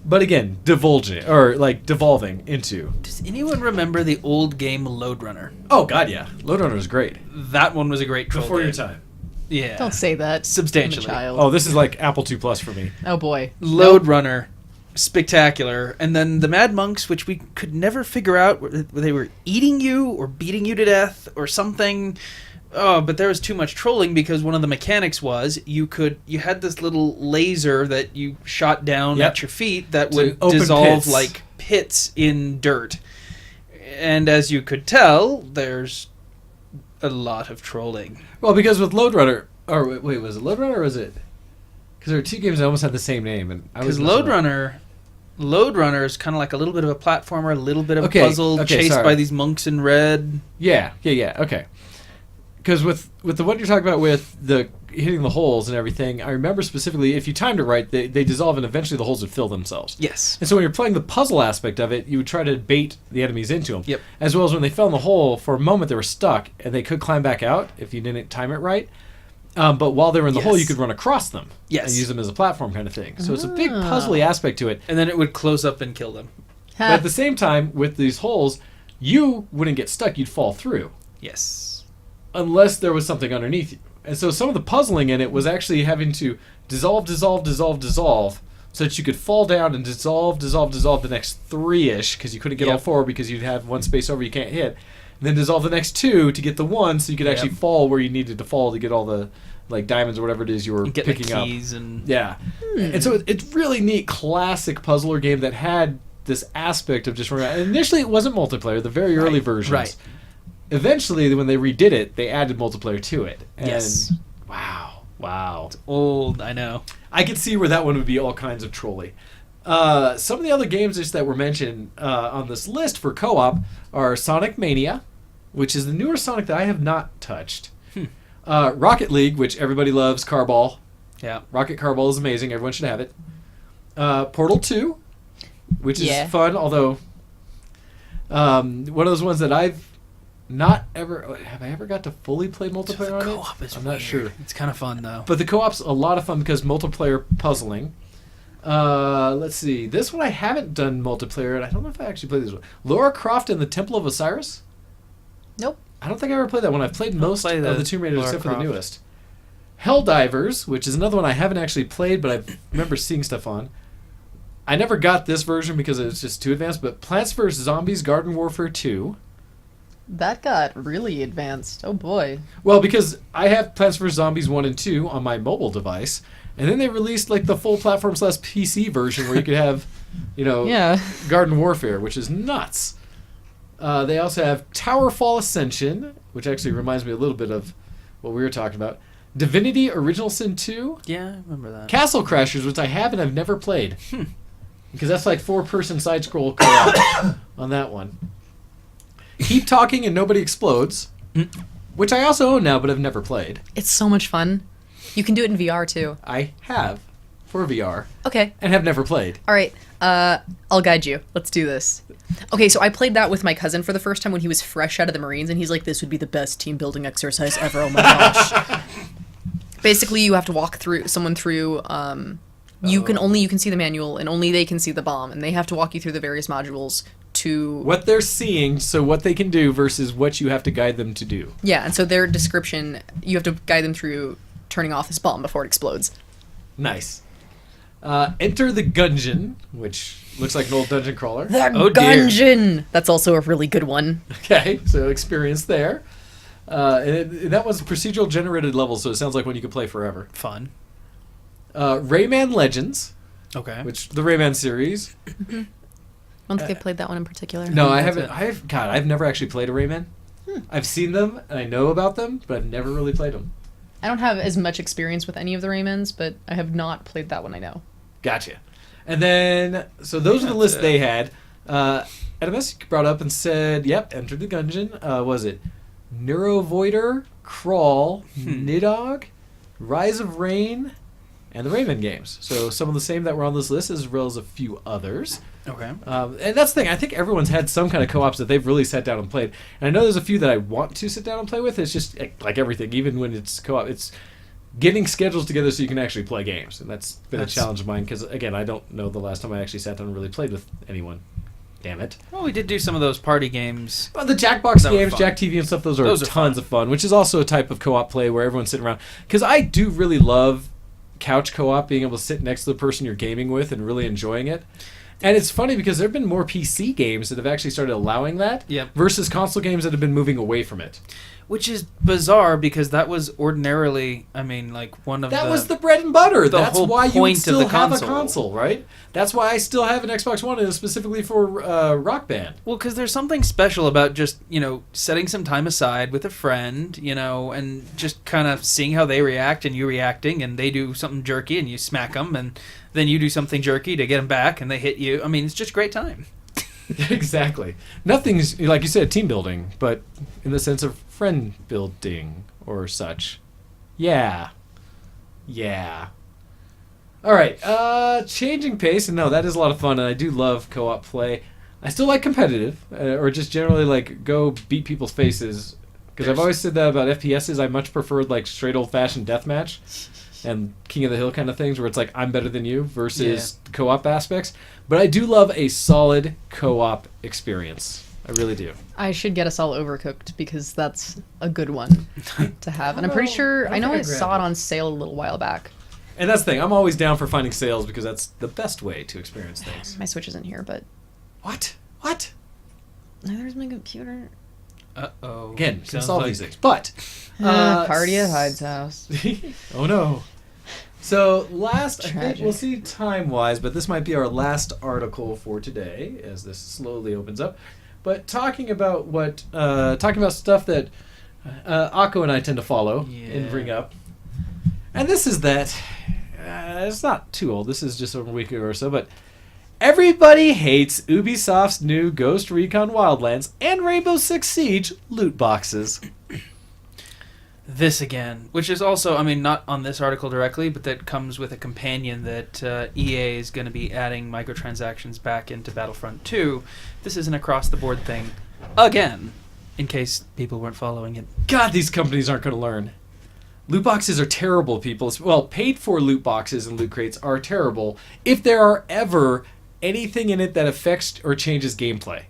S2: but again, devolving into.
S3: Does anyone remember the old game Lode Runner?
S2: Oh, God, yeah. Lode Runner was great.
S3: That one was a great troll
S2: Before
S3: game.
S2: your time.
S3: Yeah.
S1: Don't say that.
S3: Substantially.
S1: I'm a child.
S2: Oh, this is like Apple II Plus for me.
S1: Oh boy.
S3: Lode Runner, spectacular. And then the Mad Monks, which we could never figure out whether they were eating you or beating you to death or something. Oh, but there was too much trolling because one of the mechanics was you had this little laser that you shot down at your feet that would
S2: open
S3: dissolve
S2: pits.
S3: like pits in dirt. And as you could tell, there's a lot of trolling.
S2: Well, because with Lode Runner, or wait, was it Lode Runner or was it? Because there were two games that almost had the same name, and I was
S3: Because Lode Runner is kind of like a little bit of a platformer, a little bit of
S2: Okay,
S3: a puzzle,
S2: okay,
S3: chased
S2: sorry.
S3: by these monks in red.
S2: Yeah, okay. Because with the one you're talking about with the hitting the holes and everything, I remember specifically if you timed it right, they dissolve and eventually the holes would fill themselves.
S3: Yes.
S2: And so when you're playing the puzzle aspect of it, you would try to bait the enemies into them.
S3: Yep.
S2: As well as when they fell in the hole, for a moment they were stuck and they could climb back out if you didn't time it right. But while they were in the hole, you could run across them.
S3: Yes.
S2: And use them as a platform kind of thing. So it's a big puzzly aspect to it.
S3: And then it would close up and kill them.
S2: But at the same time, with these holes, you wouldn't get stuck. You'd fall through.
S3: Yes.
S2: Unless there was something underneath you. And so some of the puzzling in it was actually having to dissolve, so that you could fall down and dissolve the next 3-ish, because you couldn't get all 4 because you'd have one space over you can't hit. And then dissolve the next 2 to get the 1 so you could actually fall where you needed to fall to get all the like diamonds or whatever it is you were
S3: Get
S2: picking
S3: the
S2: up.
S3: keys and
S2: Yeah. And so it's really neat classic puzzler game that had this aspect of just running around. And initially it wasn't multiplayer, the very early versions.
S3: right.
S2: Eventually, when they redid it, they added multiplayer to it. And
S3: Yes.
S2: Wow.
S3: old. I know.
S2: I could see where that one would be all kinds of trolly. Some of the other games just that were mentioned on this list for co-op are Sonic Mania, which is the newer Sonic that I have not touched. Rocket League, which everybody loves, Carball.
S3: Yeah.
S2: Rocket Carball is amazing. Everyone should have it. Portal 2, which
S1: Yeah.
S2: is fun, although one of those ones that I've not ever... Have I ever got to fully play multiplayer on
S3: Co-op
S2: it?
S3: is
S2: I'm
S3: weird.
S2: not sure.
S3: It's kind of fun though.
S2: But the co-op's a lot of fun because multiplayer puzzling. Let's see. This one I haven't done multiplayer, and I don't know if I actually played this one. Lara Croft and the Temple of Osiris?
S1: Nope.
S2: I don't think I ever played that one. I've played most
S3: play
S2: of the Tomb Raiders
S3: Lara
S2: except for the
S3: Croft.
S2: newest. Helldivers, which is another one I haven't actually played, but I remember seeing stuff on. I never got this version because it was just too advanced, but Plants vs. Zombies Garden Warfare 2.
S1: That got really advanced. Oh boy.
S2: Well, because I have Plants vs. Zombies 1 and 2 on my mobile device, and then they released like the full platform / PC version where you could have,
S1: Yeah.
S2: Garden Warfare, which is nuts. They also have Towerfall Ascension, which actually reminds me a little bit of what we were talking about. Divinity Original Sin 2.
S3: Yeah, I remember that.
S2: Castle Crashers, which I have and I've never played. Because that's like 4-person side-scroll co-op on that one. Keep Talking and Nobody Explodes, which I also own now, but I've never played.
S1: It's so much fun. You can do it in VR too.
S2: I have for VR
S1: Okay.
S2: and have never played.
S1: All right. I'll guide you. Let's do this. Okay, so I played that with my cousin for the first time when he was fresh out of the Marines, and he's like, "This would be the best team building exercise ever." Oh my gosh. Basically, you have to walk someone through. You can see the manual, and only they can see the bomb, and they have to walk you through the various modules to.
S2: What they're seeing, so what they can do versus what you have to guide them to do.
S1: Yeah, and so their description, you have to guide them through turning off this bomb before it explodes.
S2: Nice. Enter the Gungeon, which looks like an old dungeon crawler.
S1: The
S3: Oh, dear.
S1: Gungeon! That's also a really good one.
S2: Okay, so experience there. That was procedural generated levels, so it sounds like one you could play forever.
S3: Fun.
S2: Rayman Legends,
S3: Okay.
S2: which the Rayman series.
S1: I don't think I played that one in particular.
S2: No, I
S3: that's
S2: haven't. I've never actually played a Rayman. I've seen them and I know about them, but I've never really played them.
S1: I don't have as much experience with any of the Raymans, but I have not played that one, I know.
S2: Gotcha. And then, so those are the lists they had. Adamus brought up and said, yep, Enter the Gungeon. Was it Neurovoider, Crawl, Nidhogg, Rise of Rain, and the Rayman games. So some of the same that were on this list, as well as a few others.
S3: Okay.
S2: And that's the thing. I think everyone's had some kind of co-ops that they've really sat down and played. And I know there's a few that I want to sit down and play with. It's just like everything, even when it's co-op, it's getting schedules together so you can actually play games. And that's been a challenge of mine because, again, I don't know the last time I actually sat down and really played with anyone. Damn it.
S3: Well, we did do some of those party games.
S2: Well, the Jackbox
S3: That were
S2: games,
S3: fun.
S2: Jack TV and stuff, those are
S3: Those are
S2: tons of fun, which is also a type of co-op play where everyone's sitting around. Because I do really love couch co-op, being able to sit next to the person you're gaming with and really enjoying it. And it's funny because there have been more PC games that have actually started allowing that versus console games that have been moving away from it.
S3: Which is bizarre because that was ordinarily, I mean, like one of
S2: That was the bread and butter.
S3: the
S2: That's
S3: whole
S2: why you would
S3: point of
S2: still
S3: the
S2: have a
S3: console.
S2: console, right? That's why I still have an Xbox One, and it's specifically for Rock Band.
S3: Well, because there's something special about just, setting some time aside with a friend, and just kind of seeing how they react and you reacting, and they do something jerky and you smack them, and then you do something jerky to get them back and they hit you. I mean, it's just a great time.
S2: Exactly. Nothing's, like you said, team building, but in the sense of friend building or such. Yeah. All right, changing pace, and no, that is a lot of fun, and I do love co-op play. I still like competitive, or just generally like go beat people's faces, because I've always said that about FPSs. I much preferred like straight old-fashioned deathmatch and King of the Hill kind of things, where it's like I'm better than you versus co-op aspects. But I do love a solid co-op experience. I really do.
S1: I should get us all Overcooked because that's a good one to have. And I'm pretty sure, I know I saw it on sale a little while back.
S2: And that's the thing. I'm always down for finding sales because that's the best way to experience things.
S1: My Switch isn't here, but
S2: What?
S1: neither's my computer.
S3: Uh-oh.
S2: Again, can
S3: Sounds
S2: solve
S3: like-
S2: these things. But
S1: Party at Hyde's house.
S2: oh no. So last, I think
S1: Tragic.
S2: we'll see time-wise, but this might be our last article for today as this slowly opens up. But talking about stuff that Akko and I tend to follow and bring up. And this is that, it's not too old, this is just a week ago or so, but everybody hates Ubisoft's new Ghost Recon Wildlands and Rainbow Six Siege loot boxes.
S3: This again, which is also, I mean, not on this article directly, but that comes with a companion that EA is going to be adding microtransactions back into Battlefront 2. This is an across-the-board thing, again, in case people weren't following it.
S2: God, these companies aren't going to learn. Loot boxes are terrible, people. Well, paid-for loot boxes and loot crates are terrible if there are ever anything in it that affects or changes gameplay.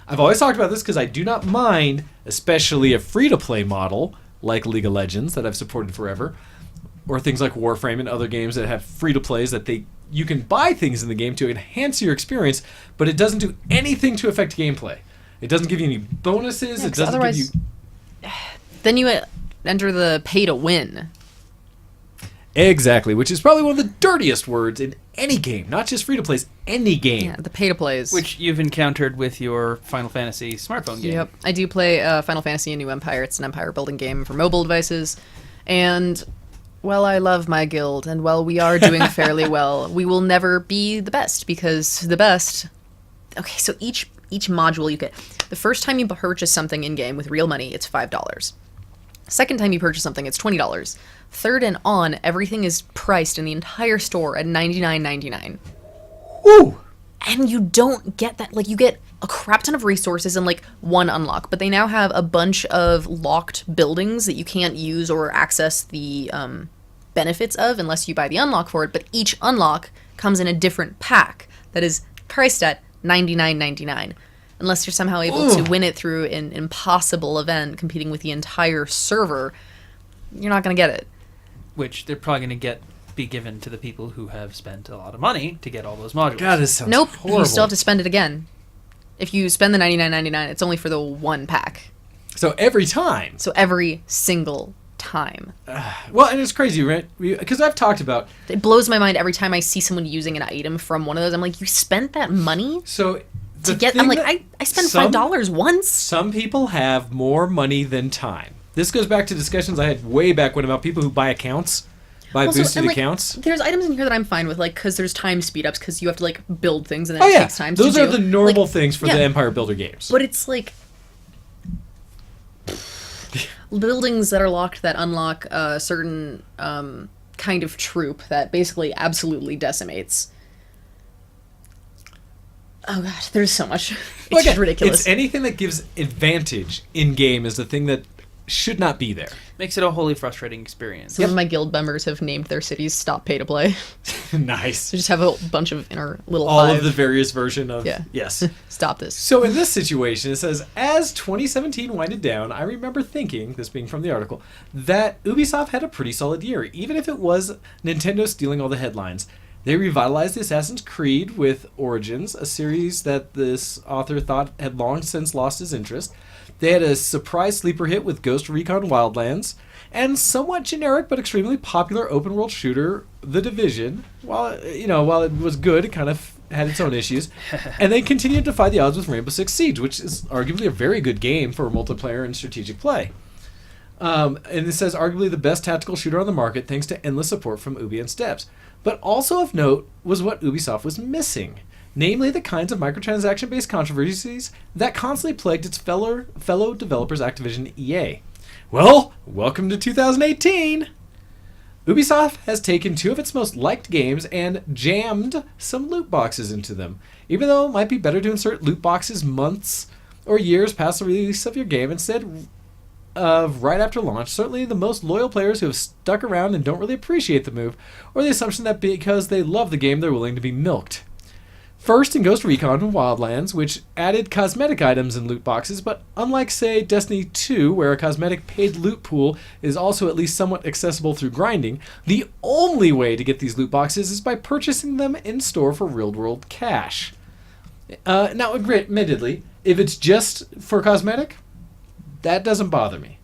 S2: I've always talked about this because I do not mind, especially a free-to-play model like League of Legends that I've supported forever, or things like Warframe and other games that have free-to-plays that you can buy things in the game to enhance your experience, but it doesn't do anything to affect gameplay. It doesn't give you any bonuses.
S1: Yeah,
S2: It
S1: 'cause
S2: doesn't give you...
S1: Then you enter the pay to win.
S2: Exactly, which is probably one of the dirtiest words in any game, not just free-to-plays, any game.
S1: Yeah, the pay to plays.
S3: Which you've encountered with your Final Fantasy smartphone game.
S1: Yep, I do play Final Fantasy: A New Empire. It's an empire building game for mobile devices, and well, I love my guild, and while we are doing fairly well, we will never be the best because the best. Okay, so each module you get, the first time you purchase something in game with real money, it's $5. Second time you purchase something, it's $20. Third and on, everything is priced in the entire store at $99.99.
S2: Woo!
S1: And you don't get that. Like, you get a crap ton of resources and, like, one unlock. But they now have a bunch of locked buildings that you can't use or access the benefits of unless you buy the unlock for it. But each unlock comes in a different pack that is priced at $99.99. Unless you're somehow able to win it through an impossible event competing with the entire server, you're not going to get it.
S3: Which they're probably going to be given to the people who have spent a lot of money to get all those modules.
S2: God, this sounds
S1: Nope,
S2: horrible.
S1: you still have to spend it again. If you spend the $99.99, it's only for the one pack.
S2: So every time.
S1: So every single time.
S2: Well, and it's crazy, right? Because I've talked about...
S1: It blows my mind every time I see someone using an item from one of those. I'm like, you spent that money
S2: So...
S1: to get... I'm like, I spent $5 once.
S2: Some people have more money than time. This goes back to discussions I had way back when about people who buy accounts. buy
S1: Also,
S2: boosted
S1: and, like,
S2: accounts.
S1: There's items in here that I'm fine with, like, because there's time speed ups, because you have to, like, build things and then
S2: Oh
S1: it
S2: yeah,
S1: takes time
S2: those
S1: to
S2: are
S1: do.
S2: the normal
S1: Like,
S2: things for
S1: yeah.
S2: the Empire Builder games.
S1: But it's like buildings that are locked that unlock a certain kind of troop that basically absolutely decimates. Oh god, there's so much. It's
S2: Well, again,
S1: just ridiculous.
S2: It's anything that gives advantage in game is the thing that should not be there.
S3: Makes it a wholly frustrating experience.
S1: Some of my guild members have named their cities Stop Pay to Play.
S2: Nice.
S1: So just have a bunch of inner little
S2: All
S1: five.
S2: of the various version of
S1: Yeah.
S2: yes.
S1: Stop this.
S2: So in this situation, it says, as 2017 winded down, I remember thinking, this being from the article, that Ubisoft had a pretty solid year, even if it was Nintendo stealing all the headlines. They revitalized Assassin's Creed with Origins, a series that this author thought had long since lost his interest. They had a surprise sleeper hit with Ghost Recon Wildlands, and somewhat generic but extremely popular open world shooter, The Division. While it was good, it kind of had its own issues. And they continued to defy the odds with Rainbow Six Siege, which is arguably a very good game for multiplayer and strategic play. And it says arguably the best tactical shooter on the market thanks to endless support from Ubi and Steps. But also of note was what Ubisoft was missing. Namely the kinds of microtransaction-based controversies that constantly plagued its fellow developers Activision EA. Well, welcome to 2018! Ubisoft has taken two of its most liked games and jammed some loot boxes into them. Even though it might be better to insert loot boxes months or years past the release of your game instead of right after launch, certainly the most loyal players who have stuck around and don't really appreciate the move, or the assumption that because they love the game they're willing to be milked. First in Ghost Recon Wildlands, which added cosmetic items and loot boxes, but unlike, say, Destiny 2, where a cosmetic paid loot pool is also at least somewhat accessible through grinding, the only way to get these loot boxes is by purchasing them in-store for real-world cash. Now, admittedly, if it's just for cosmetic, that doesn't bother me.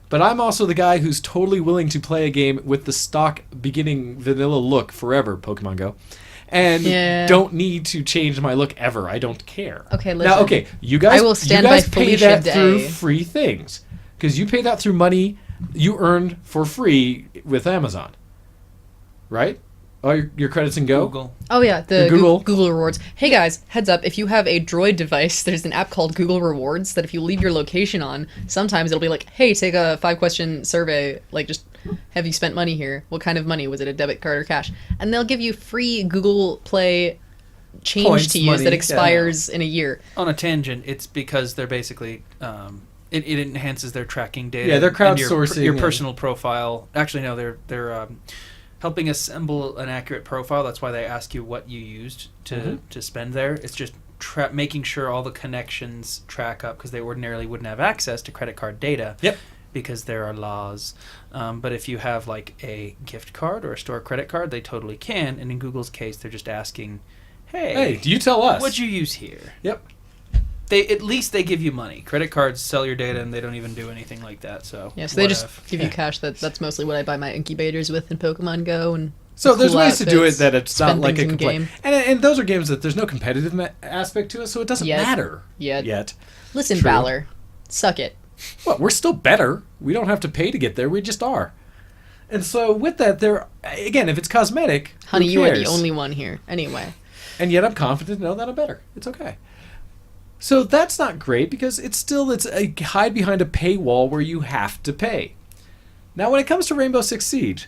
S2: But I'm also the guy who's totally willing to play a game with the stock beginning vanilla look forever, Pokemon Go. And
S1: Yeah.
S2: don't need to change my look ever. I don't care.
S1: Okay, listen.
S2: Now, okay, you guys,
S1: I will stand
S2: you guys
S1: by
S2: pay
S1: Felicia
S2: that
S1: Day.
S2: through free things. Because you pay that through money you earned for free with Amazon. Right? Oh, your credits in Go?
S3: Google.
S1: Oh yeah, the
S2: Your Google.
S1: Google rewards. Hey guys, heads up, if you have a Droid device, there's an app called Google Rewards that if you leave your location on, sometimes it'll be like, hey, take a 5-question survey, like just, have you spent money here? What kind of money? Was it a debit card or cash? And they'll give you free Google Play change
S2: Points,
S1: to use
S2: money,
S1: that
S2: yeah.
S1: expires in a year.
S3: On a tangent, it's because they're basically it enhances their tracking data.
S2: Yeah, they're
S3: and
S2: crowdsourcing
S3: your
S2: and-
S3: personal profile. Actually, no, they're helping assemble an accurate profile. That's why they ask you what you used to spend there. It's just making sure all the connections track up because they ordinarily wouldn't have access to credit card data.
S2: Yep.
S3: Because there are laws. But if you have like a gift card or a store credit card, they totally can. And in Google's case, they're just asking,
S2: Hey, do you tell us?
S3: what'd you use here?
S2: Yep.
S3: At least they give you money. Credit cards sell your data, and they don't even do anything like that. So
S1: Yeah, so they just
S3: whatever.
S1: give you cash. That's mostly what I buy my incubators with in Pokemon Go. And
S2: So there's
S1: cool
S2: ways to do it
S1: outfits,
S2: that it's not
S1: spend
S2: like a
S1: things
S2: complaint.
S1: in-game.
S2: And those are games that there's no competitive aspect to it, so it doesn't
S1: Yet.
S2: matter
S1: Yet. Listen,
S2: True.
S1: Valor, suck it.
S2: Well, we're still better. We don't have to pay to get there. We just are. And so with that, there again, if it's cosmetic,
S1: Honey,
S2: who
S1: you are the
S2: cares?
S1: only one here. Anyway.
S2: And yet I'm confident to know that I'm better. It's okay. So that's not great because it's a hide behind a paywall where you have to pay. Now when it comes to Rainbow Six Siege,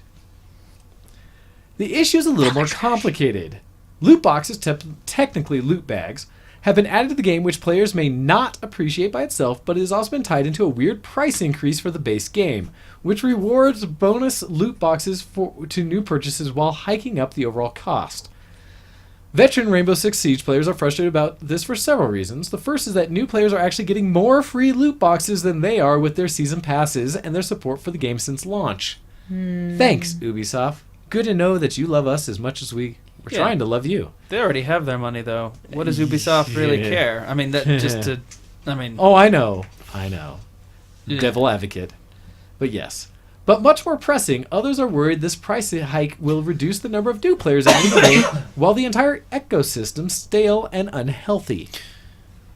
S2: the issue is a little more complicated. Loot boxes, technically loot bags, have been added to the game which players may not appreciate by itself, but it has also been tied into a weird price increase for the base game, which rewards bonus loot boxes to new purchases while hiking up the overall cost. Veteran Rainbow Six Siege players are frustrated about this for several reasons. The first is that new players are actually getting more free loot boxes than they are with their season passes and their support for the game since launch. Thanks, Ubisoft. Good to know that you love us as much as we're
S3: Yeah.
S2: trying to love you.
S3: They already have their money, though. What does Ubisoft really
S2: Yeah.
S3: care? I mean, that just to, I mean,
S2: Oh, I know.
S3: Yeah.
S2: Devil advocate. But yes. But much more pressing, others are worried this price hike will reduce the number of new players in the game, while the entire ecosystem stale and unhealthy.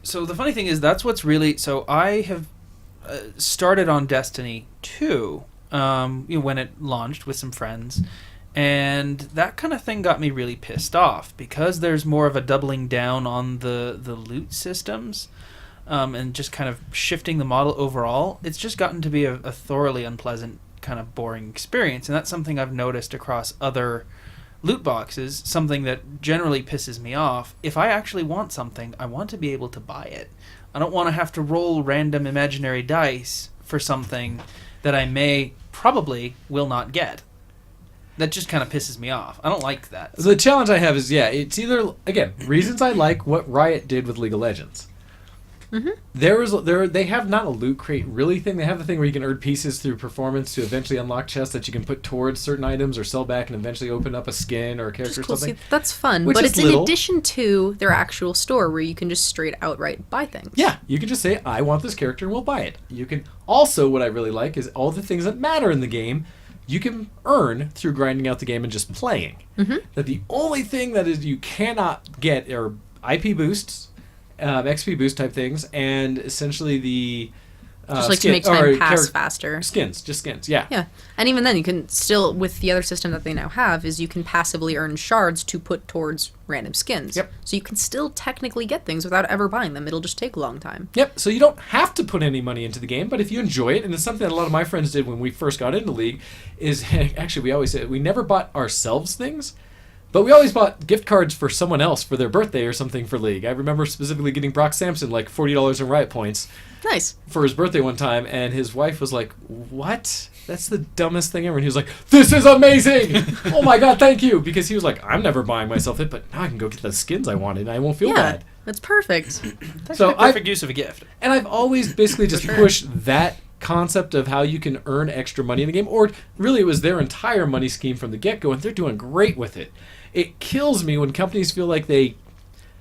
S3: So the funny thing is, that's what's really. So I have started on Destiny 2 when it launched with some friends. And that kind of thing got me really pissed off because there's more of a doubling down on the loot systems and just kind of shifting the model overall. It's just gotten to be a thoroughly unpleasant, kind of boring experience. And that's something I've noticed across other loot boxes, something that generally pisses me off. If I actually want something, I want to be able to buy it. I don't want to have to roll random imaginary dice for something that I probably will not get. That just kind of pisses me off. I don't like that.
S2: The challenge I have is, it's either, again, reasons I like what Riot did with League of Legends. Mm-hmm. They have not a loot crate really thing. They have the thing where you can earn pieces through performance to eventually unlock chests that you can put towards certain items or sell back and eventually open up a skin or a character or
S1: Cool.
S2: something.
S1: See, that's fun,
S2: Which
S1: but
S2: is
S1: it's
S2: little.
S1: in addition to their actual store where you can just straight outright buy things.
S2: Yeah, you can just say, I want this character and we'll buy it. You can also, what I really like is all the things that matter in the game you can earn through grinding out the game and just playing. Mm-hmm. That the only thing that is you cannot get are IP boosts, XP boost type things, and essentially the
S1: just like to make time pass faster.
S2: Skins, yeah.
S1: Yeah, and even then you can still, with the other system that they now have, is you can passively earn shards to put towards random skins.
S2: Yep.
S1: So you can still technically get things without ever buying them. It'll just take a long time.
S2: Yep, so you don't have to put any money into the game, but if you enjoy it, and it's something that a lot of my friends did when we first got into League, is actually we always said we never bought ourselves things, but we always bought gift cards for someone else for their birthday or something for League. I remember specifically getting Brock Sampson like $40 in Riot points
S1: Nice.
S2: for his birthday one time, and his wife was like, "What? That's the dumbest thing ever." And he was like, "This is amazing! Oh my god, thank you!" Because he was like, "I'm never buying myself it, but now I can go get the skins I wanted, and I won't feel
S1: Yeah,
S2: bad."
S1: that's perfect.
S3: That's
S2: So
S3: the perfect use of a gift.
S2: And I've always basically just pushed that concept of how you can earn extra money in the game, or really it was their entire money scheme from the get-go, and they're doing great with it. It kills me when companies feel like they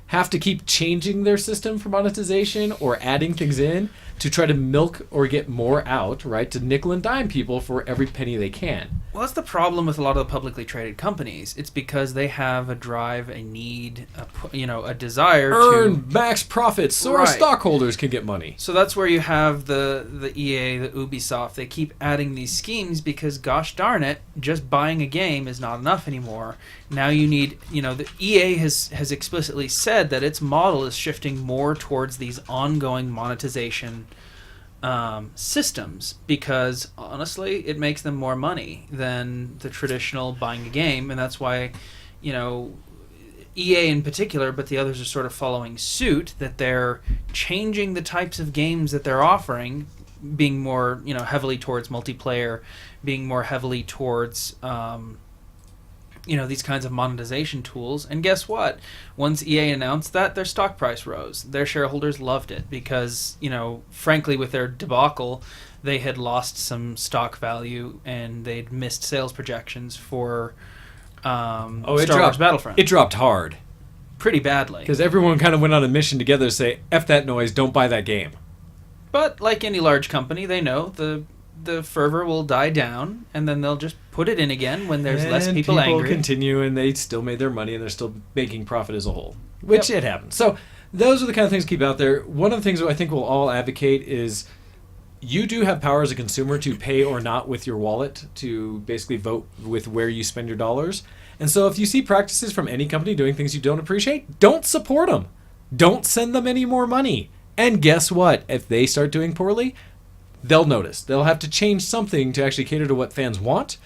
S2: have to keep changing their system for monetization or adding things in to try to milk or get more out, right, to nickel and dime people for every penny they can.
S3: Well, that's the problem with a lot of the publicly traded companies. It's because they have a drive, a need, a desire
S2: Earn
S3: to
S2: max profits so our
S3: Right.
S2: stockholders can get money.
S3: So that's where you have the EA, the Ubisoft. They keep adding these schemes because, gosh darn it, just buying a game is not enough anymore. Now you need, the EA has explicitly said that its model is shifting more towards these ongoing monetization systems because, honestly, it makes them more money than the traditional buying a game. And that's why, EA in particular, but the others are sort of following suit, that they're changing the types of games that they're offering, being more, heavily towards multiplayer, being more heavily towards, these kinds of monetization tools. And guess what? Once EA announced that, their stock price rose. Their shareholders loved it because, frankly, with their debacle, they had lost some stock value and they'd missed sales projections for Star Wars Battlefront.
S2: It dropped hard.
S3: Pretty badly.
S2: Because everyone kind of went on a mission together to say, F that noise, don't buy that game.
S3: But like any large company, they know the fervor will die down, and then they'll just put it in again when there's less people angry.
S2: Continue, and they still made their money, and they're still making profit as a whole, which it happens. So those are the kind of things to keep out there. One of the things that I think we'll all advocate is you do have power as a consumer to pay or not with your wallet, to basically vote with where you spend your dollars. And so if you see practices from any company doing things you don't appreciate, don't support them. Don't send them any more money. And guess what? If they start doing poorly, they'll notice. They'll have to change something to actually cater to what fans want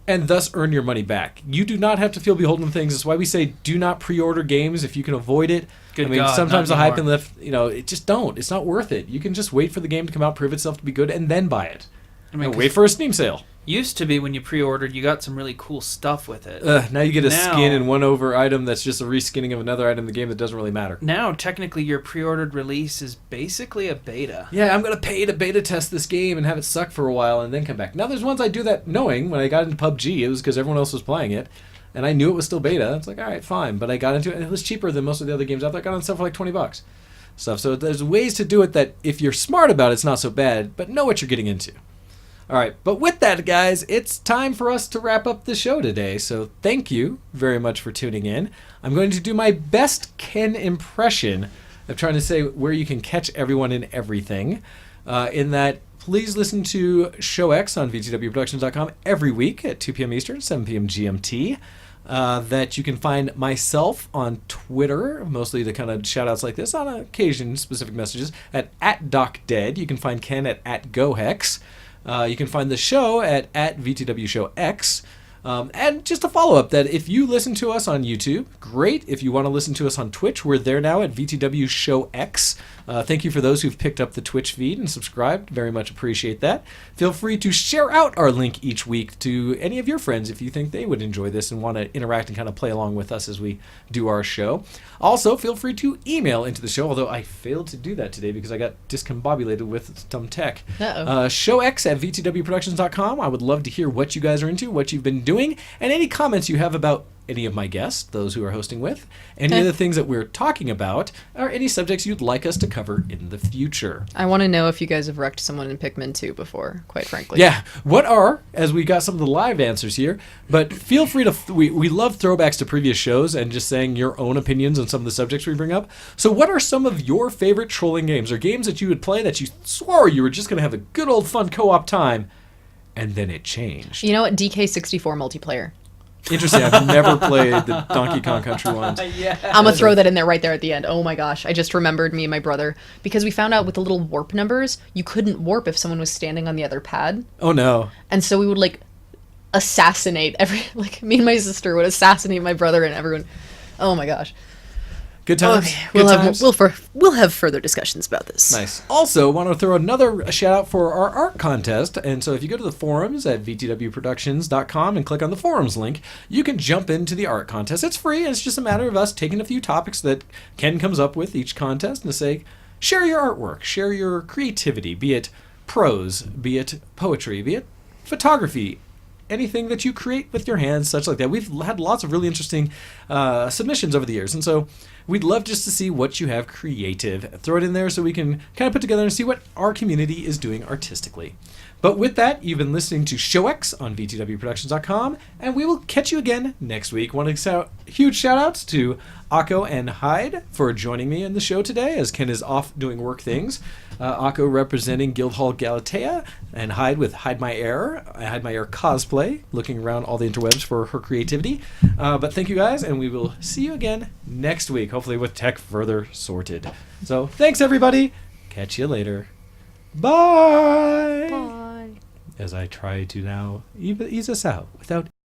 S2: and thus earn your money back. You do not have to feel beholden to things. That's why we say do not pre-order games if you can avoid it.
S3: Good God,
S2: sometimes the
S3: not
S2: hype and
S3: anymore.
S2: lift, it just don't. It's not worth it. You can just wait for the game to come out, prove itself to be good, and then buy it. And wait for a Steam sale.
S3: Used to be when you pre-ordered, you got some really cool stuff with it.
S2: Now you get a
S3: Now-
S2: skin and one over item that's just a reskinning of another item in the game that doesn't really matter.
S3: Now, technically, your pre-ordered release is basically a beta.
S2: Yeah, I'm going to pay to beta test this game and have it suck for a while and then come back. Now, there's ones I do that knowing when I got into PUBG, it was because everyone else was playing it, and I knew it was still beta. It's like, all right, fine. But I got into it, and it was cheaper than most of the other games out there. I got on stuff for like $20. So there's ways to do it that if you're smart about it, it's not so bad, but know what you're getting into. All right, but with that, guys, it's time for us to wrap up the show today. So thank you very much for tuning in. I'm going to do my best Ken impression of trying to say where you can catch everyone in everything. In that, please listen to Show X on VTWProductions.com every week at 2 p.m. Eastern, 7 p.m. GMT. That you can find myself on Twitter, mostly the kind of shout outs like this, on occasion specific messages, at @DocDead. You can find Ken at @GoHex. You can find the show at @VTWShowX. And just a follow-up that if you listen to us on YouTube, great. If you want to listen to us on Twitch, we're there now at VTW Show X. Thank you for those who've picked up the Twitch feed and subscribed. Very much appreciate that. Feel free to share out our link each week to any of your friends if you think they would enjoy this and want to interact and kind of play along with us as we do our show. Also, feel free to email into the show, although I failed to do that today because I got discombobulated with some tech. Showx@VTWProductions.com. I would love to hear what you guys are into, what you've been doing, and any comments you have about any of my guests, those who are hosting with, any of the things that we're talking about, or any subjects you'd like us to cover in the future.
S1: I want to know if you guys have wrecked someone in Pikmin 2 before, quite frankly.
S2: Yeah, as we got some of the live answers here, but feel free to, we love throwbacks to previous shows and just saying your own opinions on some of the subjects we bring up. So what are some of your favorite trolling games, or games that you would play that you swore you were just going to have a good old fun co-op time, and then it changed?
S1: You know what? DK64 multiplayer.
S2: Interesting. I've never played the Donkey Kong Country ones.
S3: Yeah.
S1: I'm going to throw that in there right there at the end. Oh my gosh. I just remembered me and my brother. Because we found out with the little warp numbers, you couldn't warp if someone was standing on the other pad.
S2: Oh no.
S1: And so we would assassinate me and my sister would assassinate my brother and everyone. Oh my gosh.
S2: Good times.
S1: Okay,
S2: Good
S1: we'll
S2: times.
S1: we'll have further discussions about this.
S2: Nice. Also, want to throw another shout out for our art contest. And so if you go to the forums at vtwproductions.com and click on the forums link, you can jump into the art contest. It's free, and it's just a matter of us taking a few topics that Ken comes up with each contest and to say, share your artwork, share your creativity, be it prose, be it poetry, be it photography, anything that you create with your hands, such like that. We've had lots of really interesting submissions over the years, and so we'd love just to see what you have creative. Throw it in there so we can kind of put together and see what our community is doing artistically. But with that, you've been listening to Show X on VTWProductions.com, and we will catch you again next week. Want to huge shout outs to Akko and Hyde for joining me in the show today, as Ken is off doing work things. Akko representing Guildhall Galatea, and Hyde with Hide My Air cosplay, looking around all the interwebs for her creativity. But thank you guys, and we will see you again next week, hopefully with tech further sorted. So thanks everybody. Catch you later. Bye.
S1: Bye.
S2: As I try to now ease us out without